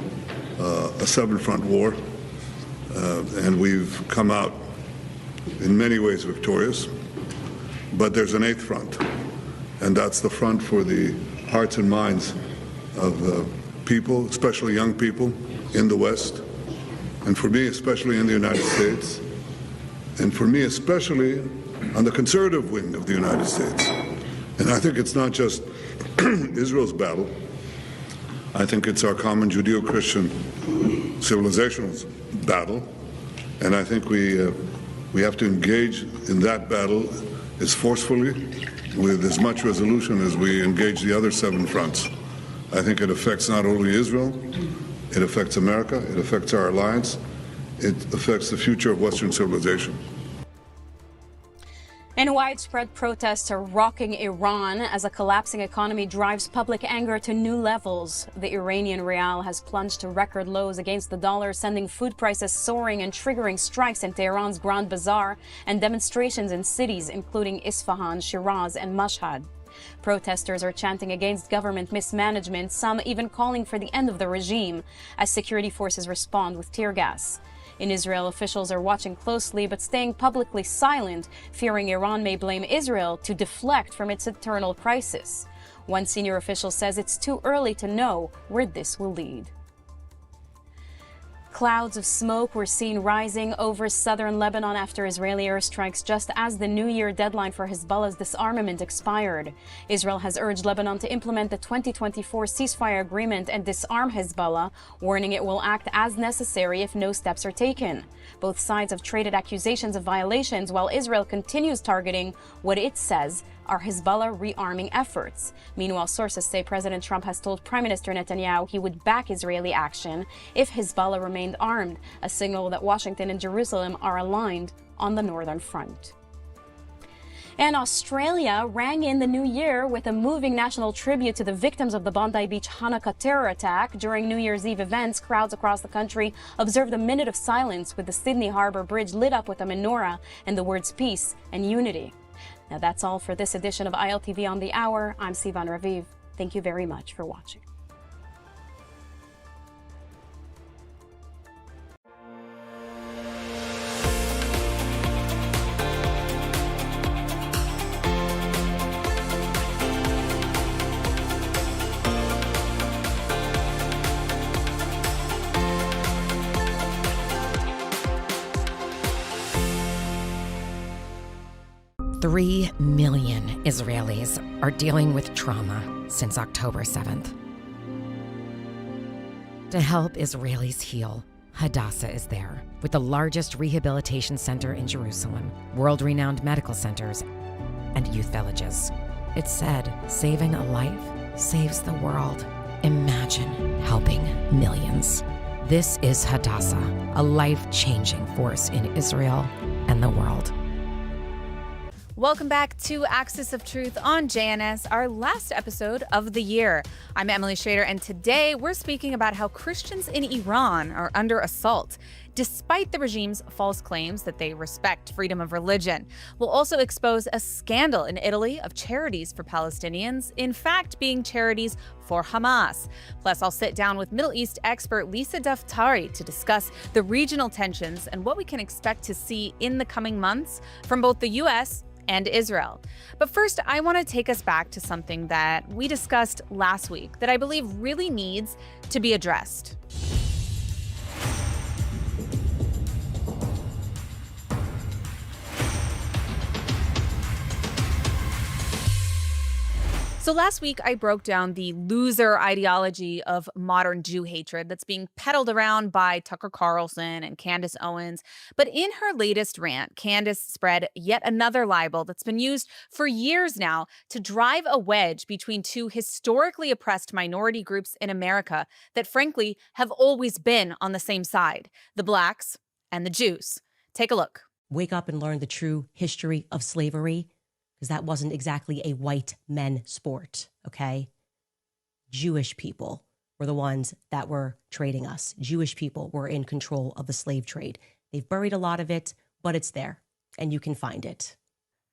a 7-front war, and we've come out in many ways victorious. But there's an 8th front, and that's the front for the hearts and minds of people, especially young people in the West. And for me, especially in the United States, and for me, especially on the conservative wing of the United States. And I think it's not just Israel's battle. I think it's our common Judeo-Christian civilizational battle. And I think we have to engage in that battle as forcefully, with as much resolution as we engage the other 7 fronts. I think it affects not only Israel, it affects America, it affects our alliance, it affects the future of Western civilization. And widespread protests are rocking Iran as a collapsing economy drives public anger to new levels. The Iranian rial has plunged to record lows against the dollar, sending food prices soaring and triggering strikes in Tehran's Grand Bazaar and demonstrations in cities including Isfahan, Shiraz, and Mashhad. Protesters are chanting against government mismanagement, some even calling for the end of the regime, as security forces respond with tear gas. In Israel, officials are watching closely but staying publicly silent, fearing Iran may blame Israel to deflect from its internal crisis. One senior official says it's too early to know where this will lead. Clouds of smoke were seen rising over southern Lebanon after Israeli airstrikes just as the New Year deadline for Hezbollah's disarmament expired. Israel has urged Lebanon to implement the 2024 ceasefire agreement and disarm Hezbollah, warning it will act as necessary if no steps are taken. Both sides have traded accusations of violations while Israel continues targeting what it says are Hezbollah rearming efforts. Meanwhile, sources say President Trump has told Prime Minister Netanyahu he would back Israeli action if Hezbollah remained armed, a signal that Washington and Jerusalem are aligned on the northern front. And Australia rang in the new year with a moving national tribute to the victims of the Bondi Beach Hanukkah terror attack. During New Year's Eve events, crowds across the country observed a minute of silence with the Sydney Harbour Bridge lit up with a menorah and the words peace and unity. Now that's all for this edition of ILTV on the Hour. I'm Sivan Raviv. Thank you very much for watching. Three million Israelis are dealing with trauma since October 7th. To help Israelis heal, Hadassah is there, with the largest rehabilitation center in Jerusalem, world-renowned medical centers, and youth villages. It's said, saving a life saves the world. Imagine helping millions. This is Hadassah, a life-changing force in Israel and the world. Welcome back to Axis of Truth on JNS, our last episode of the year. I'm Emily Schrader, and today we're speaking about how Christians in Iran are under assault, despite the regime's false claims that they respect freedom of religion. We'll also expose a scandal in Italy of charities for Palestinians, in fact being charities for Hamas. Plus, I'll sit down with Middle East expert Lisa Daftari to discuss the regional tensions and what we can expect to see in the coming months from both the U.S. and Israel. But first, I want to take us back to something that we discussed last week that I believe really needs to be addressed. So last week, I broke down the loser ideology of modern Jew hatred that's being peddled around by Tucker Carlson and Candace Owens. But in her latest rant, Candace spread yet another libel that's been used for years now to drive a wedge between two historically oppressed minority groups in America that, frankly, have always been on the same side, the blacks and the Jews. Take a look. Wake up and learn the true history of slavery, because that wasn't exactly a white men sport, okay? Jewish people were the ones that were trading us. Jewish people were in control of the slave trade. They've buried a lot of it, but it's there, and you can find it.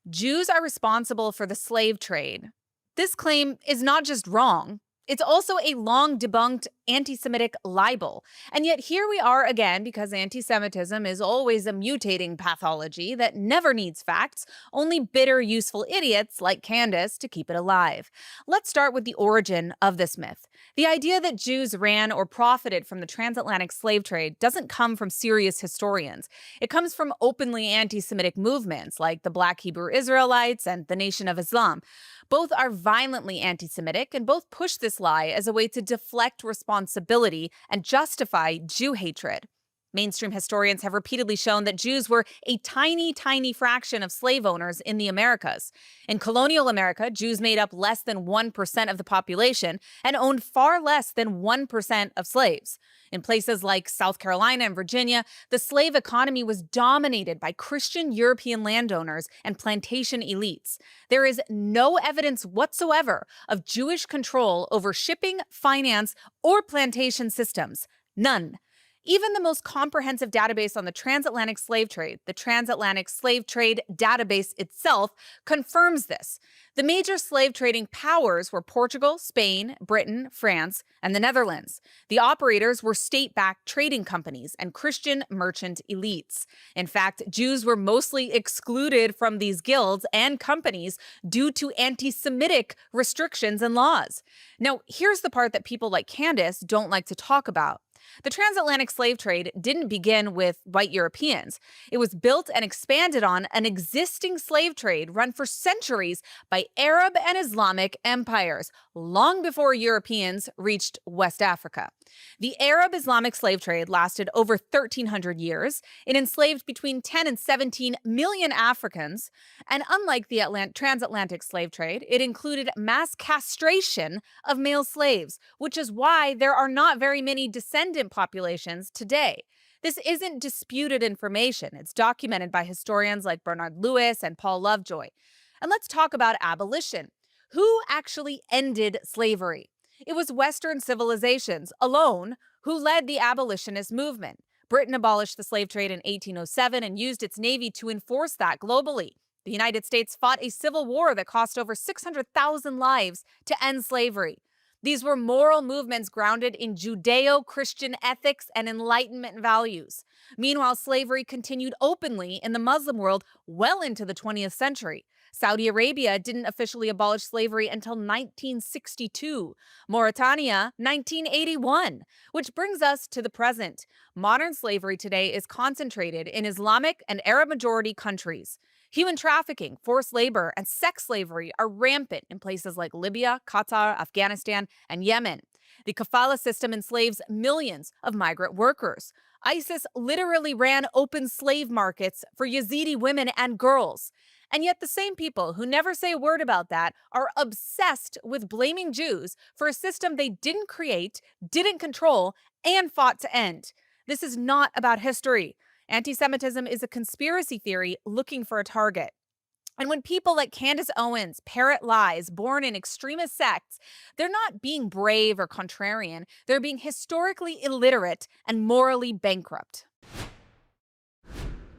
Jews are responsible for the slave trade. This claim is not just wrong, it's also a long debunked anti-Semitic libel. And yet here we are again, because anti-Semitism is always a mutating pathology that never needs facts, only bitter, useful idiots like Candace to keep it alive. Let's start with the origin of this myth. The idea that Jews ran or profited from the transatlantic slave trade doesn't come from serious historians. It comes from openly anti-Semitic movements like the Black Hebrew Israelites and the Nation of Islam. Both are violently anti-Semitic, and both push this lie as a way to deflect responsibility and justify Jew hatred. Mainstream historians have repeatedly shown that Jews were a tiny, tiny fraction of slave owners in the Americas. In colonial America, Jews made up less than 1% of the population and owned far less than 1% of slaves. In places like South Carolina and Virginia, the slave economy was dominated by Christian European landowners and plantation elites. There is no evidence whatsoever of Jewish control over shipping, finance, or plantation systems. None. Even the most comprehensive database on the transatlantic slave trade, the Transatlantic Slave Trade Database itself, confirms this. The major slave trading powers were Portugal, Spain, Britain, France, and the Netherlands. The operators were state-backed trading companies and Christian merchant elites. In fact, Jews were mostly excluded from these guilds and companies due to anti-Semitic restrictions and laws. Now, here's the part that people like Candace don't like to talk about. The transatlantic slave trade didn't begin with white Europeans. It was built and expanded on an existing slave trade run for centuries by Arab and Islamic empires, long before Europeans reached West Africa. The Arab-Islamic slave trade lasted over 1,300 years. It enslaved between 10 and 17 million Africans. And unlike the transatlantic slave trade, it included mass castration of male slaves, which is why there are not very many descendant populations today. This isn't disputed information. It's documented by historians like Bernard Lewis and Paul Lovejoy. And let's talk about abolition. Who actually ended slavery? It was Western civilizations alone who led the abolitionist movement. Britain abolished the slave trade in 1807 and used its navy to enforce that globally. The United States fought a civil war that cost over 600,000 lives to end slavery. These were moral movements grounded in Judeo-Christian ethics and Enlightenment values. Meanwhile, slavery continued openly in the Muslim world well into the 20th century. Saudi Arabia didn't officially abolish slavery until 1962, Mauritania 1981, which brings us to the present. Modern slavery today is concentrated in Islamic and Arab-majority countries. Human trafficking, forced labor, and sex slavery are rampant in places like Libya, Qatar, Afghanistan, and Yemen. The kafala system enslaves millions of migrant workers. ISIS literally ran open slave markets for Yazidi women and girls. And yet the same people who never say a word about that are obsessed with blaming Jews for a system they didn't create, didn't control, and fought to end. This is not about history. Anti-Semitism is a conspiracy theory looking for a target. And when people like Candace Owens parrot lies born in extremist sects, they're not being brave or contrarian. They're being historically illiterate and morally bankrupt.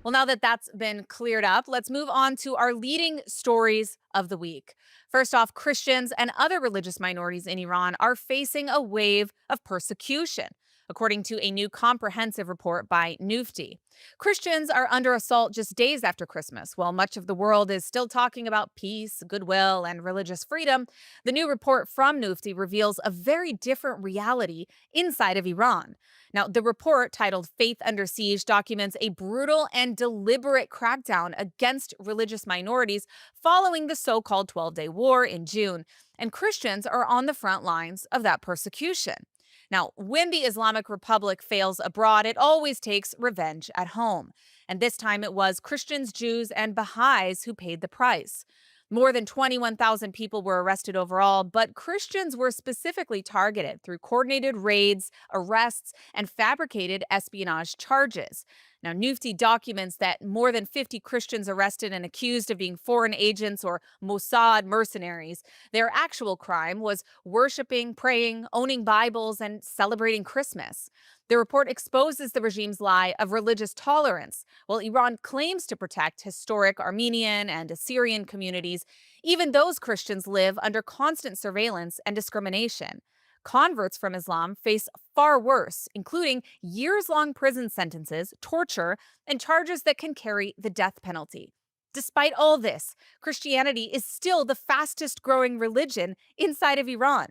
Well, now that that's been cleared up, let's move on to our leading stories of the week. First off, Christians and other religious minorities in Iran are facing a wave of persecution, according to a new comprehensive report by Nufti. Christians are under assault just days after Christmas. While much of the world is still talking about peace, goodwill, and religious freedom, the new report from Nufti reveals a very different reality inside of Iran. Now, the report, titled Faith Under Siege, documents a brutal and deliberate crackdown against religious minorities following the so-called 12-day war in June, and Christians are on the front lines of that persecution. Now, when the Islamic Republic fails abroad, it always takes revenge at home. And this time it was Christians, Jews, and Baha'is who paid the price. More than 21,000 people were arrested overall, but Christians were specifically targeted through coordinated raids, arrests, and fabricated espionage charges. Now, Nufti documents that more than 50 Christians arrested and accused of being foreign agents or Mossad mercenaries. Their actual crime was worshiping, praying, owning Bibles, and celebrating Christmas. The report exposes the regime's lie of religious tolerance. While Iran claims to protect historic Armenian and Assyrian communities, even those Christians live under constant surveillance and discrimination. Converts from Islam face far worse, including years-long prison sentences, torture, and charges that can carry the death penalty. Despite all this, Christianity is still the fastest-growing religion inside of Iran.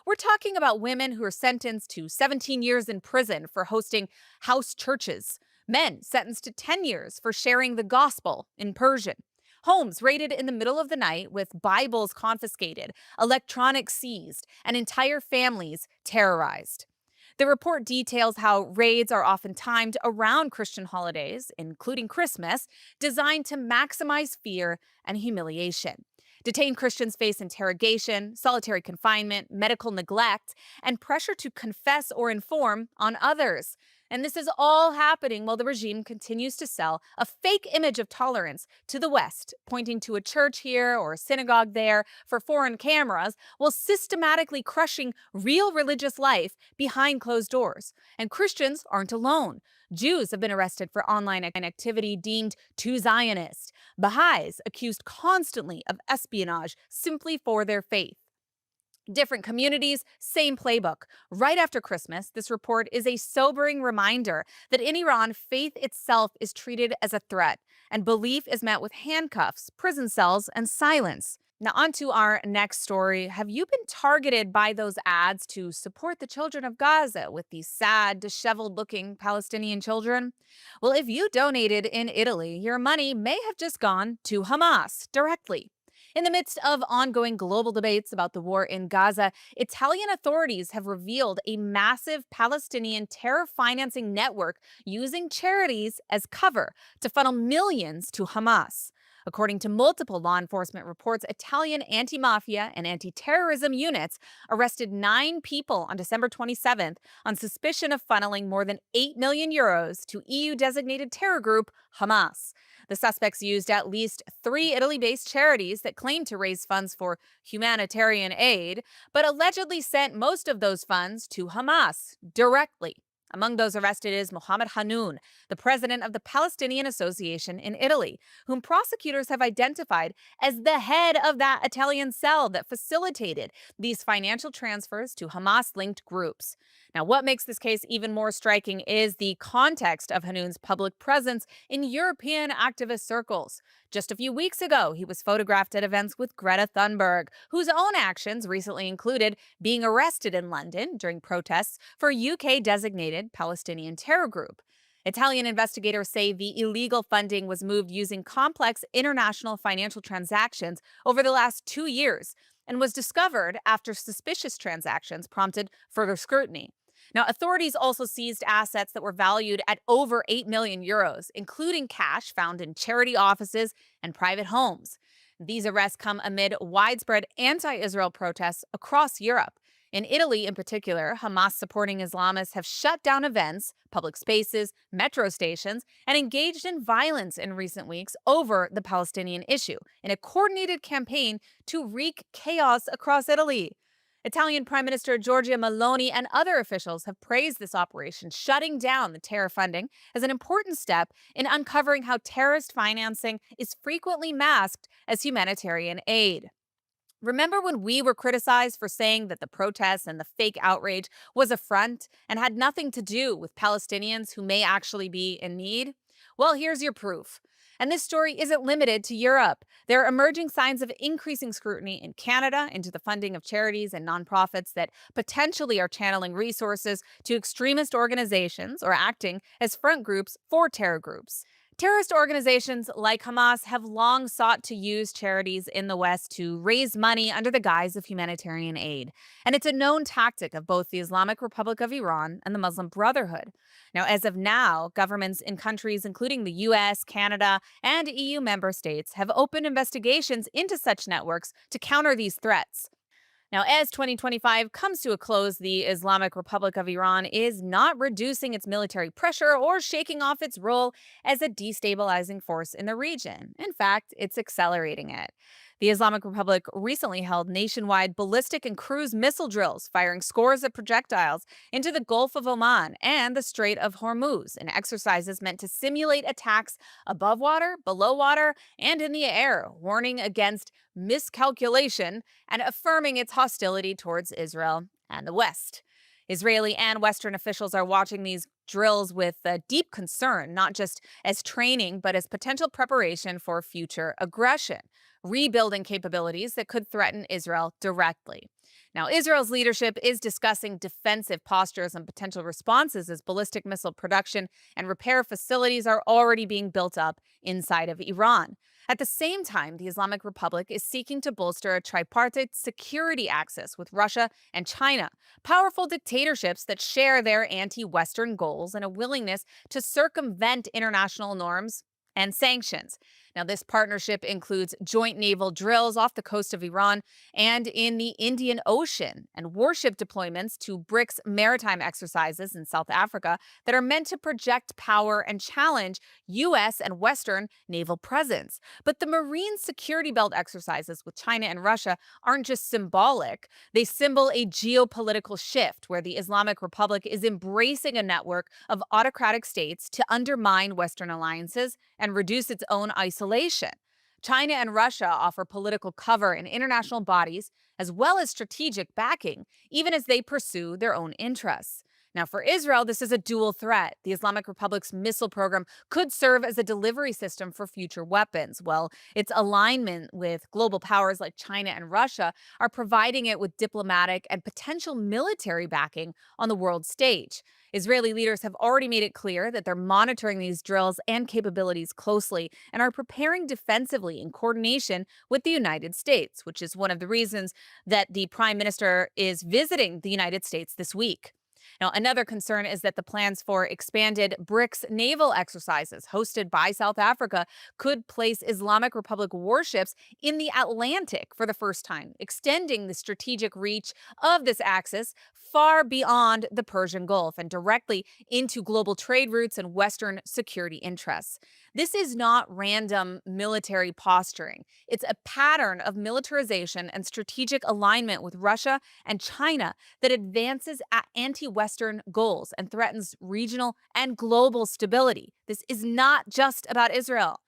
We're talking about women who are sentenced to 17 years in prison for hosting house churches, men sentenced to 10 years for sharing the gospel in Persian, homes raided in the middle of the night with Bibles confiscated, electronics seized, and entire families terrorized. The report details how raids are often timed around Christian holidays, including Christmas, designed to maximize fear and humiliation. Detained Christians face interrogation, solitary confinement, medical neglect, and pressure to confess or inform on others. And this is all happening while the regime continues to sell a fake image of tolerance to the West, pointing to a church here or a synagogue there for foreign cameras, while systematically crushing real religious life behind closed doors. And Christians aren't alone. Jews have been arrested for online activity deemed too Zionist. Baha'is accused constantly of espionage simply for their faith. Different communities, same playbook. Right after Christmas, this report is a sobering reminder that in Iran, faith itself is treated as a threat, and belief is met with handcuffs, prison cells, and silence. Now, on to our next story. Have you been targeted by those ads to support the children of Gaza with these sad, disheveled looking Palestinian children? Well, if you donated in Italy, your money may have just gone to Hamas directly. In the midst of ongoing global debates about the war in Gaza, Italian authorities have revealed a massive Palestinian terror financing network using charities as cover to funnel millions to Hamas. According to multiple law enforcement reports, Italian anti-mafia and anti-terrorism units arrested 9 people on December 27th on suspicion of funneling more than 8 million euros to EU-designated terror group Hamas. The suspects used at least 3 Italy-based charities that claimed to raise funds for humanitarian aid, but allegedly sent most of those funds to Hamas directly. Among those arrested is Mohammed Hanoun, the president of the Palestinian Association in Italy, whom prosecutors have identified as the head of that Italian cell that facilitated these financial transfers to Hamas-linked groups. Now, what makes this case even more striking is the context of Hanoun's public presence in European activist circles. Just a few weeks ago, he was photographed at events with Greta Thunberg, whose own actions recently included being arrested in London during protests for a UK-designated Palestinian terror group. Italian investigators say the illegal funding was moved using complex international financial transactions over the last 2 years and was discovered after suspicious transactions prompted further scrutiny. Now, authorities also seized assets that were valued at over 8 million euros, including cash found in charity offices and private homes. These arrests come amid widespread anti-Israel protests across Europe. In Italy, in particular, Hamas-supporting Islamists have shut down events, public spaces, metro stations, and engaged in violence in recent weeks over the Palestinian issue in a coordinated campaign to wreak chaos across Italy. Italian Prime Minister Giorgia Meloni and other officials have praised this operation, shutting down the terror funding as an important step in uncovering how terrorist financing is frequently masked as humanitarian aid. Remember when we were criticized for saying that the protests and the fake outrage was a front and had nothing to do with Palestinians who may actually be in need? Well, here's your proof. And this story isn't limited to Europe. There are emerging signs of increasing scrutiny in Canada into the funding of charities and nonprofits that potentially are channeling resources to extremist organizations or acting as front groups for terror groups. Terrorist organizations like Hamas have long sought to use charities in the West to raise money under the guise of humanitarian aid. And it's a known tactic of both the Islamic Republic of Iran and the Muslim Brotherhood. Now, as of now, governments in countries including the US, Canada, and EU member states have opened investigations into such networks to counter these threats. Now, as 2025 comes to a close, the Islamic Republic of Iran is not reducing its military pressure or shaking off its role as a destabilizing force in the region. In fact, it's accelerating it. The Islamic Republic recently held nationwide ballistic and cruise missile drills, firing scores of projectiles into the Gulf of Oman and the Strait of Hormuz in exercises meant to simulate attacks above water, below water, and in the air, warning against miscalculation and affirming its hostility towards Israel and the West. Israeli and Western officials are watching these drills with deep concern, not just as training, but as potential preparation for future aggression, rebuilding capabilities that could threaten Israel directly. Now, Israel's leadership is discussing defensive postures and potential responses as ballistic missile production and repair facilities are already being built up inside of Iran. At the same time, the Islamic Republic is seeking to bolster a tripartite security axis with Russia and China, powerful dictatorships that share their anti-Western goals and a willingness to circumvent international norms and sanctions. Now, this partnership includes joint naval drills off the coast of Iran and in the Indian Ocean and warship deployments to BRICS maritime exercises in South Africa that are meant to project power and challenge U.S. and Western naval presence. But the Marine Security Belt exercises with China and Russia aren't just symbolic. They symbol a geopolitical shift where the Islamic Republic is embracing a network of autocratic states to undermine Western alliances and reduce its own isolation. China and Russia offer political cover in international bodies as well as strategic backing, even as they pursue their own interests. Now, for Israel, this is a dual threat. The Islamic Republic's missile program could serve as a delivery system for future weapons, while its alignment with global powers like China and Russia are providing it with diplomatic and potential military backing on the world stage. Israeli leaders have already made it clear that they're monitoring these drills and capabilities closely and are preparing defensively in coordination with the United States, which is one of the reasons that the prime minister is visiting the United States this week. Now, another concern is that the plans for expanded BRICS naval exercises hosted by South Africa could place Islamic Republic warships in the Atlantic for the first time, extending the strategic reach of this axis far beyond the Persian Gulf and directly into global trade routes and Western security interests. This is not random military posturing. It's a pattern of militarization and strategic alignment with Russia and China that advances anti-Western goals and threatens regional and global stability. This is not just about Israel.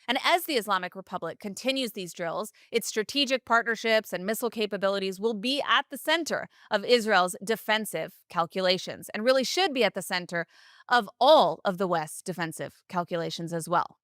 And as the Islamic Republic continues these drills, its strategic partnerships and missile capabilities will be at the center of Israel's defensive calculations and really should be at the center of all of the West's defensive calculations as well.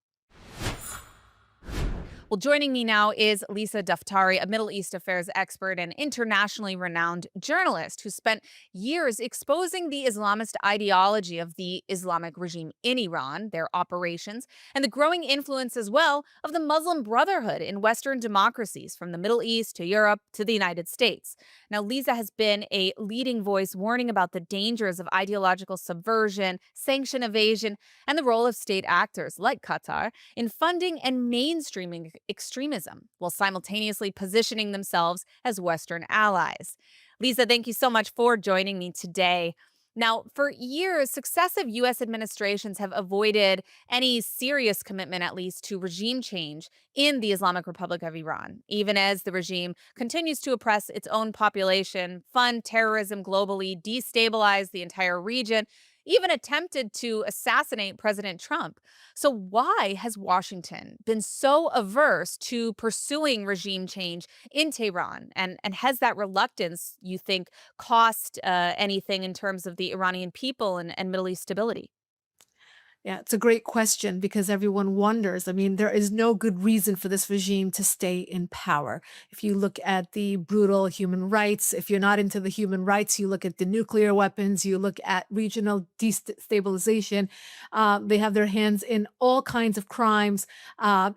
Well, joining me now is Lisa Daftari, a Middle East affairs expert and internationally renowned journalist who spent years exposing the Islamist ideology of the Islamic regime in Iran, their operations, and the growing influence as well of the Muslim Brotherhood in Western democracies from the Middle East to Europe to the United States. Now, Lisa has been a leading voice warning about the dangers of ideological subversion, sanction evasion, and the role of state actors like Qatar in funding and mainstreaming extremism while simultaneously positioning themselves as Western allies. Lisa, thank you so much for joining me today. Now, for years, successive U.S. administrations have avoided any serious commitment, at least, to regime change in the Islamic Republic of Iran, even as the regime continues to oppress its own population, fund terrorism globally, destabilize the entire region, even attempted to assassinate President Trump. So why has Washington been so averse to pursuing regime change in Tehran? And has that reluctance, you think, cost anything in terms of the Iranian people and Middle East stability? Yeah, it's a great question because everyone wonders. I mean, there is no good reason for this regime to stay in power. If you look at the brutal human rights, if you're not into the human rights, you look at the nuclear weapons, you look at regional destabilization. They have their hands in all kinds of crimes,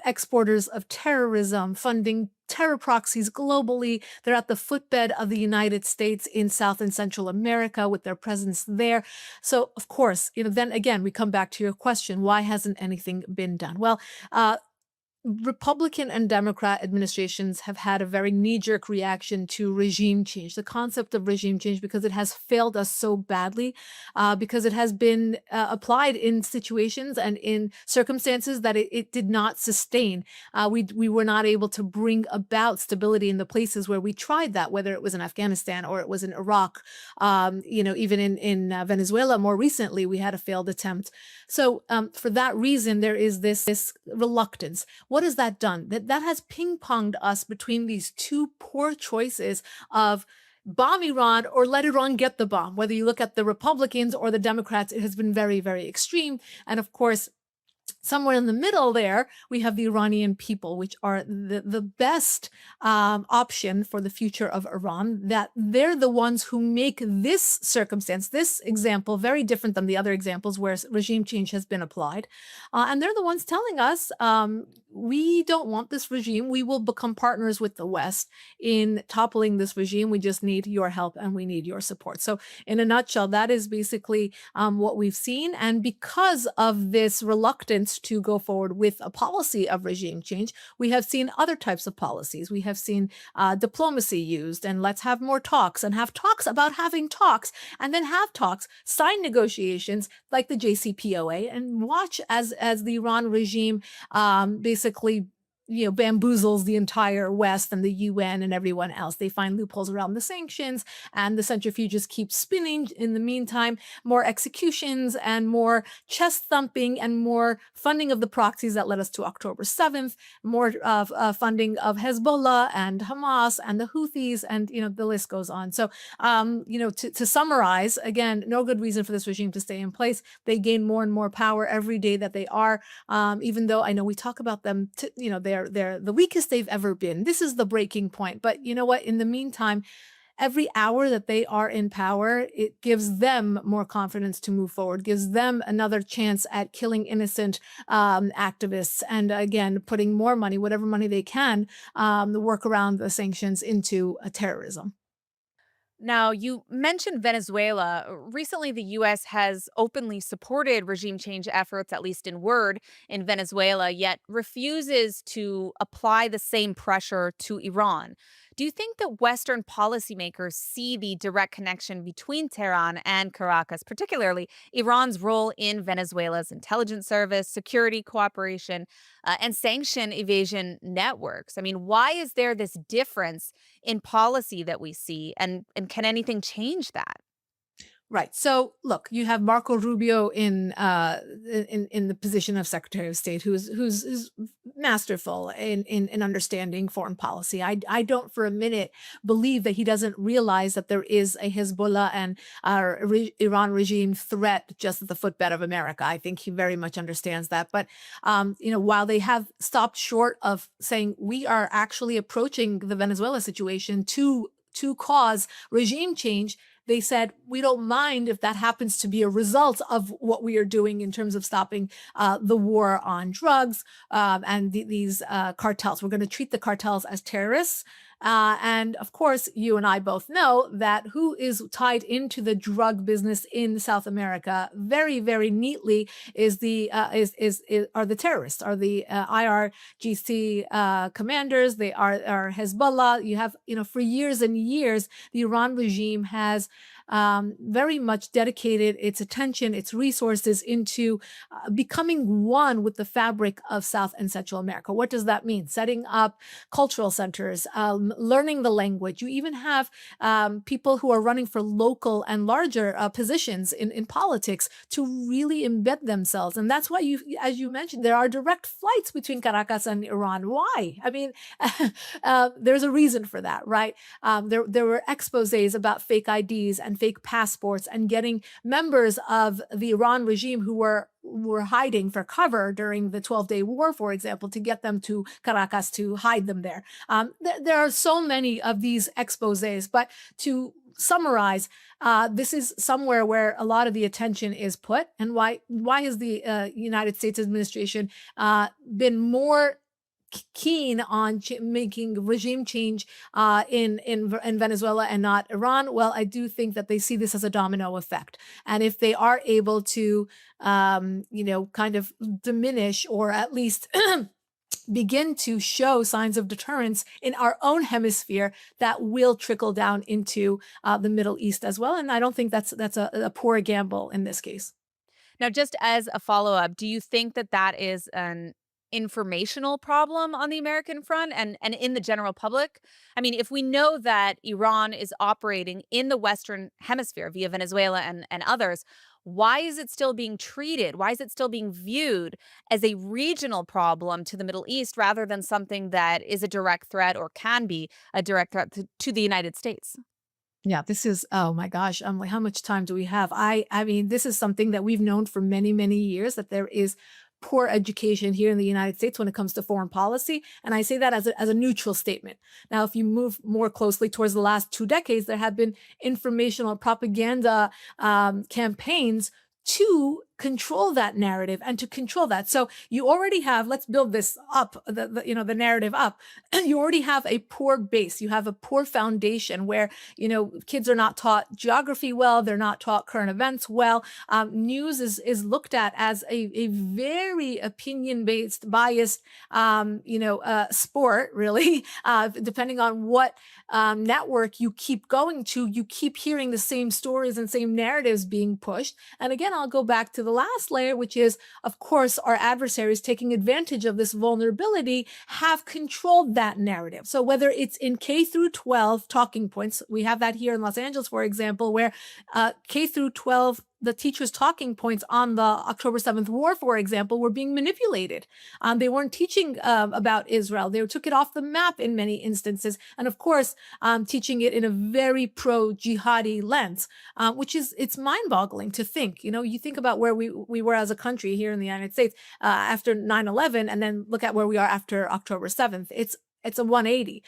exporters of terrorism, funding terror proxies globally. They're at the footbed of the United States in South and Central America with their presence there. So, of course, then again, we come back to your question, why hasn't anything been done? Well, Republican and Democrat administrations have had a very knee-jerk reaction to regime change, the concept of regime change, because it has failed us so badly, because it has been applied in situations and in circumstances that it did not sustain. We were not able to bring about stability in the places where we tried that, whether it was in Afghanistan or it was in Iraq, even in Venezuela more recently, we had a failed attempt. So for that reason, there is this reluctance. What has that done? That has ping-ponged us between these two poor choices of bomb Iran or let Iran get the bomb. Whether you look at the Republicans or the Democrats, it has been very, very extreme. And of course, somewhere in the middle there, we have the Iranian people, which are the best option for the future of Iran, that they're the ones who make this circumstance, this example, very different than the other examples where regime change has been applied. And they're the ones telling us, we don't want this regime. We will become partners with the West in toppling this regime. We just need your help and we need your support. So in a nutshell, that is basically what we've seen. And because of this reluctance to go forward with a policy of regime change, we have seen other types of policies. We have seen diplomacy used, and let's have more talks and have talks about having talks, and then have talks, sign negotiations like the JCPOA, and watch as the Iran regime basically bamboozles the entire West and the UN and everyone else. They find loopholes around the sanctions, and the centrifuges keep spinning. In the meantime, more executions and more chest thumping and more funding of the proxies that led us to October 7th, more funding of Hezbollah and Hamas and the Houthis, and the list goes on. So to summarize, again, no good reason for this regime to stay in place. They gain more and more power every day that they are, even though I know we talk about them, they're the weakest they've ever been. This is the breaking point. But you know what? In the meantime, every hour that they are in power, it gives them more confidence to move forward, gives them another chance at killing innocent activists, and again, putting more money, whatever money they can, work around the sanctions into terrorism. Now, you mentioned Venezuela. Recently, the U.S. has openly supported regime change efforts, at least in word, in Venezuela, yet refuses to apply the same pressure to Iran. Do you think that Western policymakers see the direct connection between Tehran and Caracas, particularly Iran's role in Venezuela's intelligence service, security cooperation, and sanction evasion networks? I mean, why is there this difference in policy that we see, and can anything change that? Right. So look, you have Marco Rubio in the position of Secretary of State, who's masterful in understanding foreign policy. I don't for a minute believe that he doesn't realize that there is a Hezbollah and Iran regime threat just at the footbed of America. I think he very much understands that. But while they have stopped short of saying we are actually approaching the Venezuela situation to cause regime change, they said, we don't mind if that happens to be a result of what we are doing in terms of stopping the war on drugs and these cartels. We're going to treat the cartels as terrorists. And of course, you and I both know that who is tied into the drug business in South America very, very neatly are the terrorists, are the IRGC commanders. They are Hezbollah. You have, for years and years, the Iran regime has very much dedicated its attention, its resources into becoming one with the fabric of South and Central America. What does that mean? Setting up cultural centers, learning the language. You even have people who are running for local and larger positions in politics to really embed themselves. And that's why, as you mentioned, there are direct flights between Caracas and Iran. Why? I mean, there's a reason for that, right? There were exposés about fake IDs and fake passports and getting members of the Iran regime who were hiding for cover during the 12-day war, for example, to get them to Caracas to hide them there. There are so many of these exposés, but to summarize, this is somewhere where a lot of the attention is put. And why has the United States administration been more keen on making regime change in Venezuela and not Iran? Well, I do think that they see this as a domino effect. And if they are able to, kind of diminish or at least begin to show signs of deterrence in our own hemisphere, that will trickle down into the Middle East as well. And I don't think that's a poor gamble in this case. Now, just as a follow-up, do you think that is an informational problem on the American front and in the general public? I mean, if we know that Iran is operating in the Western Hemisphere via Venezuela and others, why is it still being treated? Why is it still being viewed as a regional problem to the Middle East rather than something that is a direct threat or can be a direct threat to the United States? Yeah, this is, oh my gosh, how much time do we have? I mean, this is something that we've known for many, many years, that there is poor education here in the United States when it comes to foreign policy. And I say that as a neutral statement. Now, if you move more closely towards the last 2 decades, there have been informational propaganda campaigns to control that narrative and to control that. So you already have, let's build this up, the narrative up. You already have a poor base. You have a poor foundation where, kids are not taught geography well. They're not taught current events well. News is looked at as a very opinion-based, biased, sport, really. Depending on what network you keep going to, you keep hearing the same stories and same narratives being pushed. And again, I'll go back to the last layer, which is, of course, our adversaries taking advantage of this vulnerability have controlled that narrative. So whether it's in K through 12 talking points, we have that here in Los Angeles, for example, where K through 12, the teachers' talking points on the October 7th war, for example, were being manipulated. They weren't teaching about Israel. They took it off the map in many instances. And of course, teaching it in a very pro-jihadi lens, which is, it's mind-boggling to think. You know, you think about where we were as a country here in the United States after 9/11, and then look at where we are after October 7th. It's a 180.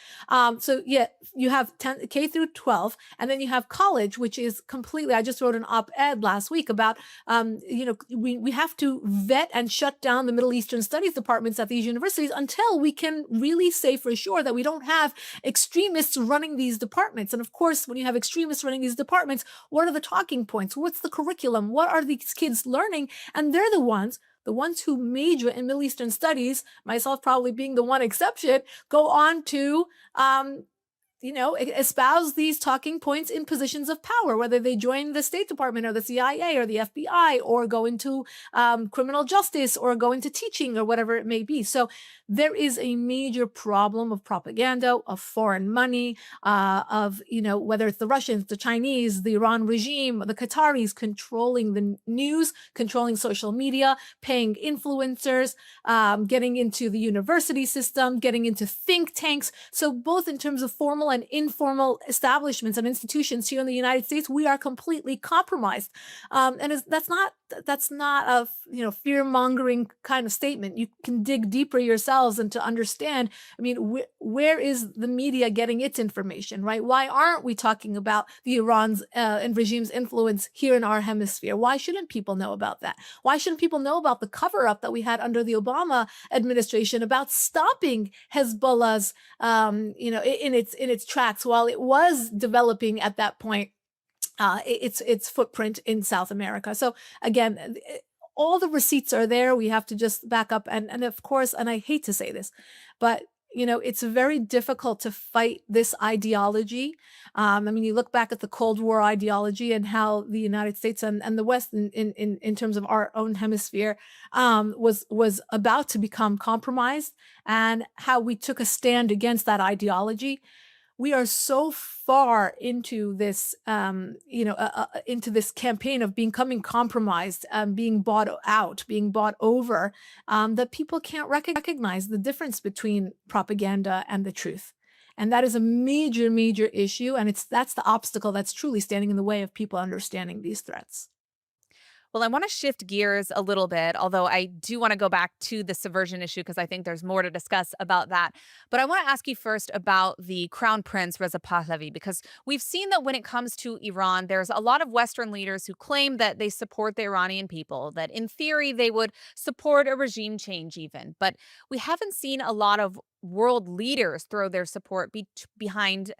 So yeah, you have K through 12, and then you have college, which is completely, I just wrote an op-ed last week about, we have to vet and shut down the Middle Eastern studies departments at these universities until we can really say for sure that we don't have extremists running these departments. And of course, when you have extremists running these departments, what are the talking points? What's the curriculum? What are these kids learning? And they're the ones who major in Middle Eastern studies, myself probably being the one exception, go on to, espouse these talking points in positions of power, whether they join the State Department or the CIA or the FBI or go into criminal justice or go into teaching or whatever it may be. So there is a major problem of propaganda, of foreign money, whether it's the Russians, the Chinese, the Iran regime, the Qataris controlling the news, controlling social media, paying influencers, getting into the university system, getting into think tanks. So both in terms of formal and informal establishments and institutions here in the United States, we are completely compromised. That's not a fear-mongering kind of statement. You can dig deeper yourselves and to understand, I mean, where is the media getting its information, right? Why aren't we talking about the Iran's and regime's influence here in our hemisphere? Why shouldn't people know about that? Why shouldn't people know about the cover-up that we had under the Obama administration about stopping Hezbollah's, in its tracks while it was developing at that point its footprint in South America? So again, all the receipts are there. We have to just back up. And of course, and I hate to say this, but it's very difficult to fight this ideology. You look back at the Cold War ideology and how the United States and the West in terms of our own hemisphere was about to become compromised, and how we took a stand against that ideology. We are so far into this, into this campaign of becoming compromised, being bought out, being bought over, that people can't recognize the difference between propaganda and the truth. And that is a major, major issue. And that's the obstacle that's truly standing in the way of people understanding these threats. Well, I want to shift gears a little bit, although I do want to go back to the subversion issue because I think there's more to discuss about that. But I want to ask you first about the Crown Prince Reza Pahlavi, because we've seen that when it comes to Iran, there's a lot of Western leaders who claim that they support the Iranian people, that in theory they would support a regime change even. But we haven't seen a lot of world leaders throw their support behind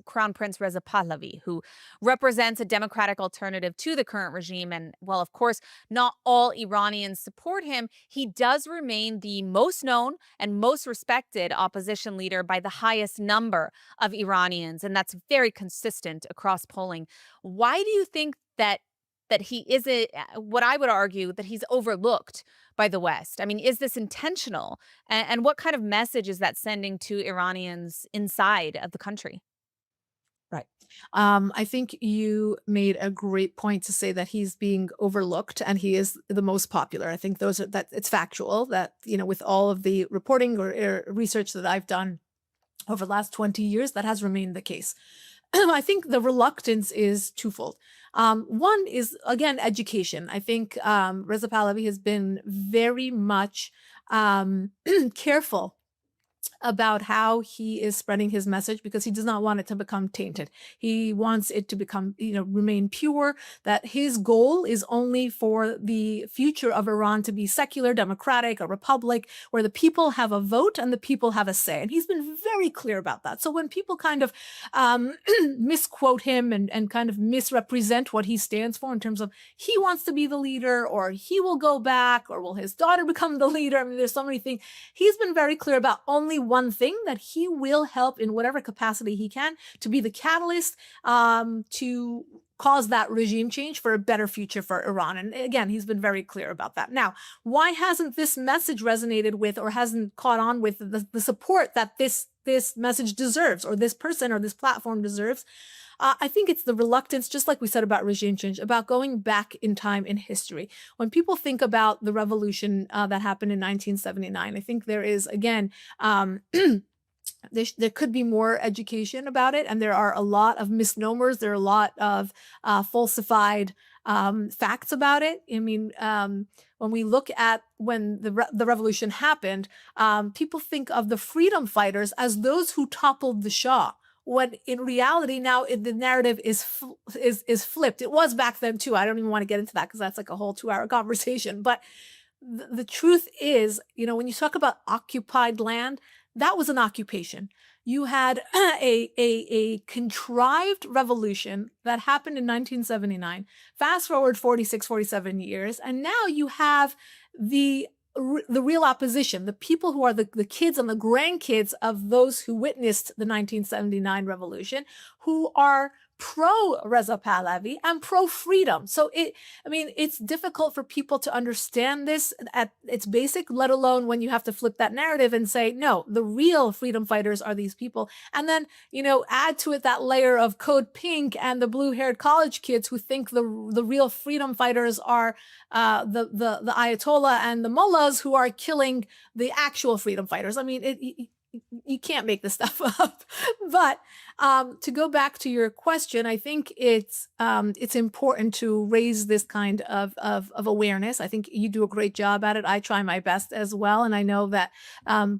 Crown Prince Reza Pahlavi, who represents a democratic alternative to the current regime. And while, of course, not all Iranians support him, he does remain the most known and most respected opposition leader by the highest number of Iranians. And that's very consistent across polling. Why do you think that he is what I would argue that he's overlooked by the West? I mean, is this intentional? And what kind of message is that sending to Iranians inside of the country? Right. I think you made a great point to say that he's being overlooked and he is the most popular. I think that it's factual that, with all of the reporting or research that I've done over the last 20 years, that has remained the case. I think the reluctance is twofold. One is, again, education. I think Reza Pahlavi has been very much careful about how he is spreading his message, because he does not want it to become tainted. He wants it to become, remain pure, that his goal is only for the future of Iran to be secular, democratic, a republic where the people have a vote and the people have a say. And he's been very clear about that. So when people kind of misquote him and kind of misrepresent what he stands for in terms of he wants to be the leader, or he will go back, or will his daughter become the leader? I mean, there's so many things. He's been very clear about only one thing, that he will help in whatever capacity he can to be the catalyst to cause that regime change for a better future for Iran. And again, he's been very clear about that. Now, why hasn't this message resonated with or hasn't caught on with the support that this message deserves, or this person or this platform deserves? I think it's the reluctance, just like we said about regime change, about going back in time in history. When people think about the revolution that happened in 1979, I think there is, again, there could be more education about it, and there are a lot of misnomers. There are a lot of falsified facts about it. I mean, when we look at when the revolution happened, people think of the freedom fighters as those who toppled the Shah, when in reality now the narrative is flipped. It was back then too. I don't even want to get into that because that's like a whole 2-hour conversation. But the truth is, when you talk about occupied land, that was an occupation. You had a contrived revolution that happened in 1979. Fast forward 46, 47 years, and now you have the real opposition, the people who are the kids and the grandkids of those who witnessed the 1979 revolution, who are pro-Reza Pahlavi and pro-freedom. So it's difficult for people to understand this at its basic, let alone when you have to flip that narrative and say, no, the real freedom fighters are these people. And then, add to it that layer of Code Pink and the blue-haired college kids who think the real freedom fighters are the Ayatollah and the mullahs who are killing the actual freedom fighters. I mean, you can't make this stuff up. But to go back to your question, I think it's important to raise this kind of awareness. I think you do a great job at it. I try my best as well. And I know that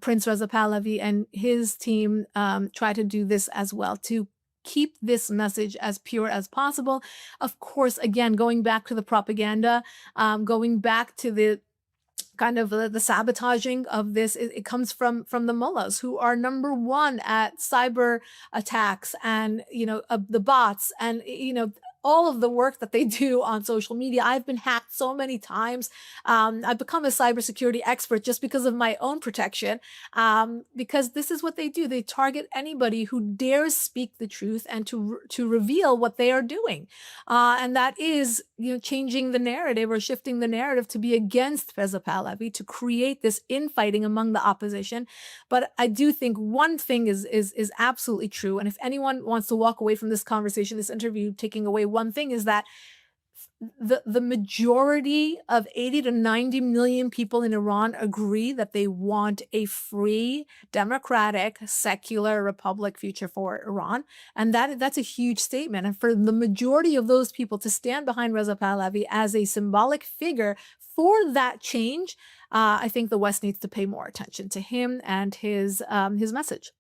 Prince Reza Pahlavi and his team try to do this as well, to keep this message as pure as possible. Of course, again, going back to the propaganda, going back to the kind of the sabotaging of this, it comes from the mullahs, who are number one at cyber attacks and the bots and all of the work that they do on social media. I've been hacked so many times. I've become a cybersecurity expert just because of my own protection, because this is what they do. They target anybody who dares speak the truth and to reveal what they are doing. And that is, changing the narrative or shifting the narrative to be against Reza Pahlavi, to create this infighting among the opposition. But I do think one thing is absolutely true. And if anyone wants to walk away from this conversation, this interview, taking away one thing, is that the majority of 80 to 90 million people in Iran agree that they want a free, democratic, secular republic future for Iran. And that's a huge statement. And for the majority of those people to stand behind Reza Pahlavi as a symbolic figure for that change, I think the West needs to pay more attention to him and his message.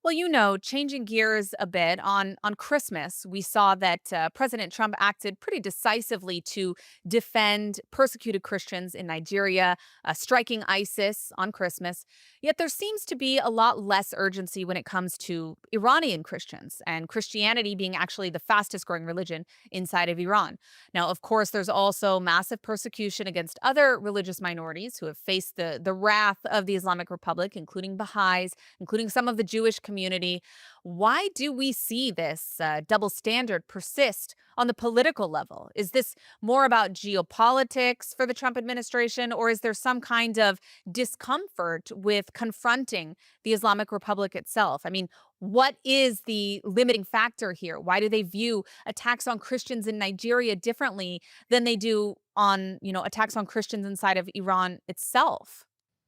Well, changing gears a bit, on Christmas, we saw that President Trump acted pretty decisively to defend persecuted Christians in Nigeria, striking ISIS on Christmas. Yet there seems to be a lot less urgency when it comes to Iranian Christians, and Christianity being actually the fastest growing religion inside of Iran. Now, of course, there's also massive persecution against other religious minorities who have faced the wrath of the Islamic Republic, including Baha'is, including some of the Jewish community. Why do we see this double standard persist on the political level? Is this more about geopolitics for the Trump administration, or is there some kind of discomfort with confronting the Islamic Republic itself? I mean, what is the limiting factor here? Why do they view attacks on Christians in Nigeria differently than they do on, attacks on Christians inside of Iran itself?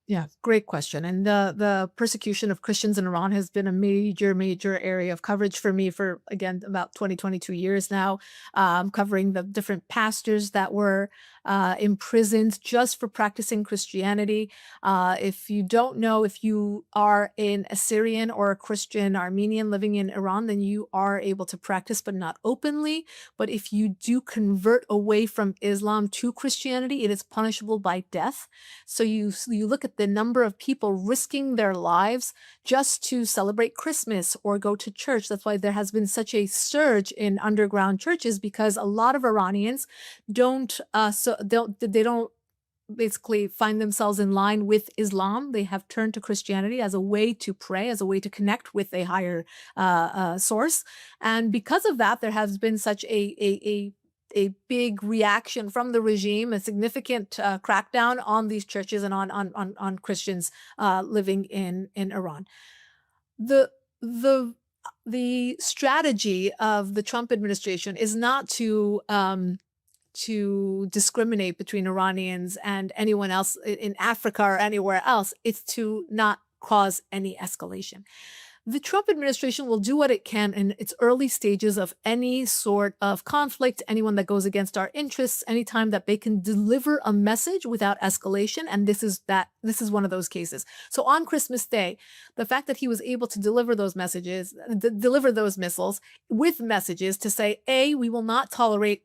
Yeah, great question. And the persecution of Christians in Iran has been a major area of coverage for me for, again, about 22 years now, covering the different pastors that were imprisoned just for practicing Christianity. If you don't know, if you are an Assyrian or a Christian Armenian living in Iran, then you are able to practice, but not openly. But if you do convert away from Islam to Christianity, it is punishable by death. So you look at the number of people risking their lives just to celebrate Christmas or go to church. That's why there has been such a surge in underground churches, because a lot of Iranians don't basically find themselves in line with Islam. They have turned to Christianity as a way to pray, as a way to connect with a higher source. And because of that, there has been such a big reaction from the regime, a significant crackdown on these churches and on Christians living in Iran. The strategy of the Trump administration is not to discriminate between Iranians and anyone else in Africa or anywhere else. It's to not cause any escalation. The Trump administration will do what it can in its early stages of any sort of conflict, anyone that goes against our interests, anytime that they can deliver a message without escalation. And this is one of those cases. So on Christmas Day, the fact that he was able to deliver those messages, deliver those missiles with messages to say, A, we will not tolerate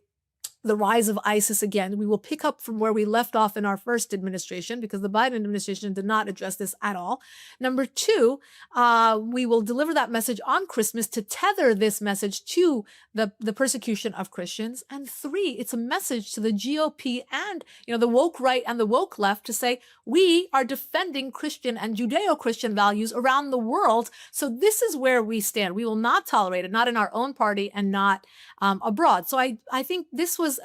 the rise of ISIS again. We will pick up from where we left off in our first administration, because the Biden administration did not address this at all. Number two, we will deliver that message on Christmas to tether this message to the persecution of Christians. And three, it's a message to the GOP and the woke right and the woke left to say, we are defending Christian and Judeo-Christian values around the world. So this is where we stand. We will not tolerate it, not in our own party and not abroad. So I think this was,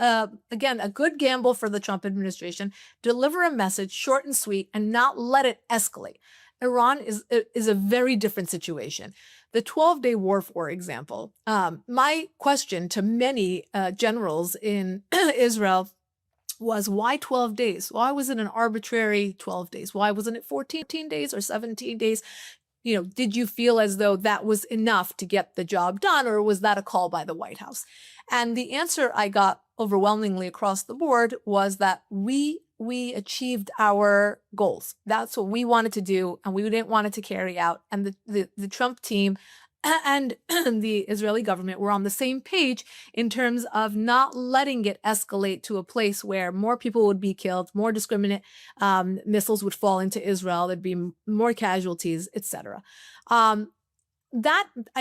again, a good gamble for the Trump administration. Deliver a message short and sweet and not let it escalate. Iran is a very different situation. The 12-day war, for example, my question to many generals in Israel was, why 12 days? Why was it an arbitrary 12 days? Why wasn't it 14 days or 17 days? Did you feel as though that was enough to get the job done, or was that a call by the White House? And the answer I got overwhelmingly across the board was that we achieved our goals. That's what we wanted to do, and we didn't want it to carry out. And the Trump team and the Israeli government were on the same page in terms of not letting it escalate to a place where more people would be killed, more discriminate missiles would fall into Israel, there'd be more casualties, etc. I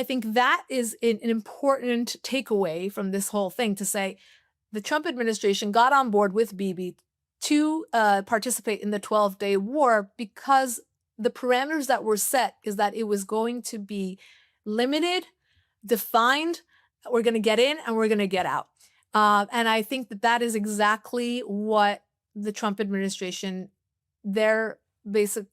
think that is an important takeaway from this whole thing, to say the Trump administration got on board with Bibi to participate in the 12-day war because the parameters that were set is that it was going to be limited, defined. We're going to get in and we're going to get out. And I think that is exactly what the Trump administration, their basic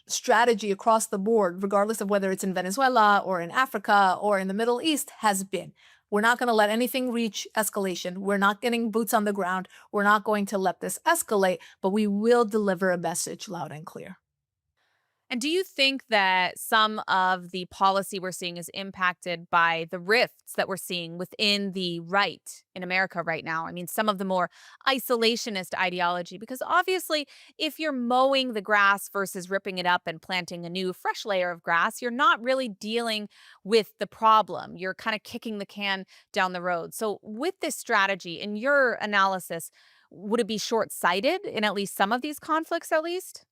strategy across the board, regardless of whether it's in Venezuela or in Africa or in the Middle East, has been. We're not going to let anything reach escalation. We're not getting boots on the ground. We're not going to let this escalate, but we will deliver a message loud and clear. And do you think that some of the policy we're seeing is impacted by the rifts that we're seeing within the right in America right now? I mean, some of the more isolationist ideology, because obviously if you're mowing the grass versus ripping it up and planting a new fresh layer of grass, you're not really dealing with the problem. You're kind of kicking the can down the road. So with this strategy, in your analysis, would it be short-sighted in at least some of these conflicts at least?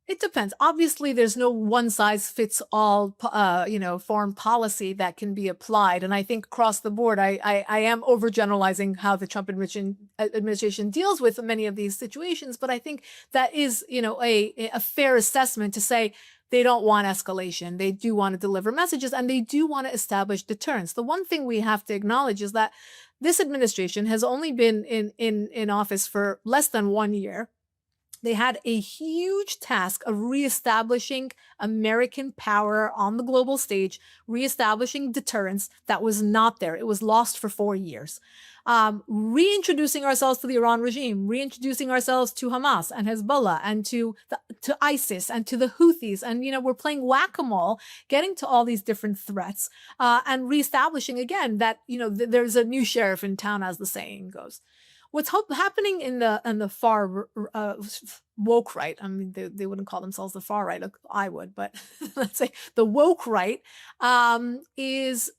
It depends. Obviously, there's no one-size-fits-all, foreign policy that can be applied. And I think across the board, I am overgeneralizing how the Trump administration deals with many of these situations. But I think that is, a fair assessment to say they don't want escalation. They do want to deliver messages, and they do want to establish deterrence. The one thing we have to acknowledge is that this administration has only been in office for less than 1 year. They had a huge task of reestablishing American power on the global stage, reestablishing deterrence that was not there. It was lost for 4 years. Reintroducing ourselves to the Iran regime, reintroducing ourselves to Hamas and Hezbollah and to ISIS and to the Houthis. And, we're playing whack-a-mole, getting to all these different threats and reestablishing again that, there's a new sheriff in town, as the saying goes. What's happening in the far woke right, I mean, they wouldn't call themselves the far right, I would, but let's say the woke right, is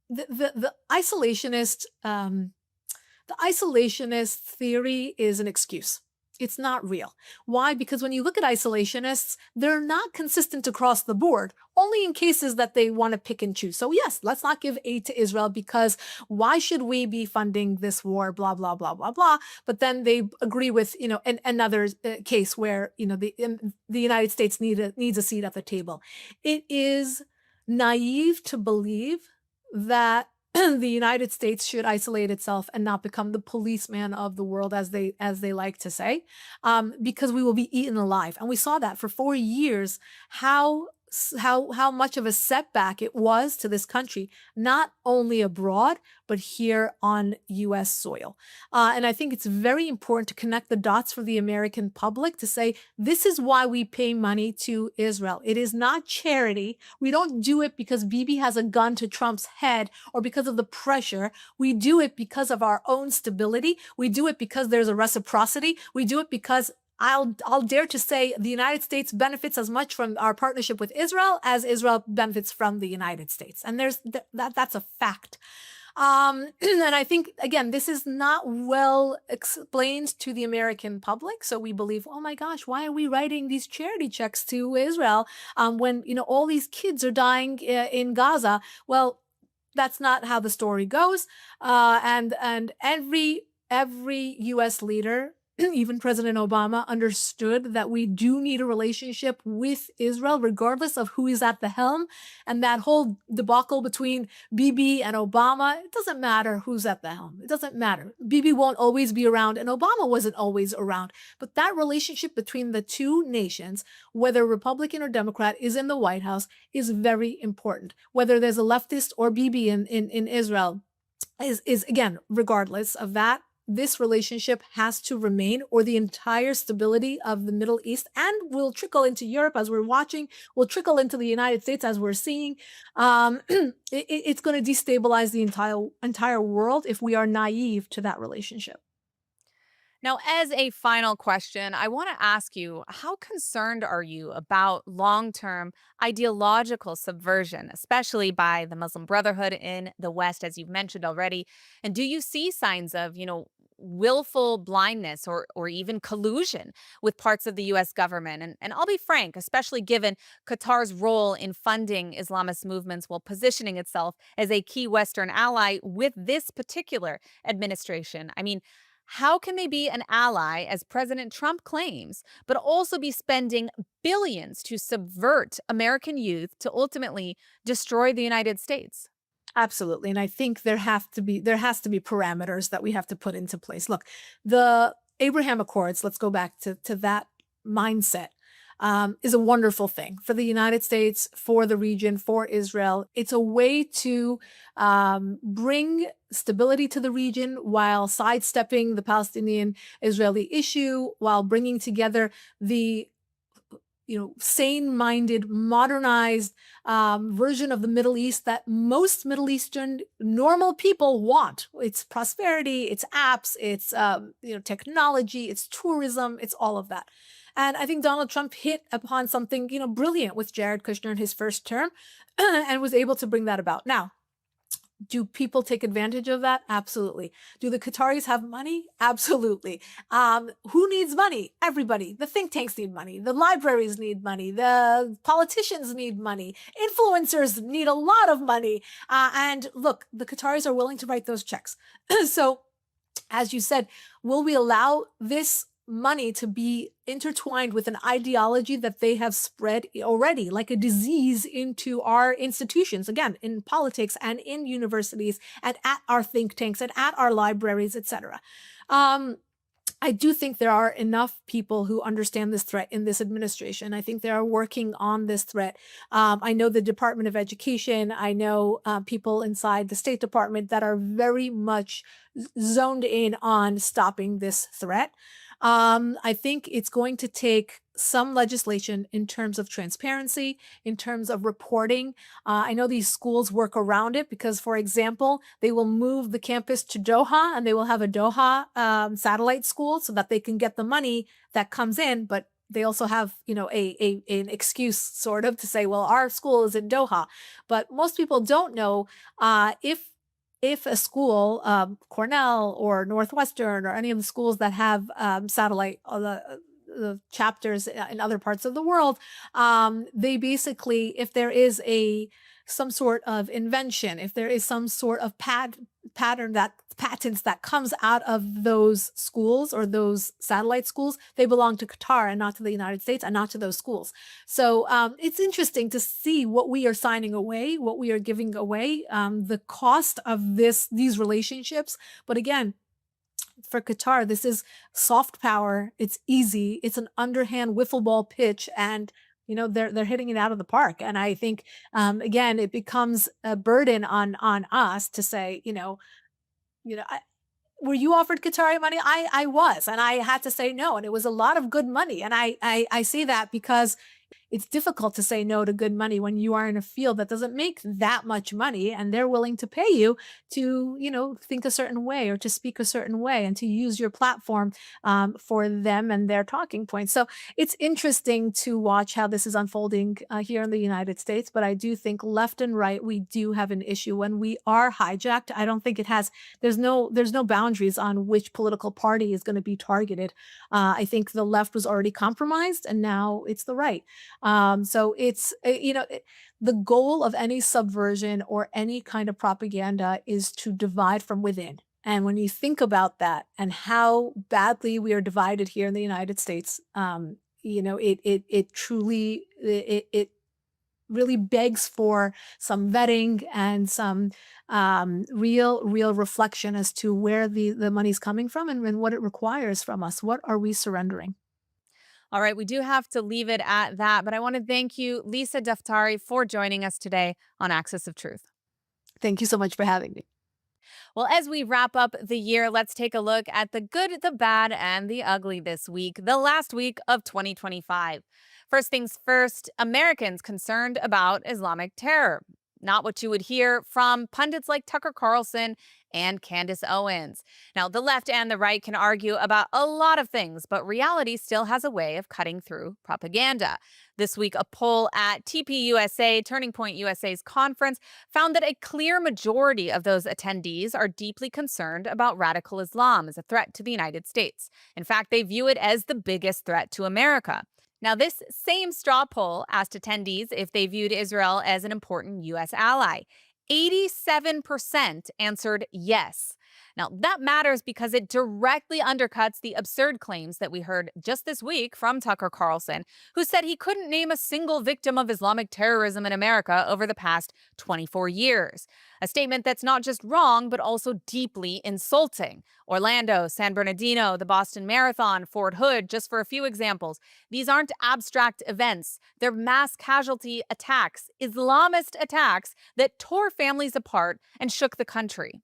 the isolationist, the isolationist theory is an excuse. It's not real. Why? Because when you look at isolationists, they're not consistent across the board, only in cases that they want to pick and choose. So yes, let's not give aid to Israel because why should we be funding this war, blah, blah, blah, blah, blah. But then they agree with, another case where, the United States needs a seat at the table. It is naive to believe that the United States should isolate itself and not become the policeman of the world, as they like to say, because we will be eaten alive. And we saw that for 4 years, how much of a setback it was to this country, not only abroad, but here on U.S. soil. And I think it's very important to connect the dots for the American public to say, this is why we pay money to Israel. It is not charity. We don't do it because Bibi has a gun to Trump's head or because of the pressure. We do it because of our own stability. We do it because there's a reciprocity. We do it because I'll dare to say the United States benefits as much from our partnership with Israel as Israel benefits from the United States. And that's a fact. And I think, again, this is not well explained to the American public. So we believe, oh my gosh, why are we writing these charity checks to Israel when, all these kids are dying in Gaza? Well, that's not how the story goes. And every U.S. leader, even President Obama, understood that we do need a relationship with Israel, regardless of who is at the helm. And that whole debacle between Bibi and Obama, it doesn't matter who's at the helm. It doesn't matter. Bibi won't always be around, and Obama wasn't always around. But that relationship between the two nations, whether Republican or Democrat is in the White House, is very important. Whether there's a leftist or Bibi in Israel is again, regardless of that, this relationship has to remain, or the entire stability of the Middle East, and will trickle into Europe as we're watching, will trickle into the United States as we're seeing. It's going to destabilize the entire world if we are naive to that relationship. Now, as a final question, I want to ask you, how concerned are you about long-term ideological subversion, especially by the Muslim Brotherhood in the West, as you've mentioned already? And do you see signs of, willful blindness or even collusion with parts of the U.S. government? And I'll be frank, especially given Qatar's role in funding Islamist movements while positioning itself as a key Western ally with this particular administration. I mean, how can they be an ally, as President Trump claims, but also be spending billions to subvert American youth to ultimately destroy the United States? Absolutely. And I think there has to be parameters that we have to put into place. Look, the Abraham Accords, let's go back to that mindset, is a wonderful thing for the United States, for the region, for Israel. It's a way to bring stability to the region while sidestepping the Palestinian-Israeli issue, while bringing together the sane-minded, modernized version of the Middle East that most Middle Eastern normal people want. It's prosperity, it's apps, it's technology, it's tourism, it's all of that. And I think Donald Trump hit upon something brilliant with Jared Kushner in his first term and was able to bring that about. Now, do people take advantage of that? Absolutely. Do the Qataris have money? Absolutely. Who needs money? Everybody. The think tanks need money. The libraries need money. The politicians need money. Influencers need a lot of money. And look, the Qataris are willing to write those checks. So, as you said, will we allow this money to be intertwined with an ideology that they have spread already like a disease into our institutions, again, in politics and in universities and at our think tanks and at our libraries, etc. I do think there are enough people who understand this threat in this administration. I think they are working on this threat. I know the Department of Education. I know people inside the State Department that are very much zoned in on stopping this threat. I think it's going to take some legislation in terms of transparency, in terms of reporting. I know these schools work around it because, for example, they will move the campus to Doha and they will have a Doha satellite school so that they can get the money that comes in, but they also have, an excuse sort of to say, well, our school is in Doha. But most people don't know if if a school, Cornell or Northwestern or any of the schools that have satellite, the chapters in other parts of the world, they basically, if there is some sort of invention, if there is some sort of patents that comes out of those schools or those satellite schools, they belong to Qatar and not to the United States and not to those schools. So it's interesting to see what we are signing away, what we are giving away, the cost of these relationships. But again, for Qatar, this is soft power. It's easy. It's an underhand wiffle ball pitch, and they're hitting it out of the park. And I think again, it becomes a burden on us to say, were you offered Qatari money? I was, and I had to say no, and it was a lot of good money. And I say that because it's difficult to say no to good money when you are in a field that doesn't make that much money and they're willing to pay you to, think a certain way or to speak a certain way and to use your platform for them and their talking points. So it's interesting to watch how this is unfolding here in the United States. But I do think left and right, we do have an issue when we are hijacked. I don't think there's no boundaries on which political party is going to be targeted. I think the left was already compromised and now it's the right. So it's, the goal of any subversion or any kind of propaganda is to divide from within. And when you think about that and how badly we are divided here in the United States, it truly, it really begs for some vetting and some real reflection as to where the money's coming from and what it requires from us. What are we surrendering? All right, we do have to leave it at that, but I want to thank you, Lisa Daftari, for joining us today on Axis of Truth. Thank you so much for having me. Well, as we wrap up the year, let's take a look at the good, the bad, and the ugly this week, the last week of 2025. First things first, Americans concerned about Islamic terror. Not what you would hear from pundits like Tucker Carlson and Candace Owens. Now, the left and the right can argue about a lot of things, but reality still has a way of cutting through propaganda. This week, a poll at TPUSA, Turning Point USA's conference, found that a clear majority of those attendees are deeply concerned about radical Islam as a threat to the United States. In fact, they view it as the biggest threat to America. Now, this same straw poll asked attendees if they viewed Israel as an important U.S. ally. 87% answered yes. Now, that matters because it directly undercuts the absurd claims that we heard just this week from Tucker Carlson, who said he couldn't name a single victim of Islamic terrorism in America over the past 24 years. A statement that's not just wrong, but also deeply insulting. Orlando, San Bernardino, the Boston Marathon, Fort Hood, just for a few examples. These aren't abstract events. They're mass casualty attacks, Islamist attacks that tore families apart and shook the country.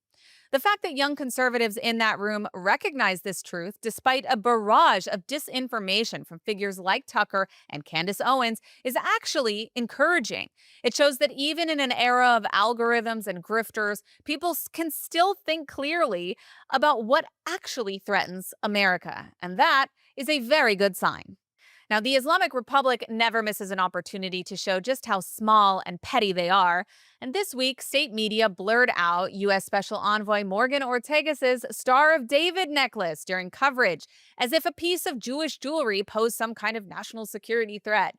The fact that young conservatives in that room recognize this truth, despite a barrage of disinformation from figures like Tucker and Candace Owens, is actually encouraging. It shows that even in an era of algorithms and grifters, people can still think clearly about what actually threatens America. And that is a very good sign. Now, the Islamic Republic never misses an opportunity to show just how small and petty they are. And this week, state media blurred out U.S. Special Envoy Morgan Ortagus' Star of David necklace during coverage, as if a piece of Jewish jewelry posed some kind of national security threat.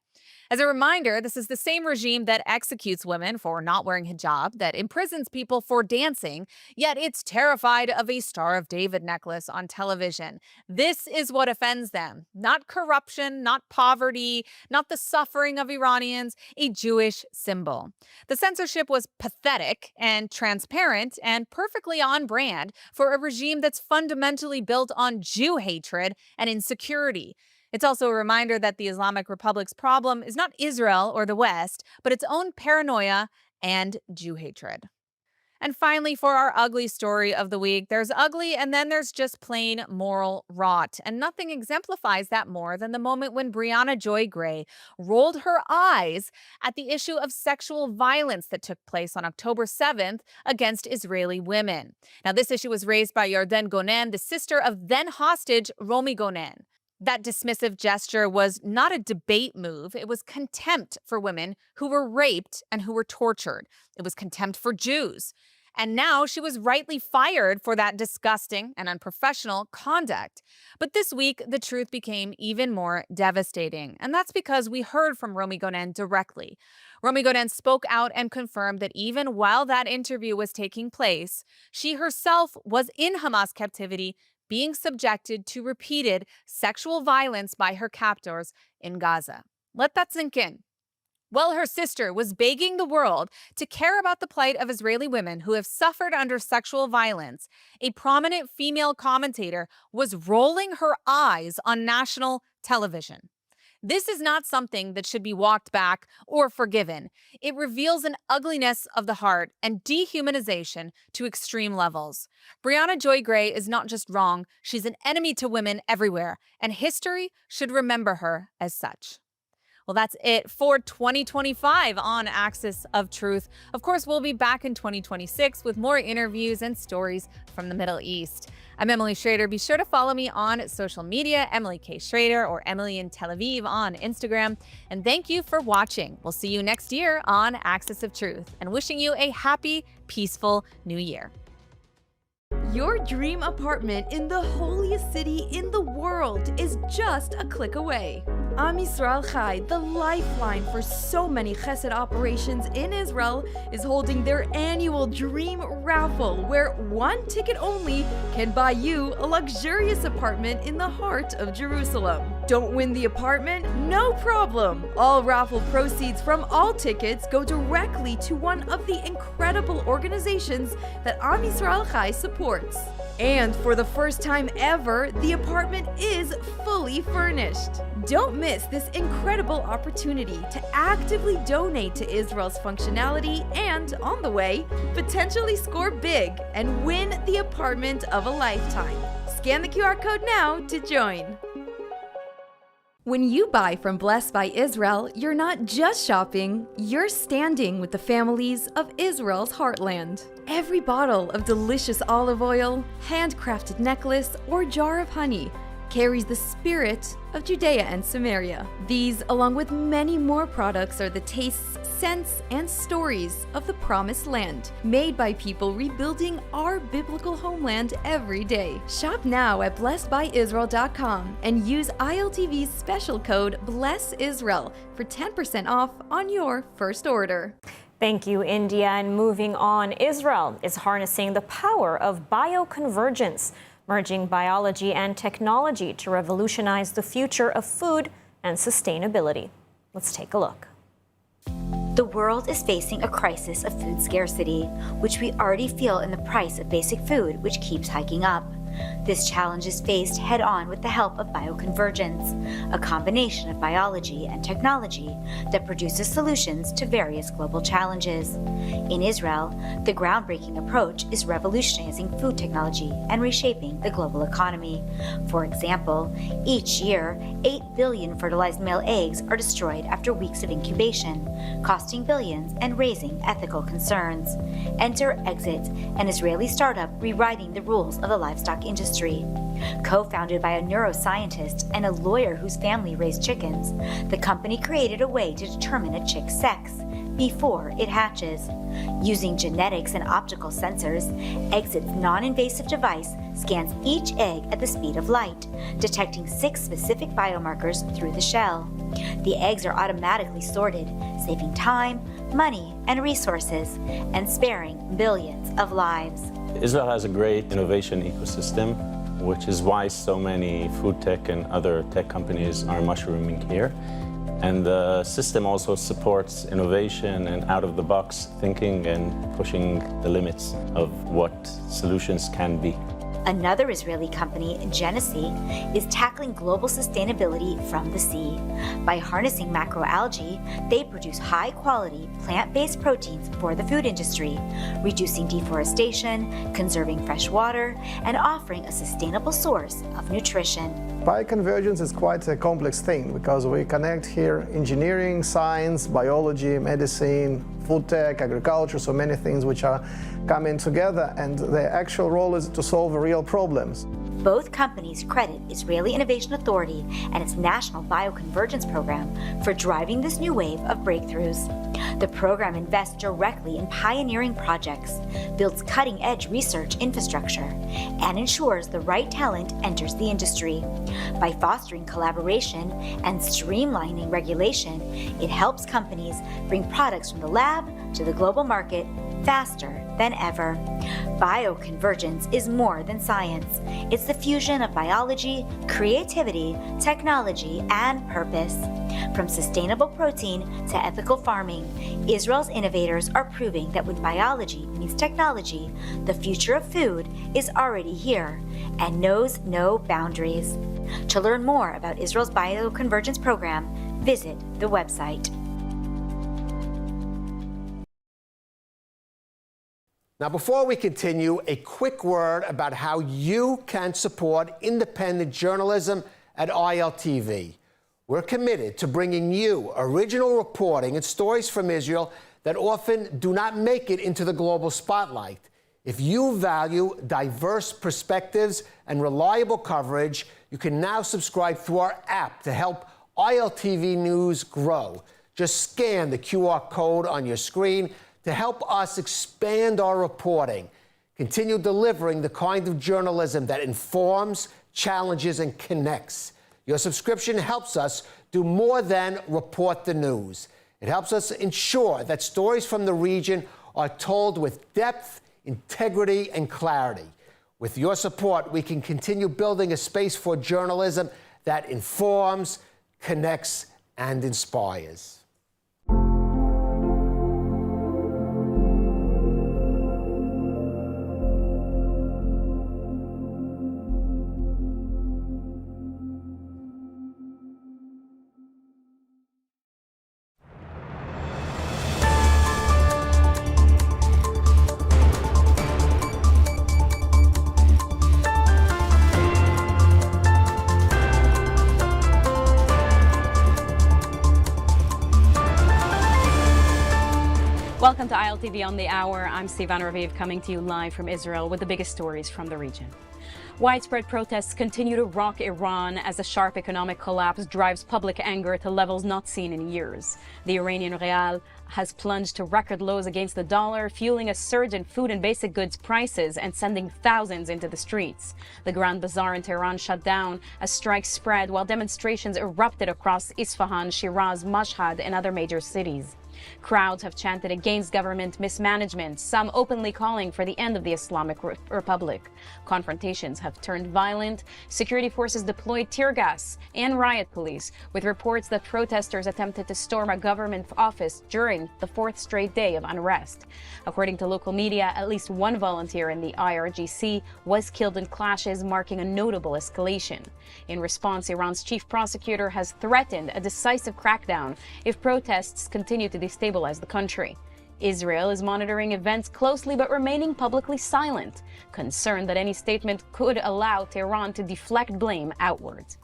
As a reminder, this is the same regime that executes women for not wearing hijab, that imprisons people for dancing, yet it's terrified of a Star of David necklace on television. This is what offends them. Not corruption, not poverty, not the suffering of Iranians, a Jewish symbol. The censorship was pathetic and transparent and perfectly on brand for a regime that's fundamentally built on Jew hatred and insecurity. It's also a reminder that the Islamic Republic's problem is not Israel or the West, but its own paranoia and Jew hatred. And finally, for our ugly story of the week, there's ugly and then there's just plain moral rot. And nothing exemplifies that more than the moment when Brianna Joy Gray rolled her eyes at the issue of sexual violence that took place on October 7th against Israeli women. Now, this issue was raised by Yarden Gonen, the sister of then hostage Romi Gonen. That dismissive gesture was not a debate move. It was contempt for women who were raped and who were tortured. It was contempt for Jews. And now she was rightly fired for that disgusting and unprofessional conduct. But this week, the truth became even more devastating. And that's because we heard from Romi Gonen directly. Romi Gonen spoke out and confirmed that even while that interview was taking place, she herself was in Hamas captivity, being subjected to repeated sexual violence by her captors in Gaza. Let that sink in. Well, her sister was begging the world to care about the plight of Israeli women who have suffered under sexual violence. A prominent female commentator was rolling her eyes on national television. This is not something that should be walked back or forgiven. It reveals an ugliness of the heart and dehumanization to extreme levels. Brianna Joy Gray is not just wrong, she's an enemy to women everywhere, and history should remember her as such. Well, that's it for 2025 on Axis of Truth. Of course, we'll be back in 2026 with more interviews and stories from the Middle East. I'm Emily Schrader. Be sure to follow me on social media, Emily K. Schrader or Emily in Tel Aviv on Instagram. And thank you for watching. We'll see you next year on Axis of Truth, and wishing you a happy, peaceful new year. Your dream apartment in the holiest city in the world is just a click away. Am Yisrael Chai, the lifeline for so many chesed operations in Israel, is holding their annual Dream Raffle, where one ticket only can buy you a luxurious apartment in the heart of Jerusalem. Don't win the apartment? No problem. All raffle proceeds from all tickets go directly to one of the incredible organizations that Am Yisrael Chai supports. And for the first time ever, the apartment is fully furnished. Don't miss this incredible opportunity to actively donate to Israel's functionality and, on the way, potentially score big and win the apartment of a lifetime. Scan the QR code now to join. When you buy from Blessed by Israel, you're not just shopping, you're standing with the families of Israel's heartland. Every bottle of delicious olive oil, handcrafted necklace, or jar of honey carries the spirit of Judea and Samaria. These, along with many more products, are the tastes, scents, and stories of the Promised Land, made by people rebuilding our biblical homeland every day. Shop now at blessedbyisrael.com and use ILTV's special code BLESSISRAEL for 10% off on your first order. Thank you, India. And moving on, Israel is harnessing the power of bioconvergence, merging biology and technology to revolutionize the future of food and sustainability. Let's take a look. The world is facing a crisis of food scarcity, which we already feel in the price of basic food, which keeps hiking up. This challenge is faced head-on with the help of bioconvergence, a combination of biology and technology that produces solutions to various global challenges. In Israel, the groundbreaking approach is revolutionizing food technology and reshaping the global economy. For example, each year, 8 billion fertilized male eggs are destroyed after weeks of incubation, costing billions and raising ethical concerns. Enter Exit, an Israeli startup rewriting the rules of the livestock industry. Co-founded by a neuroscientist and a lawyer whose family raised chickens, the company created a way to determine a chick's sex before it hatches. Using genetics and optical sensors, Exit's non-invasive device scans each egg at the speed of light, detecting 6 specific biomarkers through the shell. The eggs are automatically sorted, saving time, money, and resources, and sparing billions of lives. Israel has a great innovation ecosystem, which is why so many food tech and other tech companies are mushrooming here. And the system also supports innovation and out-of-the-box thinking and pushing the limits of what solutions can be. Another Israeli company, Genesee, is tackling global sustainability from the sea. By harnessing macroalgae, they produce high-quality plant-based proteins for the food industry, reducing deforestation, conserving fresh water, and offering a sustainable source of nutrition. Bioconvergence is quite a complex thing because we connect here engineering, science, biology, medicine, food tech, agriculture, so many things which are coming together, and the actual role is to solve real problems. Both companies credit Israeli Innovation Authority and its National Bioconvergence Program for driving this new wave of breakthroughs. The program invests directly in pioneering projects, builds cutting-edge research infrastructure, and ensures the right talent enters the industry. By fostering collaboration and streamlining regulation, it helps companies bring products from the lab to the global market faster than ever. Bioconvergence is more than science. It's the fusion of biology, creativity, technology, and purpose. From sustainable protein to ethical farming, Israel's innovators are proving that when biology meets technology, the future of food is already here and knows no boundaries. To learn more about Israel's Bioconvergence program, visit the website. Now, before we continue, a quick word about how you can support independent journalism at ILTV. We're committed to bringing you original reporting and stories from Israel that often do not make it into the global spotlight. If you value diverse perspectives and reliable coverage, you can now subscribe through our app to help ILTV News grow. Just scan the QR code on your screen to help us expand our reporting, continue delivering the kind of journalism that informs, challenges, and connects. Your subscription helps us do more than report the news. It helps us ensure that stories from the region are told with depth, integrity, and clarity. With your support, we can continue building a space for journalism that informs, connects, and inspires. Welcome to ILTV on the Hour. I'm Sivan Raviv, coming to you live from Israel with the biggest stories from the region. Widespread protests continue to rock Iran as a sharp economic collapse drives public anger to levels not seen in years. The Iranian rial has plunged to record lows against the dollar, fueling a surge in food and basic goods prices and sending thousands into the streets. The Grand Bazaar in Tehran shut down as strikes spread while demonstrations erupted across Isfahan, Shiraz, Mashhad, and other major cities. Crowds have chanted against government mismanagement, some openly calling for the end of the Islamic Republic. Confrontations have turned violent. Security forces deployed tear gas and riot police, with reports that protesters attempted to storm a government office during the fourth straight day of unrest. According to local media, at least one volunteer in the IRGC was killed in clashes, marking a notable escalation. In response, Iran's chief prosecutor has threatened a decisive crackdown if protests continue to destabilize the country. Israel is monitoring events closely but remaining publicly silent, concerned that any statement could allow Tehran to deflect blame outwards.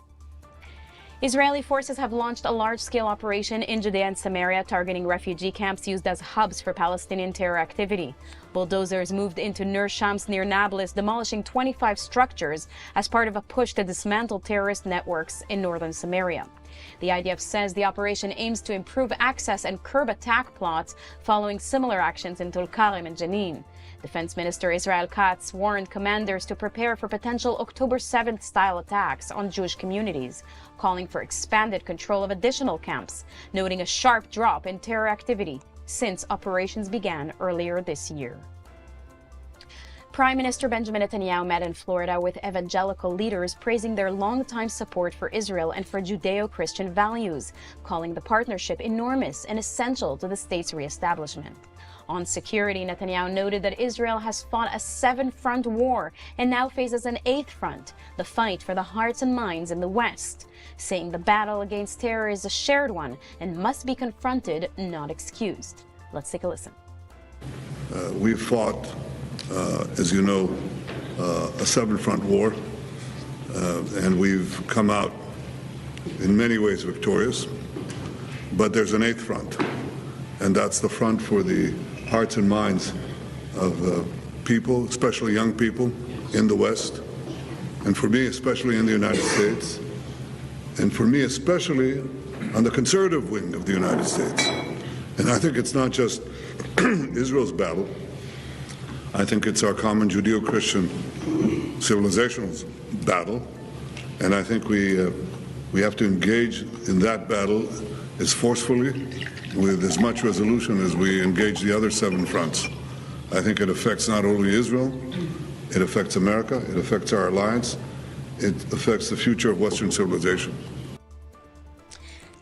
Israeli forces have launched a large-scale operation in Judea and Samaria targeting refugee camps used as hubs for Palestinian terror activity. Bulldozers moved into Nur Shams near Nablus, demolishing 25 structures as part of a push to dismantle terrorist networks in northern Samaria. The IDF says the operation aims to improve access and curb attack plots following similar actions in Tulkarem and Jenin. Defense Minister Israel Katz warned commanders to prepare for potential October 7th-style attacks on Jewish communities, calling for expanded control of additional camps, noting a sharp drop in terror activity since operations began earlier this year. Prime Minister Benjamin Netanyahu met in Florida with evangelical leaders praising their longtime support for Israel and for Judeo-Christian values, calling the partnership enormous and essential to the state's reestablishment. On security, Netanyahu noted that Israel has fought a 7-front war and now faces an 8th front, the fight for the hearts and minds in the West, saying the battle against terror is a shared one and must be confronted, not excused. Let's take a listen. We've fought, as you know, a 7-front war, and we've come out in many ways victorious, but there's an 8th front, and that's the front for the hearts and minds of people, especially young people in the West, and for me especially in the United States, and for me especially on the conservative wing of the United States. And I think it's not just Israel's battle. I think it's our common Judeo-Christian civilizational battle, and I think we have to engage in that battle as forcefully, with as much resolution as we engage the other 7 fronts. I think it affects not only Israel, it affects America, it affects our alliance, it affects the future of Western civilization.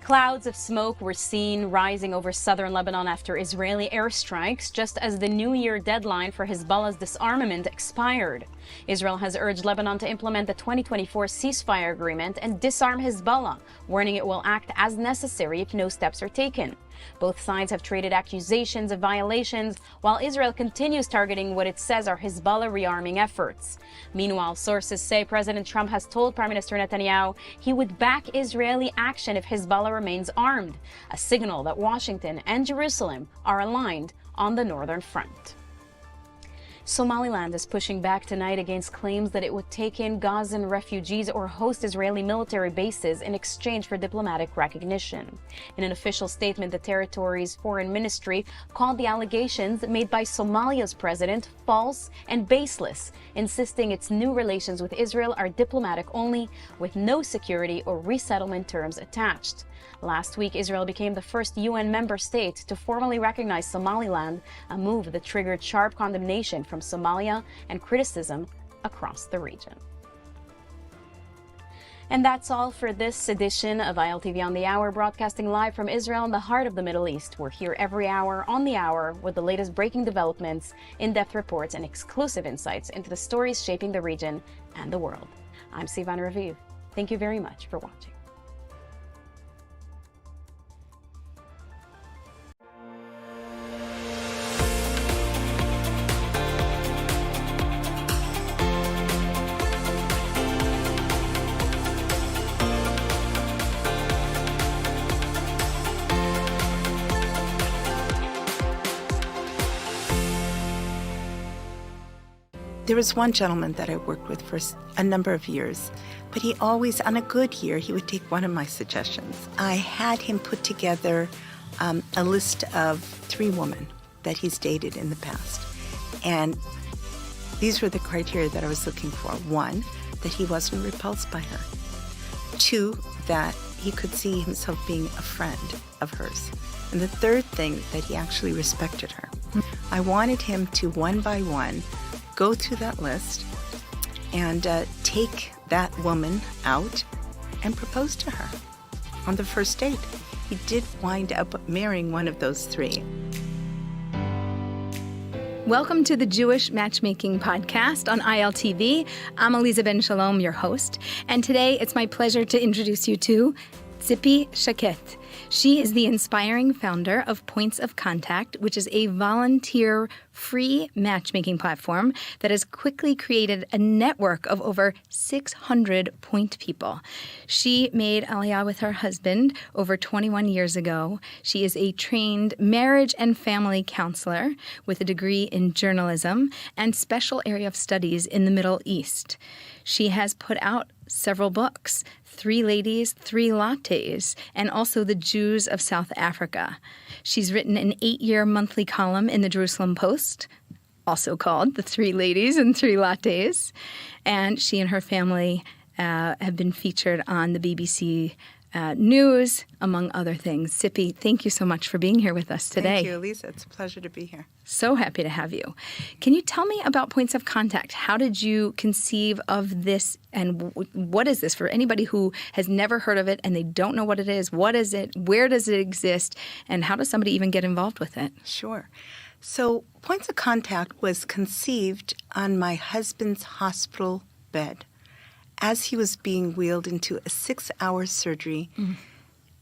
Clouds of smoke were seen rising over southern Lebanon after Israeli airstrikes, just as the New Year deadline for Hezbollah's disarmament expired. Israel has urged Lebanon to implement the 2024 ceasefire agreement and disarm Hezbollah, warning it will act as necessary if no steps are taken. Both sides have traded accusations of violations, while Israel continues targeting what it says are Hezbollah rearming efforts. Meanwhile, sources say President Trump has told Prime Minister Netanyahu he would back Israeli action if Hezbollah remains armed, a signal that Washington and Jerusalem are aligned on the northern front. Somaliland is pushing back tonight against claims that it would take in Gazan refugees or host Israeli military bases in exchange for diplomatic recognition. In an official statement, the territory's foreign ministry called the allegations made by Somalia's president false and baseless, insisting its new relations with Israel are diplomatic only, with no security or resettlement terms attached. Last week, Israel became the first UN member state to formally recognize Somaliland, a move that triggered sharp condemnation from Somalia and criticism across the region. And that's all for this edition of ILTV on the Hour, broadcasting live from Israel in the heart of the Middle East. We're here every hour on the hour with the latest breaking developments, in-depth reports, and exclusive insights into the stories shaping the region and the world. I'm Sivan Raviv. Thank you very much for watching. There was one gentleman that I worked with for a number of years, but he always, on a good year, he would take one of my suggestions. I had him put together a list of 3 women that he's dated in the past. And these were the criteria that I was looking for. 1, that he wasn't repulsed by her. 2, that he could see himself being a friend of hers. And the 3rd thing, that he actually respected her. I wanted him to, one by one, go through that list and take that woman out and propose to her on the first date. He did wind up marrying one of those 3. Welcome to the Jewish Matchmaking Podcast on ILTV. I'm Aliza Ben Shalom, your host, and today it's my pleasure to introduce you to Tzipi Shaket. She is the inspiring founder of Points of Contact, which is a volunteer-free matchmaking platform that has quickly created a network of over 600 point people. She made Aliyah with her husband over 21 years ago. She is a trained marriage and family counselor with a degree in journalism and special area of studies in the Middle East. She has put out several books, 3 Ladies, 3 Lattes, and also The Jews of South Africa. She's written an 8-year monthly column in the Jerusalem Post, also called The 3 Ladies and 3 Lattes. And she and her family have been featured on the BBC News, among other things. Tzipi, thank you so much for being here with us today. Thank you, Lisa. It's a pleasure to be here. So happy to have you. Can you tell me about Points of Contact? How did you conceive of this, and what is this for anybody who has never heard of it and they don't know what it is? What is it? Where does it exist? And how does somebody even get involved with it? Sure. So Points of Contact was conceived on my husband's hospital bed as he was being wheeled into a 6-hour surgery.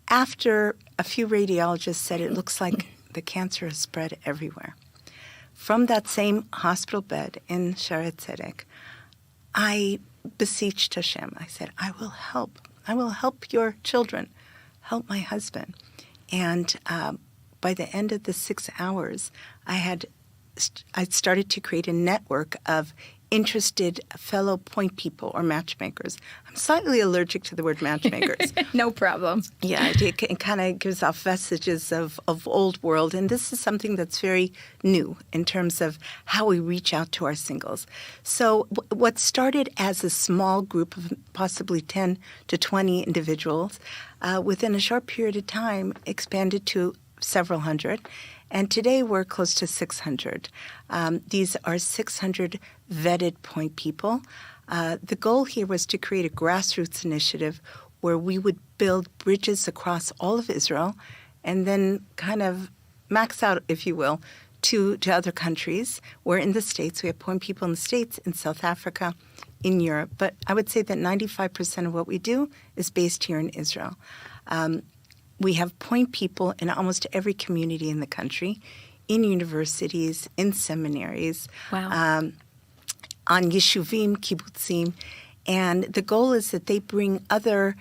After a few radiologists said it looks like the cancer has spread everywhere. From that same hospital bed in Shaare Tzedek, I beseeched Hashem. I said, I will help. I will help your children, help my husband. And by the end of the 6 hours, I started to create a network of interested fellow point people or matchmakers. I'm slightly allergic to the word matchmakers. No problem. Yeah, it kind of gives off vestiges of old world, and this is something that's very new in terms of how we reach out to our singles. So what started as a small group of possibly 10 to 20 individuals, within a short period of time expanded to several hundred, and today we're close to 600. These are 600 vetted point people. The goal here was to create a grassroots initiative where we would build bridges across all of Israel and then kind of max out, if you will, to other countries. We're in the States. We have point people in the States, in South Africa, in Europe. But I would say that 95% of what we do is based here in Israel. We have point people in almost every community in the country, in universities, in seminaries, on yeshuvim, kibbutzim, and the goal is that they bring other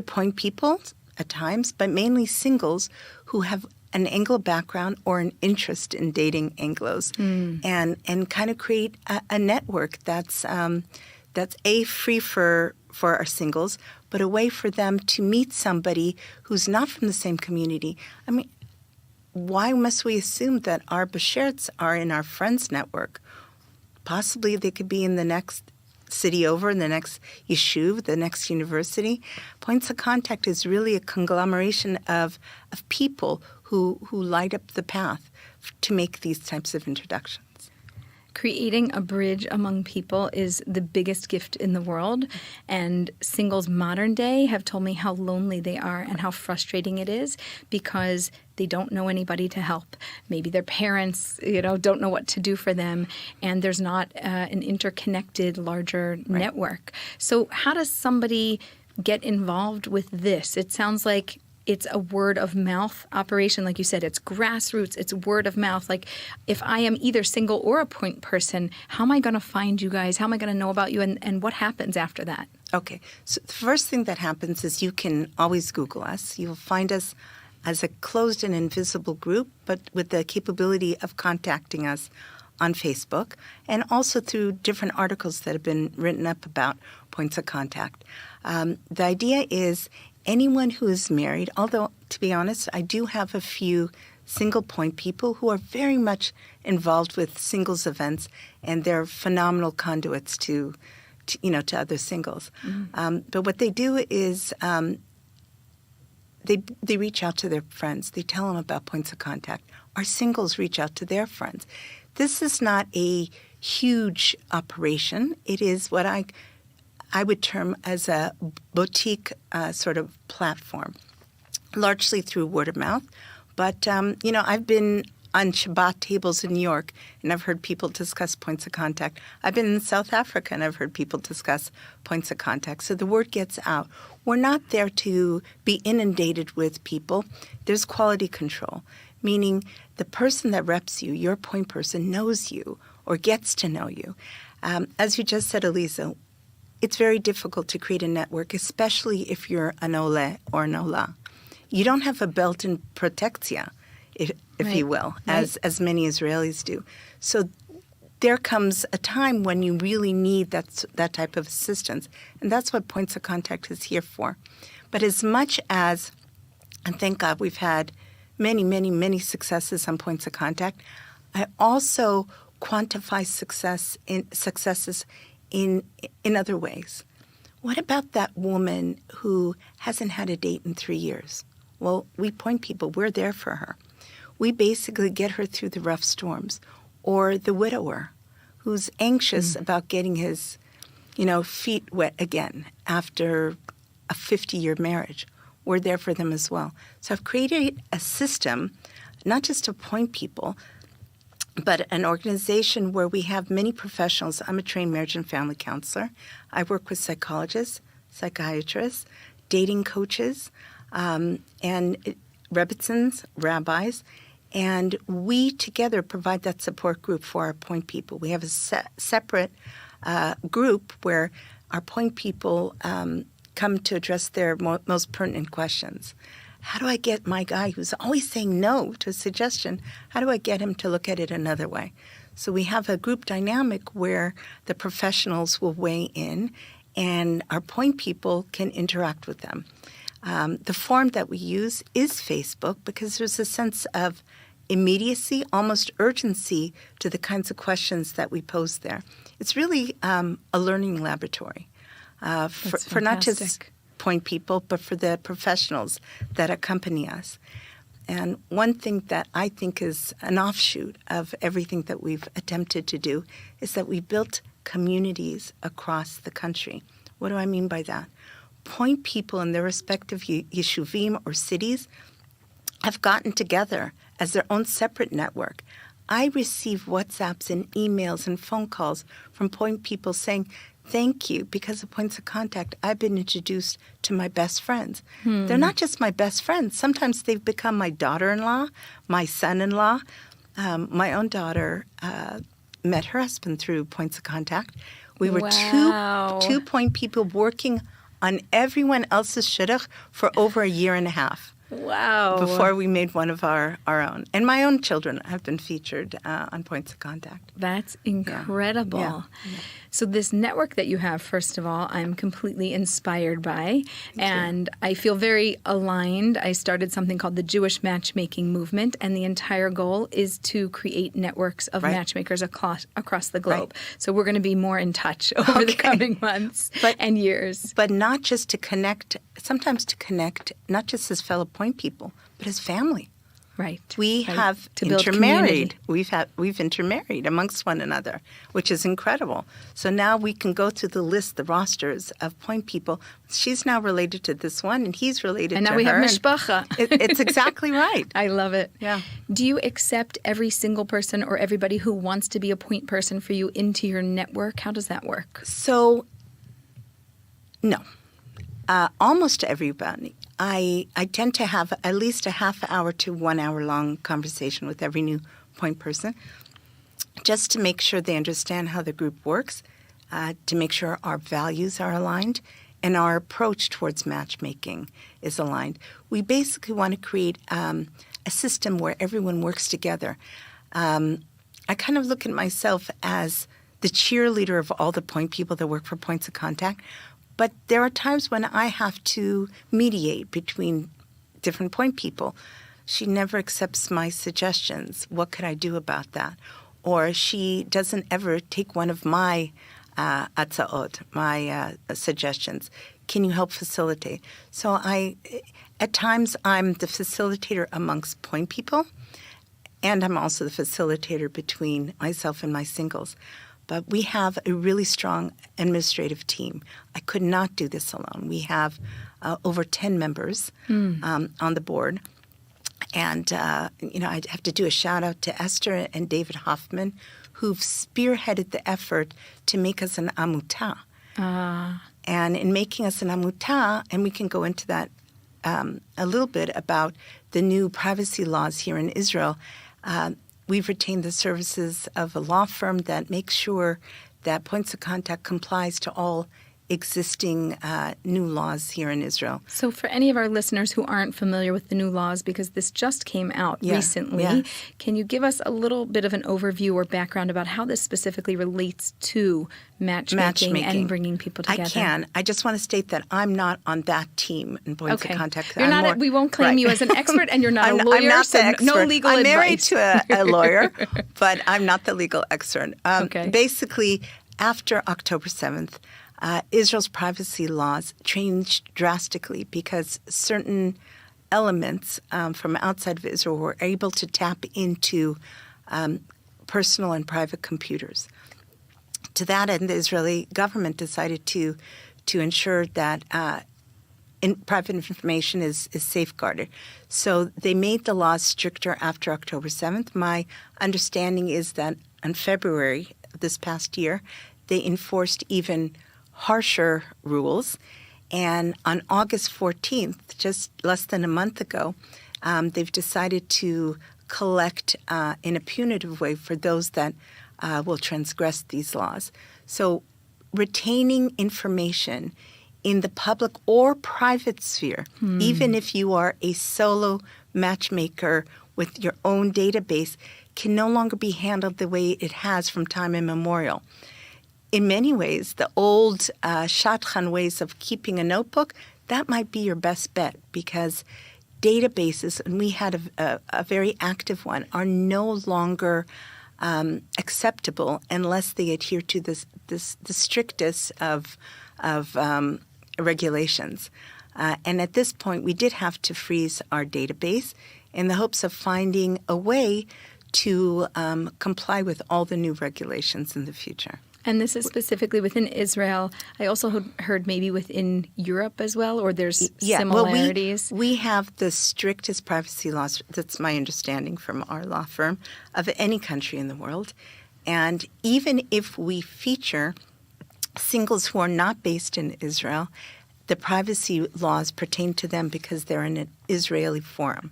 point people at times, but mainly singles who have an Anglo background or an interest in dating Anglos, and kind of create a network that's free for our singles, but a way for them to meet somebody who's not from the same community. I mean, why must we assume that our Basherts are in our friends network? Possibly they could be in the next city over, in the next yeshuv, the next university. Points of contact is really a conglomeration of people who light up the path to make these types of introductions. Creating a bridge among people is the biggest gift in the world, and singles modern day have told me how lonely they are and how frustrating it is because they don't know anybody to help. Maybe their parents, don't know what to do for them, and there's not an interconnected, larger network. So how does somebody get involved with this? It sounds like it's a word of mouth operation. Like you said, it's grassroots, it's word of mouth. Like if I am either single or a point person, how am I going to find you guys? How am I going to know about you? And what happens after that? Okay. So the first thing that happens is you can always Google us. You'll find us as a closed and invisible group, but with the capability of contacting us on Facebook and also through different articles that have been written up about points of contact. The idea is anyone who is married, although, to be honest, I do have a few single point people who are very much involved with singles events, and they're phenomenal conduits to other singles. But what they do is they reach out to their friends. They tell them about points of contact. Our singles reach out to their friends. This is not a huge operation. It is what I would term as a boutique sort of platform, largely through word of mouth. But, I've been on Shabbat tables in New York, and I've heard people discuss points of contact. I've been in South Africa, and I've heard people discuss points of contact. So the word gets out. We're not there to be inundated with people. There's quality control, meaning the person that reps you, your point person, knows you or gets to know you. As you just said, Elisa, it's very difficult to create a network, especially if you're an ole or an ola. You don't have a built-in protectia, if you will, as many Israelis do. So there comes a time when you really need that type of assistance, and that's what Points of Contact is here for. But as much as, and thank God we've had many, many, many successes on Points of Contact, I also quantify successes in other ways. What about that woman who hasn't had a date in 3 years? Well, we point people, we're there for her. We basically get her through the rough storms. Or the widower who's anxious about getting his, feet wet again after a 50-year marriage. We're there for them as well. So I've created a system, not just to point people, but an organization where we have many professionals. I'm a trained marriage and family counselor. I work with psychologists, psychiatrists, dating coaches, and rebbitzins, rabbis, and we together provide that support group for our point people. We have a separate group where our point people come to address their most pertinent questions. How do I get my guy who's always saying no to a suggestion, how do I get him to look at it another way? So we have a group dynamic where the professionals will weigh in and our point people can interact with them. The form that we use is Facebook because there's a sense of immediacy, almost urgency to the kinds of questions that we pose there. It's really a learning laboratory for not just point people, but for the professionals that accompany us. And one thing that I think is an offshoot of everything that we've attempted to do is that we built communities across the country. What do I mean by that? Point people in their respective yeshuvim or cities have gotten together as their own separate network. I receive WhatsApps and emails and phone calls from point people saying, thank you, because of points of contact, I've been introduced to my best friends. They're not just my best friends. Sometimes they've become my daughter-in-law, my son-in-law. My own daughter met her husband through points of contact. We were two point people working on everyone else's shidduch for over a year and a half. Wow. Before we made one of our own. And my own children have been featured on points of contact. That's incredible. Yeah. So this network that you have, first of all, I'm completely inspired by, and I feel very aligned. I started something called the Jewish Matchmaking Movement, and the entire goal is to create networks of matchmakers across the globe. So we're going to be more in touch over the coming months and years. But not just to connect, sometimes to connect, not just as fellow point people, but as family. Right. We have to build intermarried. community. We've intermarried amongst one another, which is incredible. So now we can go through the list, the rosters of point people. She's now related to this one, and he's related to her. And now we have mishpacha. It's exactly right. I love it. Yeah. Do you accept every single person or everybody who wants to be a point person for you into your network? How does that work? So, no. Almost everybody. I tend to have at least a half hour to 1 hour long conversation with every new point person just to make sure they understand how the group works, to make sure our values are aligned and our approach towards matchmaking is aligned. We basically want to create a system where everyone works together. I kind of look at myself as the cheerleader of all the point people that work for Points of Contact. But there are times when I have to mediate between different point people. She never accepts my suggestions. What could I do about that? Or she doesn't ever take one of my atzaot, my suggestions. Can you help facilitate? So at times I'm the facilitator amongst point people, and I'm also the facilitator between myself and my singles. But we have a really strong administrative team. I could not do this alone. We have over 10 members on the board. And, I have to do a shout out to Esther and David Hoffman, who've spearheaded the effort to make us an amutah. And in making us an amutah, and we can go into that a little bit about the new privacy laws here in Israel, we've retained the services of a law firm that makes sure that Points of Contact complies to all existing new laws here in Israel. So for any of our listeners who aren't familiar with the new laws, because this just came out recently, can you give us a little bit of an overview or background about how this specifically relates to matchmaking and bringing people together? I can. I just want to state that I'm not on that team in Points of Contact. You're not. We won't claim you as an expert, and you're not a lawyer. I'm not the expert. No legal I'm advice. married to a lawyer, but I'm not the legal expert. Basically, after October 7th, Israel's privacy laws changed drastically because certain elements from outside of Israel were able to tap into personal and private computers. To that end, the Israeli government decided to ensure that private information is safeguarded. So they made the laws stricter after October 7th. My understanding is that in February of this past year, they enforced even harsher rules. And on August 14th, just less than a month ago, they've decided to collect in a punitive way for those that will transgress these laws. So retaining information in the public or private sphere, even if you are a solo matchmaker with your own database can no longer be handled the way it has from time immemorial. In many ways, the old shadchan ways of keeping a notebook, that might be your best bet, because databases, and we had a very active one, are no longer acceptable unless they adhere to the strictest of regulations. And at this point, we did have to freeze our database in the hopes of finding a way to comply with all the new regulations in the future. And this is specifically within Israel. I also heard maybe within Europe as well, or there's similarities. Well, we have the strictest privacy laws, that's my understanding from our law firm, of any country in the world. And even if we feature singles who are not based in Israel, the privacy laws pertain to them because they're in an Israeli forum.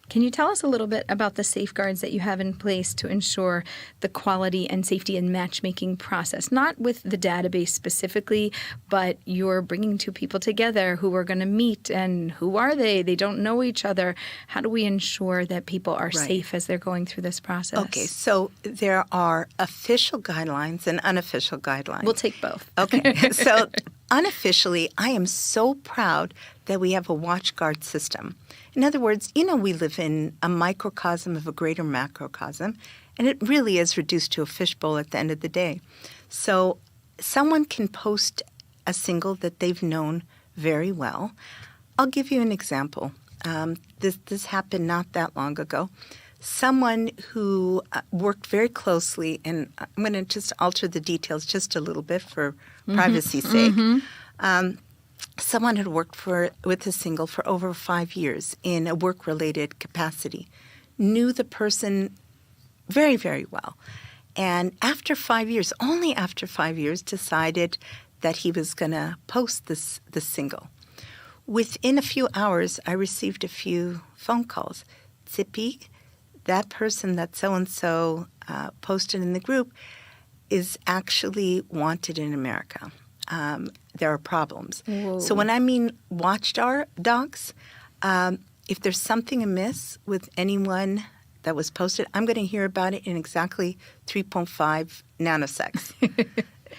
Can you tell us a little bit about the safeguards that you have in place to ensure the quality and safety and matchmaking process? Not with the database specifically, but you're bringing two people together who are going to meet, and who are they? They don't know each other. How do we ensure that people are safe as they're going through this process? Okay, so there are official guidelines and unofficial guidelines. We'll take both. Okay, so unofficially, I am so proud that we have a WatchGuard system. In other words, we live in a microcosm of a greater macrocosm, and it really is reduced to a fishbowl at the end of the day. So someone can post a single that they've known very well. I'll give you an example. This happened not that long ago. Someone who worked very closely, and I'm going to just alter the details just a little bit for privacy's sake. Someone had worked with a single for over 5 years in a work-related capacity, knew the person very, very well. And after 5 years, only after 5 years, decided that he was going to post the single. Within a few hours, I received a few phone calls. Tzipi, that person that so-and-so posted in the group is actually wanted in America. There are problems. Whoa. So when I mean watchdogs, if there's something amiss with anyone that was posted, I'm going to hear about it in exactly 3.5 nanoseconds.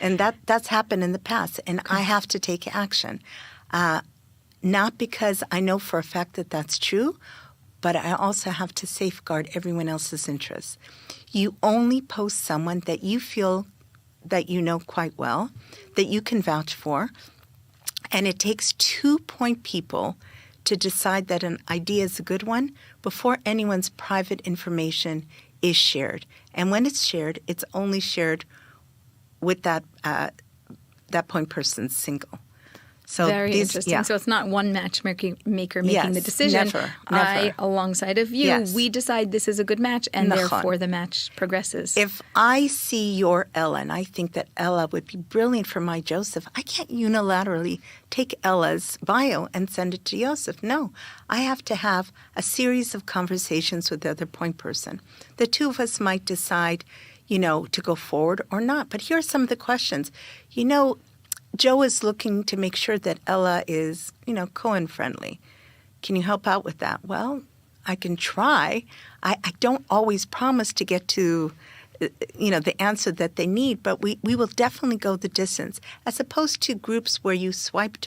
And that's happened in the past, and I have to take action. Not because I know for a fact that that's true, but I also have to safeguard everyone else's interests. You only post someone that you feel that you know quite well, that you can vouch for, and it takes 2-point people to decide that an idea is a good one before anyone's private information is shared. And when it's shared, it's only shared with that point person's single. So very interesting. Yeah. So it's not one matchmaker making the decision. Never. I, alongside of you, we decide this is a good match, and therefore the match progresses. If I see your Ella and I think that Ella would be brilliant for my Joseph, I can't unilaterally take Ella's bio and send it to Joseph. No, I have to have a series of conversations with the other point person. The two of us might decide, to go forward or not. But here are some of the questions. Joe is looking to make sure that Ella is, Cohen friendly. Can you help out with that? Well, I can try. I don't always promise to get to, the answer that they need, but we will definitely go the distance, as opposed to groups where you swipe